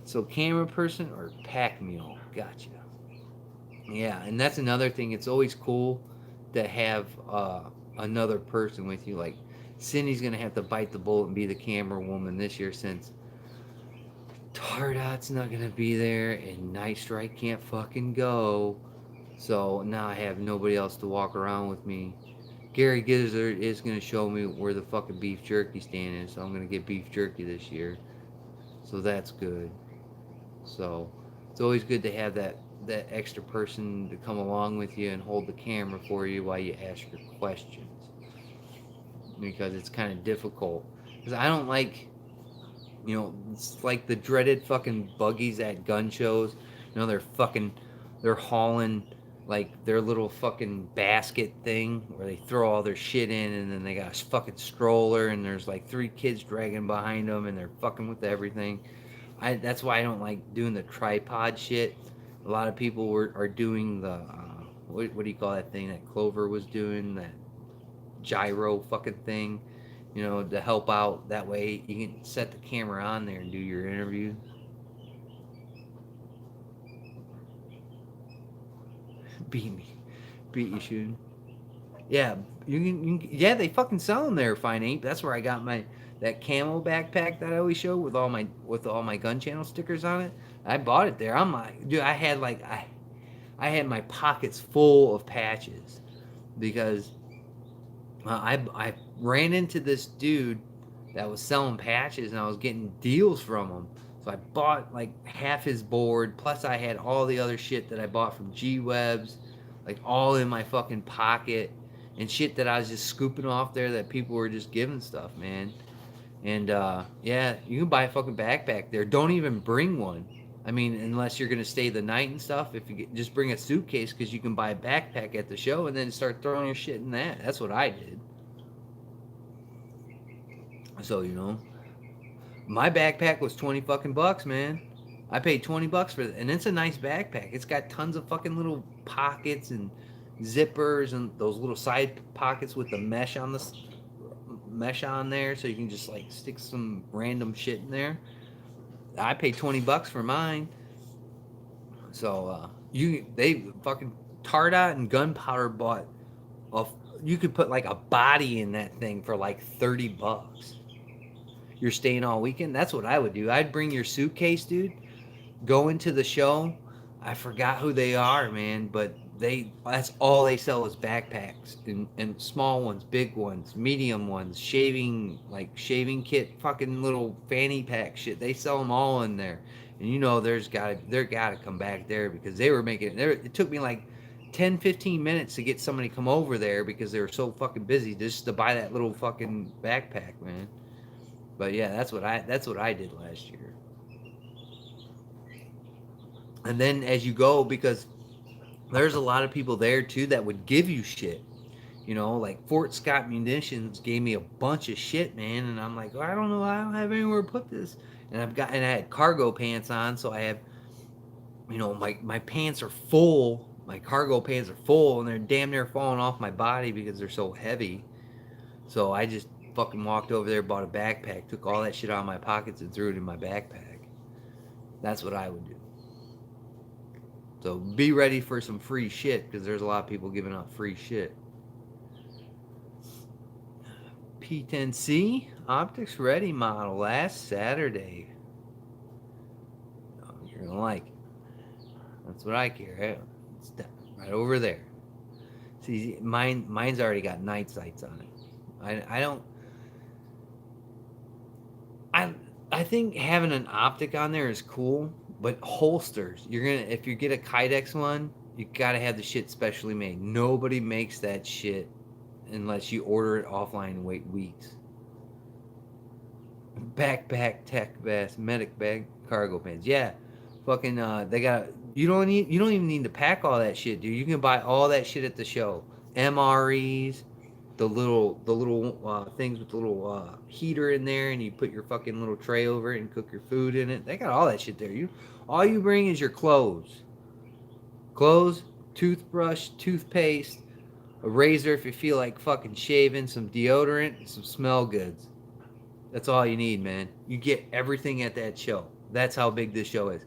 So camera person or pack mule, gotcha. Yeah, and that's another thing. It's always cool to have another person with you. Like Cindy's gonna have to bite the bullet and be the camera woman this year since Tardot's not gonna be there and Night Strike can't fucking go. So now I have nobody else to walk around with me. Gary Gizzard is going to show me where the fucking beef jerky stand is, so I'm going to get beef jerky this year. So that's good. So it's always good to have that extra person to come along with you and hold the camera for you while you ask your questions. Because it's kind of difficult. Because I don't like, it's like the dreaded fucking buggies at gun shows. They're hauling like their little fucking basket thing where they throw all their shit in, and then they got a fucking stroller, and there's like 3 kids dragging behind them, and they're fucking with everything. That's why I don't like doing the tripod shit. A lot of people are doing the what do you call that thing that Clover was doing, that gyro fucking thing, to help out. That way you can set the camera on there and do your interview. Beat you shooting. Yeah, yeah, they fucking sell them there, Fine Ape. That's where I got that camo backpack that I always show with all my gun channel stickers on it. I bought it there. I'm like, dude, I had my pockets full of patches because I ran into this dude that was selling patches, and I was getting deals from him. So I bought like half his board, plus I had all the other shit that I bought from G-Webs, like all in my fucking pocket, and shit that I was just scooping off there that people were just giving stuff, man. And yeah, you can buy a fucking backpack there. Don't even bring one. I mean, unless you're gonna stay the night and stuff. If you just bring a suitcase, because you can buy a backpack at the show and then start throwing your shit in that. That's what I did. So my backpack was 20 fucking bucks, man. I paid 20 bucks for it, and it's a nice backpack. It's got tons of fucking little pockets and zippers and those little side pockets with the mesh on there, so you can just like stick some random shit in there. I paid 20 bucks for mine. So they fucking Tardot and Gunpowder bought you could put like a body in that thing for like 30 bucks. You're staying all weekend? That's what I would do. I'd bring your suitcase, dude. Go into the show. I forgot who they are, man, but that's all they sell is backpacks and small ones, big ones, medium ones, shaving kit, fucking little fanny pack shit. They sell them all in there, and there gotta come back there because they were making it. It took me like 10-15 minutes to get somebody to come over there because they were so fucking busy just to buy that little fucking backpack, man. But yeah, that's what I did last year. And then as you go, because there's a lot of people there too that would give you shit. Like Fort Scott Munitions gave me a bunch of shit, man, and I'm like, I don't know, I don't have anywhere to put this. And I had cargo pants on, so I have, my pants are full. My cargo pants are full, and they're damn near falling off my body because they're so heavy. So I just fucking walked over there, bought a backpack, took all that shit out of my pockets, and threw it in my backpack. That's what I would do. So be ready for some free shit because there's a lot of people giving out free shit. P10C optics ready model last Saturday. Oh, you're gonna like it. That's what I care. It's right over there. See, mine's already got night sights on it. I don't. I think having an optic on there is cool, but holsters. If you get a Kydex one, you gotta have the shit specially made. Nobody makes that shit unless you order it offline and wait weeks. Backpack, tech vest, medic bag, cargo pants. Yeah, fucking. They got. You don't even need to pack all that shit, dude. You can buy all that shit at the show. MREs, the little things with the little heater in there, and you put your fucking little tray over it and cook your food in it. They got all that shit there. All you bring is your clothes, toothbrush, toothpaste, a razor if you feel like fucking shaving, some deodorant, and some smell goods. That's all you need, man. You get everything at that show. That's how big this show is.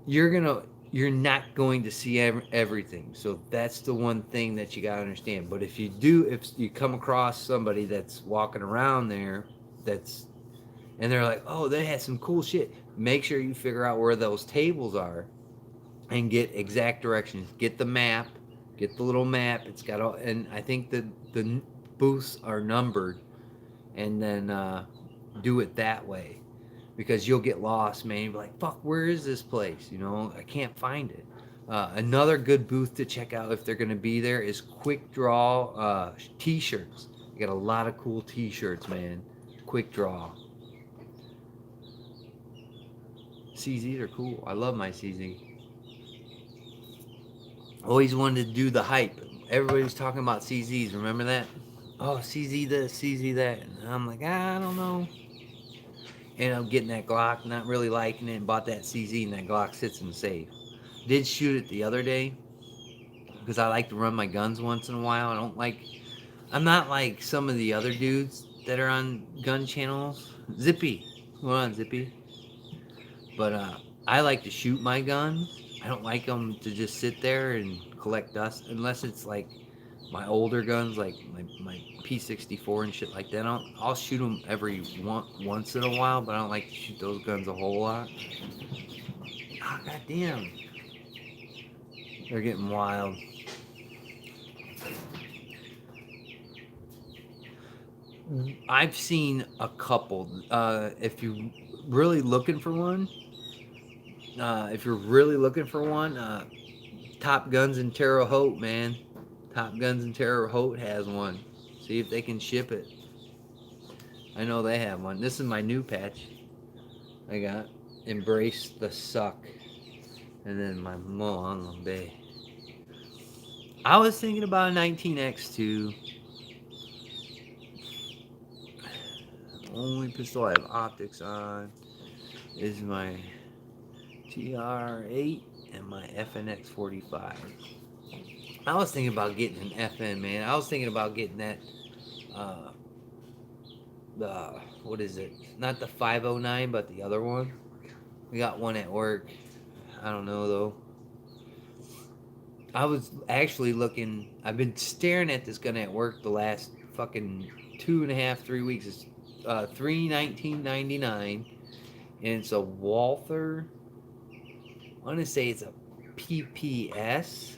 You're not going to see everything. So that's the one thing that you got to understand. But if you come across somebody that's walking around there and they're like, "Oh, they had some cool shit." Make sure you figure out where those tables are and get exact directions. Get the map, get the little map. It's got all, and I think the booths are numbered, and then do it that way, because you'll get lost, man. You'll be like, fuck, where is this place? I can't find it. Another good booth to check out if they're going to be there is Quick Draw t-shirts. You got a lot of cool t-shirts, man. Quick Draw. CZs are cool. I love my CZ. Always wanted to do the hype. Everybody's talking about CZs. Remember that? Oh, CZ this, CZ that. And I'm like, I don't know. Ended up getting that Glock, not really liking it, and bought that CZ, and that Glock sits in the safe. Did shoot it the other day because I like to run my guns once in a while. I'm not like some of the other dudes that are on gun channels. Zippy. Hold on, Zippy. But I like to shoot my guns. I don't like them to just sit there and collect dust unless it's like my older guns, like my P64 and shit like that. I'll shoot them once in a while, but I don't like to shoot those guns a whole lot. Ah, goddamn. They're getting wild. I've seen a couple. If you're really looking for one, Top Guns in Terre Haute, man. Top Guns in Terre Haute has one. See if they can ship it. I know they have one. This is my new patch. I got Embrace the Suck. And then my Humpday. I was thinking about a 19X2. The only pistol I have optics on is my TR8 and my FNX 45. I was thinking about getting an FN, man. I was thinking about getting that, what is it? Not the 509, but the other one. We got one at work. I don't know, though. I was actually looking, I've been staring at this gun at work the last fucking 2.5, 3 weeks. It's $319.99, and it's a Walther. I want to say it's a PPS.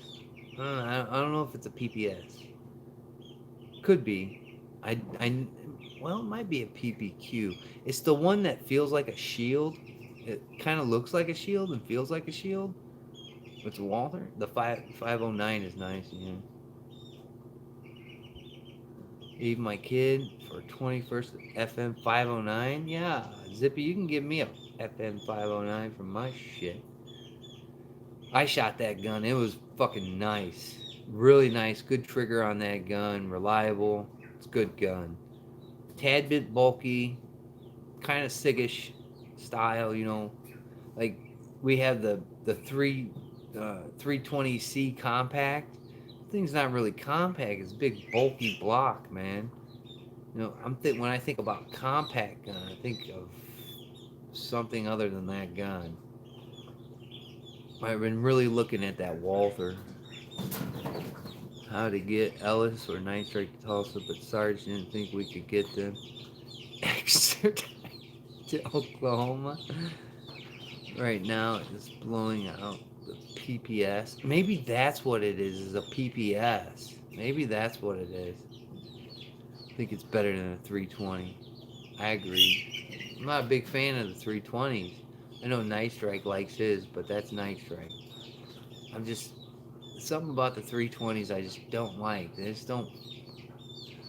I don't know if it's a PPS. Could be. Well, it might be a PPQ. It's the one that feels like a shield. It kind of looks like a shield and feels like a shield. It's Walther. The 509 is nice. Yeah. Even my kid for 21st FM 509. Yeah, Zippy, you can give me a FM 509 from my shit. I shot that gun. It was fucking nice. Really nice. Good trigger on that gun. Reliable. It's a good gun. Tad bit bulky. Kind of Sigish style, you know. Like we have the 320C compact. Thing's not really compact. It's a big bulky block, man. You know, when I think about compact gun, I think of something other than that gun. I've been really looking at that Walther. How to get Ellis or Night Strike to Tulsa, but Sarge didn't think we could get them extra to Oklahoma. Right now, it's blowing out the PPS. Maybe that's what it is a PPS. Maybe that's what it is. I think it's better than a 320. I agree. I'm not a big fan of the 320s. I know Night Strike likes his, but that's Night Strike. I'm just something about the 320s I just don't like. They just don't.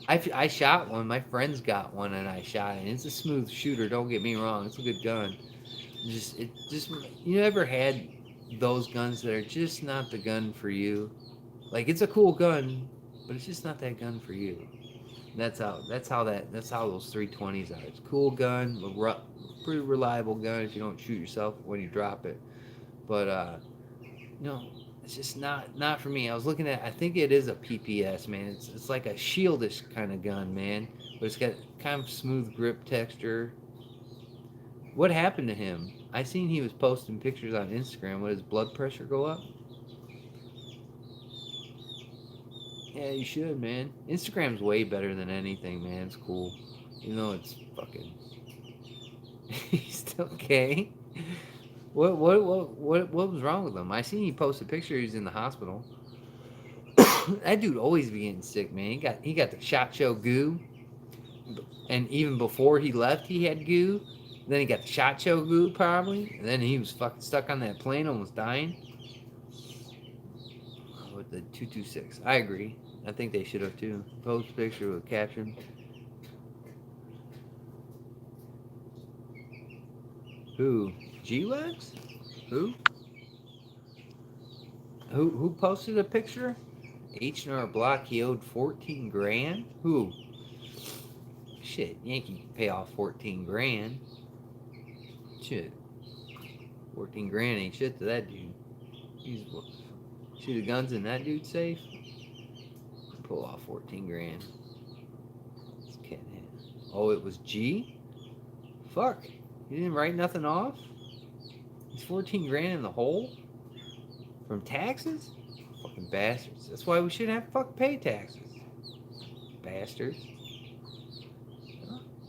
I shot one. My friends got one, and I shot it. It's a smooth shooter. Don't get me wrong. It's a good gun. Just you ever had those guns that are just not the gun for you? Like it's a cool gun, but it's just not that gun for you. That's how those 320s are. It's a cool gun, pretty reliable gun if you don't shoot yourself when you drop it. But it's just not for me. I was looking at. I think it is a PPS, man. It's like a shieldish kind of gun, man. But it's got kind of smooth grip texture. What happened to him? I seen he was posting pictures on Instagram. Would his blood pressure go up? Yeah, you should, man. Instagram's way better than anything, man. It's cool. You know, it's fucking. He's still gay. What was wrong with him? I seen he posted a picture. He's in the hospital. That dude always be getting sick, man. He got the shot show goo, and even before he left, he had goo. Then he got the shot show goo probably, and then he was fucking stuck on that plane, almost dying. With the 226, I agree. I think they should have too. Post picture with caption. Who? G-Lex? Who? Who posted a picture? H&R Block, he owed 14 grand? Who? Shit, Yankee can pay off 14 grand. Shit. 14 grand ain't shit to that dude. He's shoot the guns in that dude's safe. Pull off 14 grand. Oh, it was G? Fuck. You didn't write nothing off? It's 14 grand in the hole? From taxes? Fucking bastards. That's why we shouldn't have to fucking pay taxes. Bastards.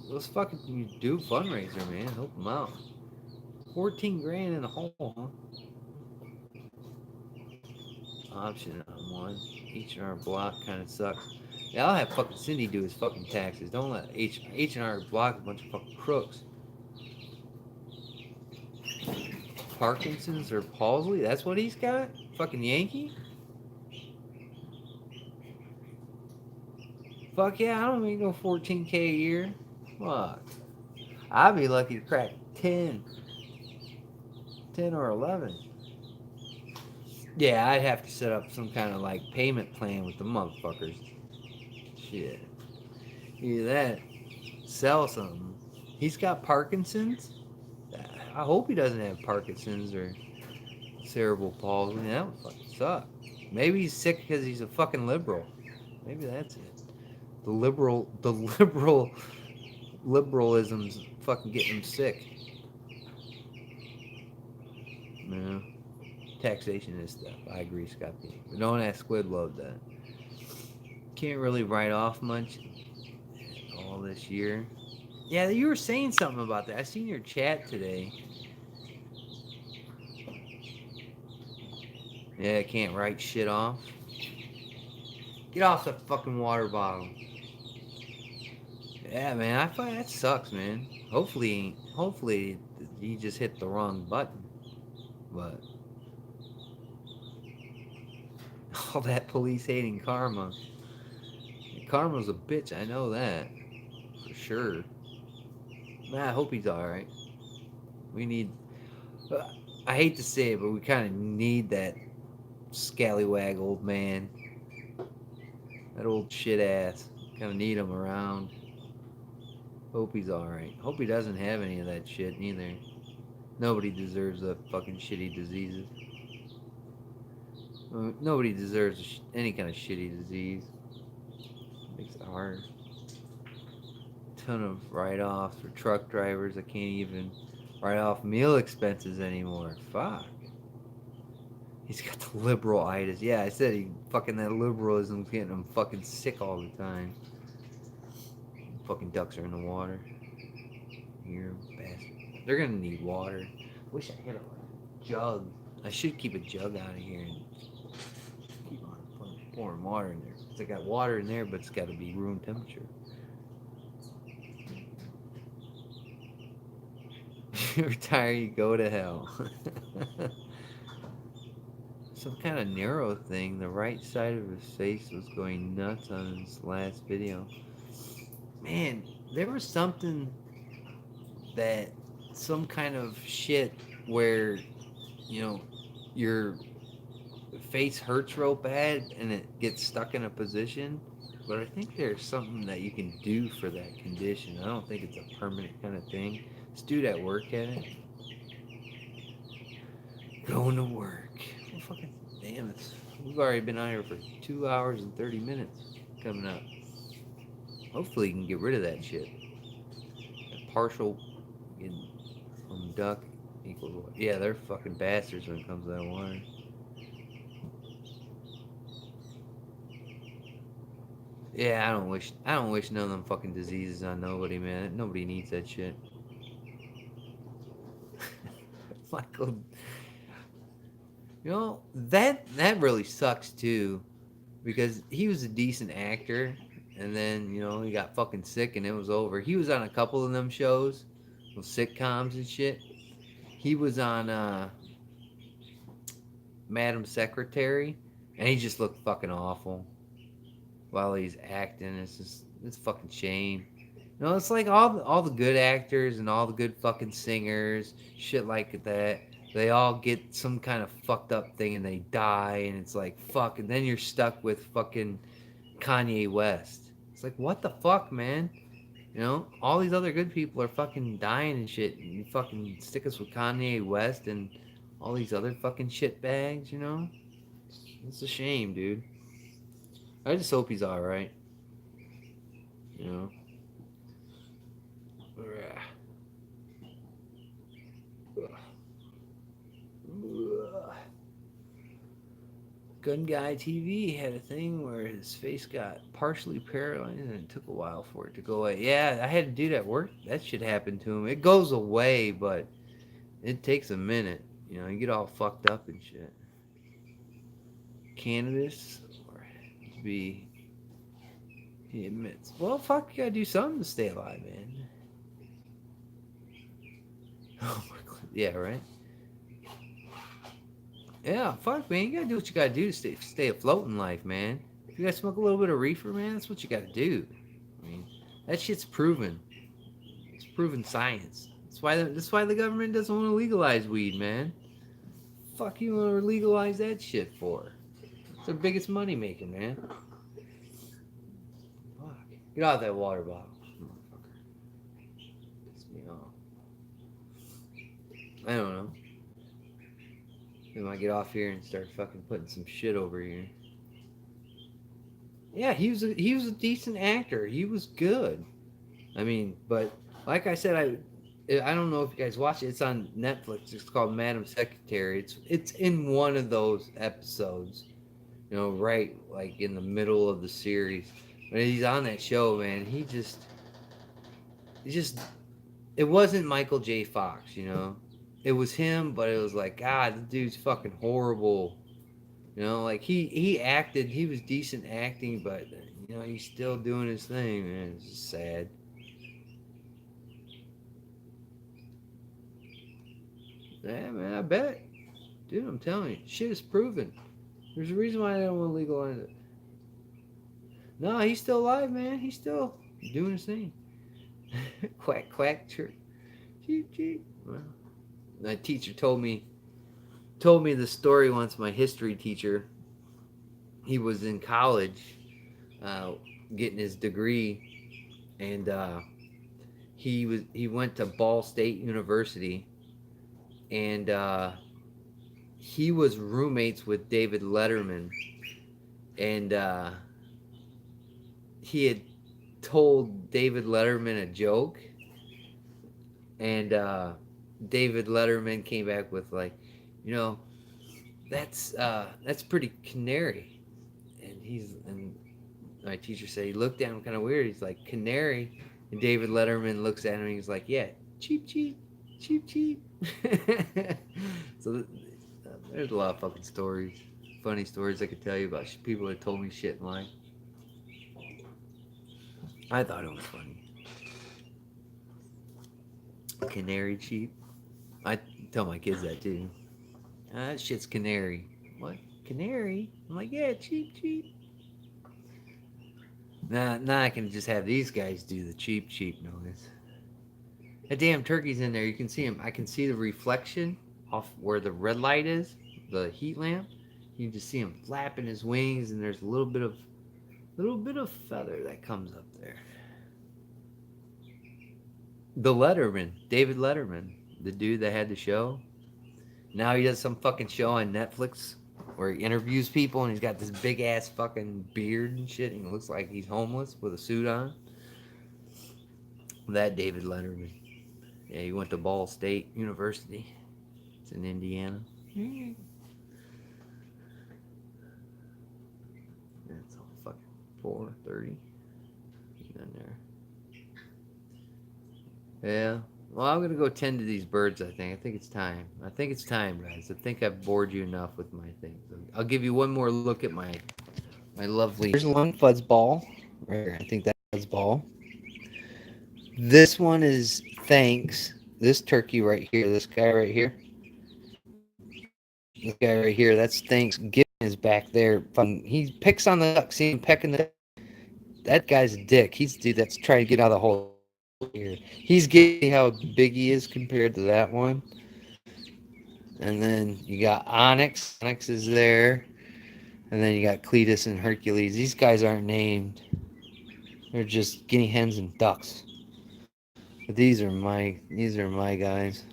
Let's fucking do a fundraiser, man. Help them out. 14 grand in the hole, huh? Option on one. H&R Block kind of sucks. Yeah, I'll have fucking Cindy do his fucking taxes. Don't let H&R Block a bunch of fucking crooks. Parkinson's or palsy? That's what he's got? Fucking Yankee? Fuck yeah, I don't make no 14K a year. Fuck. I'd be lucky to crack 10 or 11. Yeah, I'd have to set up some kind of like payment plan with the motherfuckers. Shit. Either that, sell something. He's got Parkinson's? I hope he doesn't have Parkinson's or cerebral palsy. That would fucking suck. Maybe he's sick because he's a fucking liberal. Maybe that's it. Liberalism's fucking getting him sick. No. Taxation is stuff. I agree, Scott. But don't ask Squid Love that. Can't really write off much all this year. Yeah, you were saying something about that. I seen your chat today. Yeah, I can't write shit off. Get off the fucking water bottle. Yeah, man, I find that sucks, man. Hopefully, he just hit the wrong button. But all that police hating karma. Karma's a bitch. I know that for sure. Man, I hope he's all right. We need. I hate to say it, but we kind of need that scallywag old man. That old shit ass. Kind of need him around. Hope he's alright. Hope he doesn't have any of that shit either. Nobody deserves the fucking shitty diseases. Nobody deserves any kind of shitty disease. Makes it hard. Ton of write-offs for truck drivers. I can't even write off meal expenses anymore. Fuck. He's got the liberal-itis. Yeah, I said that liberalism's getting him fucking sick all the time. Fucking ducks are in the water. Here, bastard. They're gonna need water. Wish I had a jug. I should keep a jug out of here and keep on pouring water in there. Cause I got water in there, but it's got to be room temperature. You retire, you go to hell. Some kind of narrow thing. The right side of his face was going nuts on his last video. Man, there was something that some kind of shit where, you know, your face hurts real bad and it gets stuck in a position. But I think there's something that you can do for that condition. I don't think it's a permanent kind of thing. This dude at work at it. Going to work. Well, fucking damn it. We've already been out here for 2 hours and 30 minutes coming up. Hopefully you can get rid of that shit. That partial from duck equals what? Yeah, they're fucking bastards when it comes to that water. Yeah, I don't wish none of them fucking diseases on nobody, man. Nobody needs that shit. Michael, you know, that really sucks too, because he was a decent actor, and then, you know, he got fucking sick and it was over. He was on a couple of them shows, with sitcoms and shit. He was on Madam Secretary, and he just looked fucking awful while he's acting. It's a fucking shame. You know, it's like all the good actors and all the good fucking singers, shit like that. They all get some kind of fucked up thing and they die, and it's like fuck. And then you're stuck with fucking Kanye West. It's like, what the fuck, man? You know, all these other good people are fucking dying and shit, and you fucking stick us with Kanye West and all these other fucking shit bags. You know, it's a shame, dude. I just hope he's all right. You know. Gun Guy TV had a thing where his face got partially paralyzed and it took a while for it to go away. Yeah, I had to do that work. That shit happened to him. It goes away, but it takes a minute. You know, you get all fucked up and shit. Cannabis or to be, he admits. Well, fuck, you gotta do something to stay alive, man. Oh my god. Yeah, right? Yeah, fuck, man. You gotta do what you gotta do to stay afloat in life, man. If you gotta smoke a little bit of reefer, man, that's what you gotta do. I mean, that shit's proven. It's proven science. That's why the government doesn't want to legalize weed, man. Fuck you want to legalize that shit for? It's their biggest money maker, man. Fuck. Get out of that water bottle, motherfucker. Piss me off. I don't know. We might get off here and start fucking putting some shit over here. Yeah, he was a decent actor. He was good. I mean, but like I said, I don't know if you guys watch it. It's on Netflix. It's called Madam Secretary. It's in one of those episodes. You know, right like in the middle of the series. When he's on that show, man, he just it wasn't Michael J. Fox, you know. It was him, but it was like, God, the dude's fucking horrible. You know, like he acted, he was decent acting, but you know he's still doing his thing, man. It's just sad. Yeah, man, I bet, dude. I'm telling you, shit is proven. There's a reason why they don't want to legalize it. No, he's still alive, man. He's still doing his thing. Quack quack, chirp, cheep cheep. Well, my teacher told me the story once. My history teacher, he was in college, uh, getting his degree, and he went to Ball State University, and he was roommates with David Letterman, and he had told David Letterman a joke, and David Letterman came back with like, you know, that's pretty canary, and my teacher said he looked at him kind of weird. He's like canary, and David Letterman looks at him and he's like, yeah, cheap cheap, cheap cheap. So there's a lot of fucking stories, funny stories I could tell you about people that told me shit in life. I thought it was funny. Canary cheap. I tell my kids that too. That shit's canary. What? Canary? I'm like, yeah, cheap, cheap. Now I can just have these guys do the cheap, cheap noise. That damn turkey's in there. You can see him. I can see the reflection off where the red light is, the heat lamp. You can just see him flapping his wings, and there's a little bit of feather that comes up there. The Letterman, David Letterman, the dude that had the show. Now he does some fucking show on Netflix where he interviews people and he's got this big ass fucking beard and shit and he looks like he's homeless with a suit on. That David Letterman. Yeah, he went to Ball State University. It's in Indiana. That's all fucking 4:30. In there. Yeah. Well, I'm gonna go tend to these birds. I think it's time. I think it's time, guys. I think I've bored you enough with my things. I'll give you one more look at my lovely. Here's one fuzzball. Right here. I think that's fuzzball. This one is thanks. This turkey right here. This guy right here. This guy right here. That's Thanksgiving is back there. He picks on the duck. See him pecking the. That guy's a dick. He's the dude that's trying to get out of the hole here. He's getting how big he is compared to that one. And then you got Onyx. Onyx is there. And then you got Cletus and Hercules. These guys aren't named. They're just guinea hens and ducks. But these are my guys.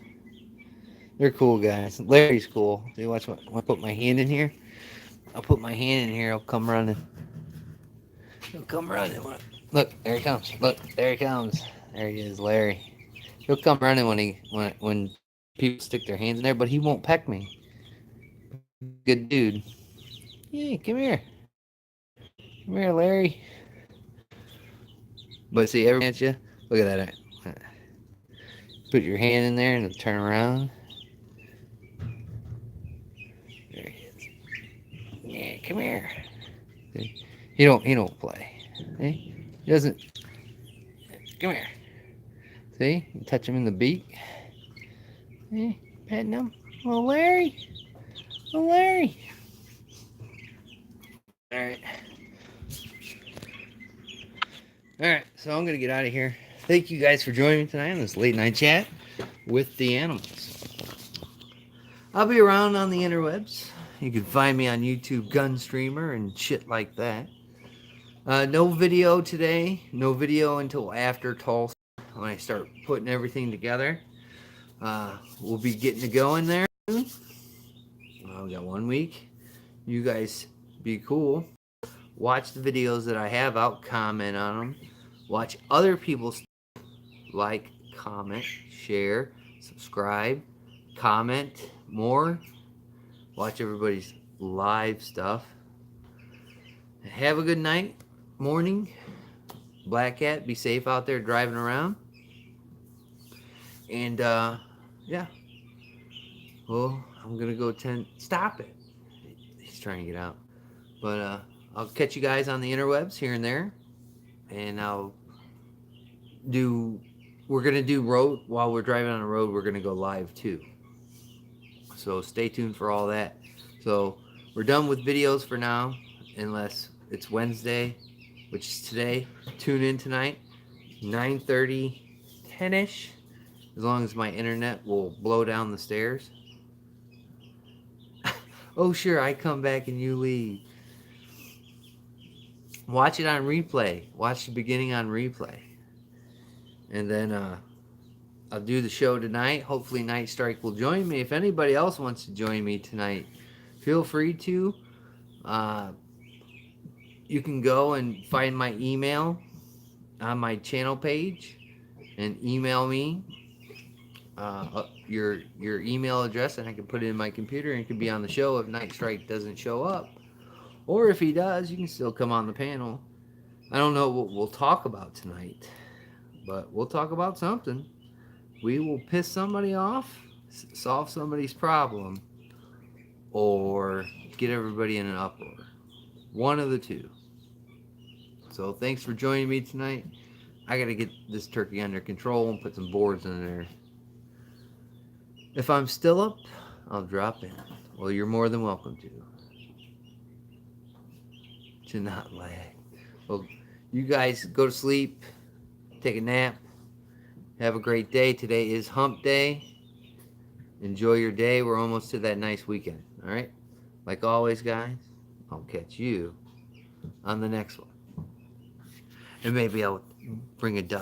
They're cool guys. Larry's cool. See, watch what I put my hand in here. I'll put my hand in here. I'll come running. He'll come running. Look, there he comes. Look, there he comes. There he is, Larry. He'll come running when people stick their hands in there, but he won't peck me. Good dude. Yeah, come here. Come here, Larry. But see, every at you, look at that. Put your hand in there and it'll turn around. There he is. Yeah, come here. See? He don't play. See? He doesn't. Come here. See? You touch him in the beak. See? Petting him. Oh, Larry. Oh, Larry. All right. All right. So I'm gonna get out of here. Thank you guys for joining me tonight on this late night chat with the animals. I'll be around on the interwebs. You can find me on YouTube, Gun Streamer, and shit like that. No video today. No video until after Tulsa when I start putting everything together. We'll be getting to going there. We got 1 week. You guys be cool. Watch the videos that I have out. Comment on them. Watch other people's like, comment, share, subscribe, comment more. Watch everybody's live stuff. Have a good night, morning. Black Cat, be safe out there driving around. And yeah. Well, I'm gonna go Stop it. He's trying to get out. But I'll catch you guys on the interwebs here and there, and do. We're gonna do road while we're driving on the road. We're gonna go live too. So stay tuned for all that. So we're done with videos for now, unless it's Wednesday, which is today. Tune in tonight, 9:30, 10ish. As long as my internet will blow down the stairs. Oh sure, I come back and you leave. Watch it on replay. Watch the beginning on replay. And then I'll do the show tonight. Hopefully Night Strike will join me. If anybody else wants to join me tonight, feel free to. You can go and find my email on my channel page and email me your email address, and I can put it in my computer and it can be on the show if Night Strike doesn't show up. Or if he does, you can still come on the panel. I don't know what we'll talk about tonight, but we'll talk about something. We will piss somebody off, solve somebody's problem, or get everybody in an uproar. One of the two. So thanks for joining me tonight. I gotta get this turkey under control and put some boards in there. If I'm still up, I'll drop in. Well, you're more than welcome to. To not lag. Well, you guys go to sleep, take a nap, have a great day. Today is Hump Day. Enjoy your day. We're almost to that nice weekend. All right? Like always, guys, I'll catch you on the next one. And maybe I'll bring a duck.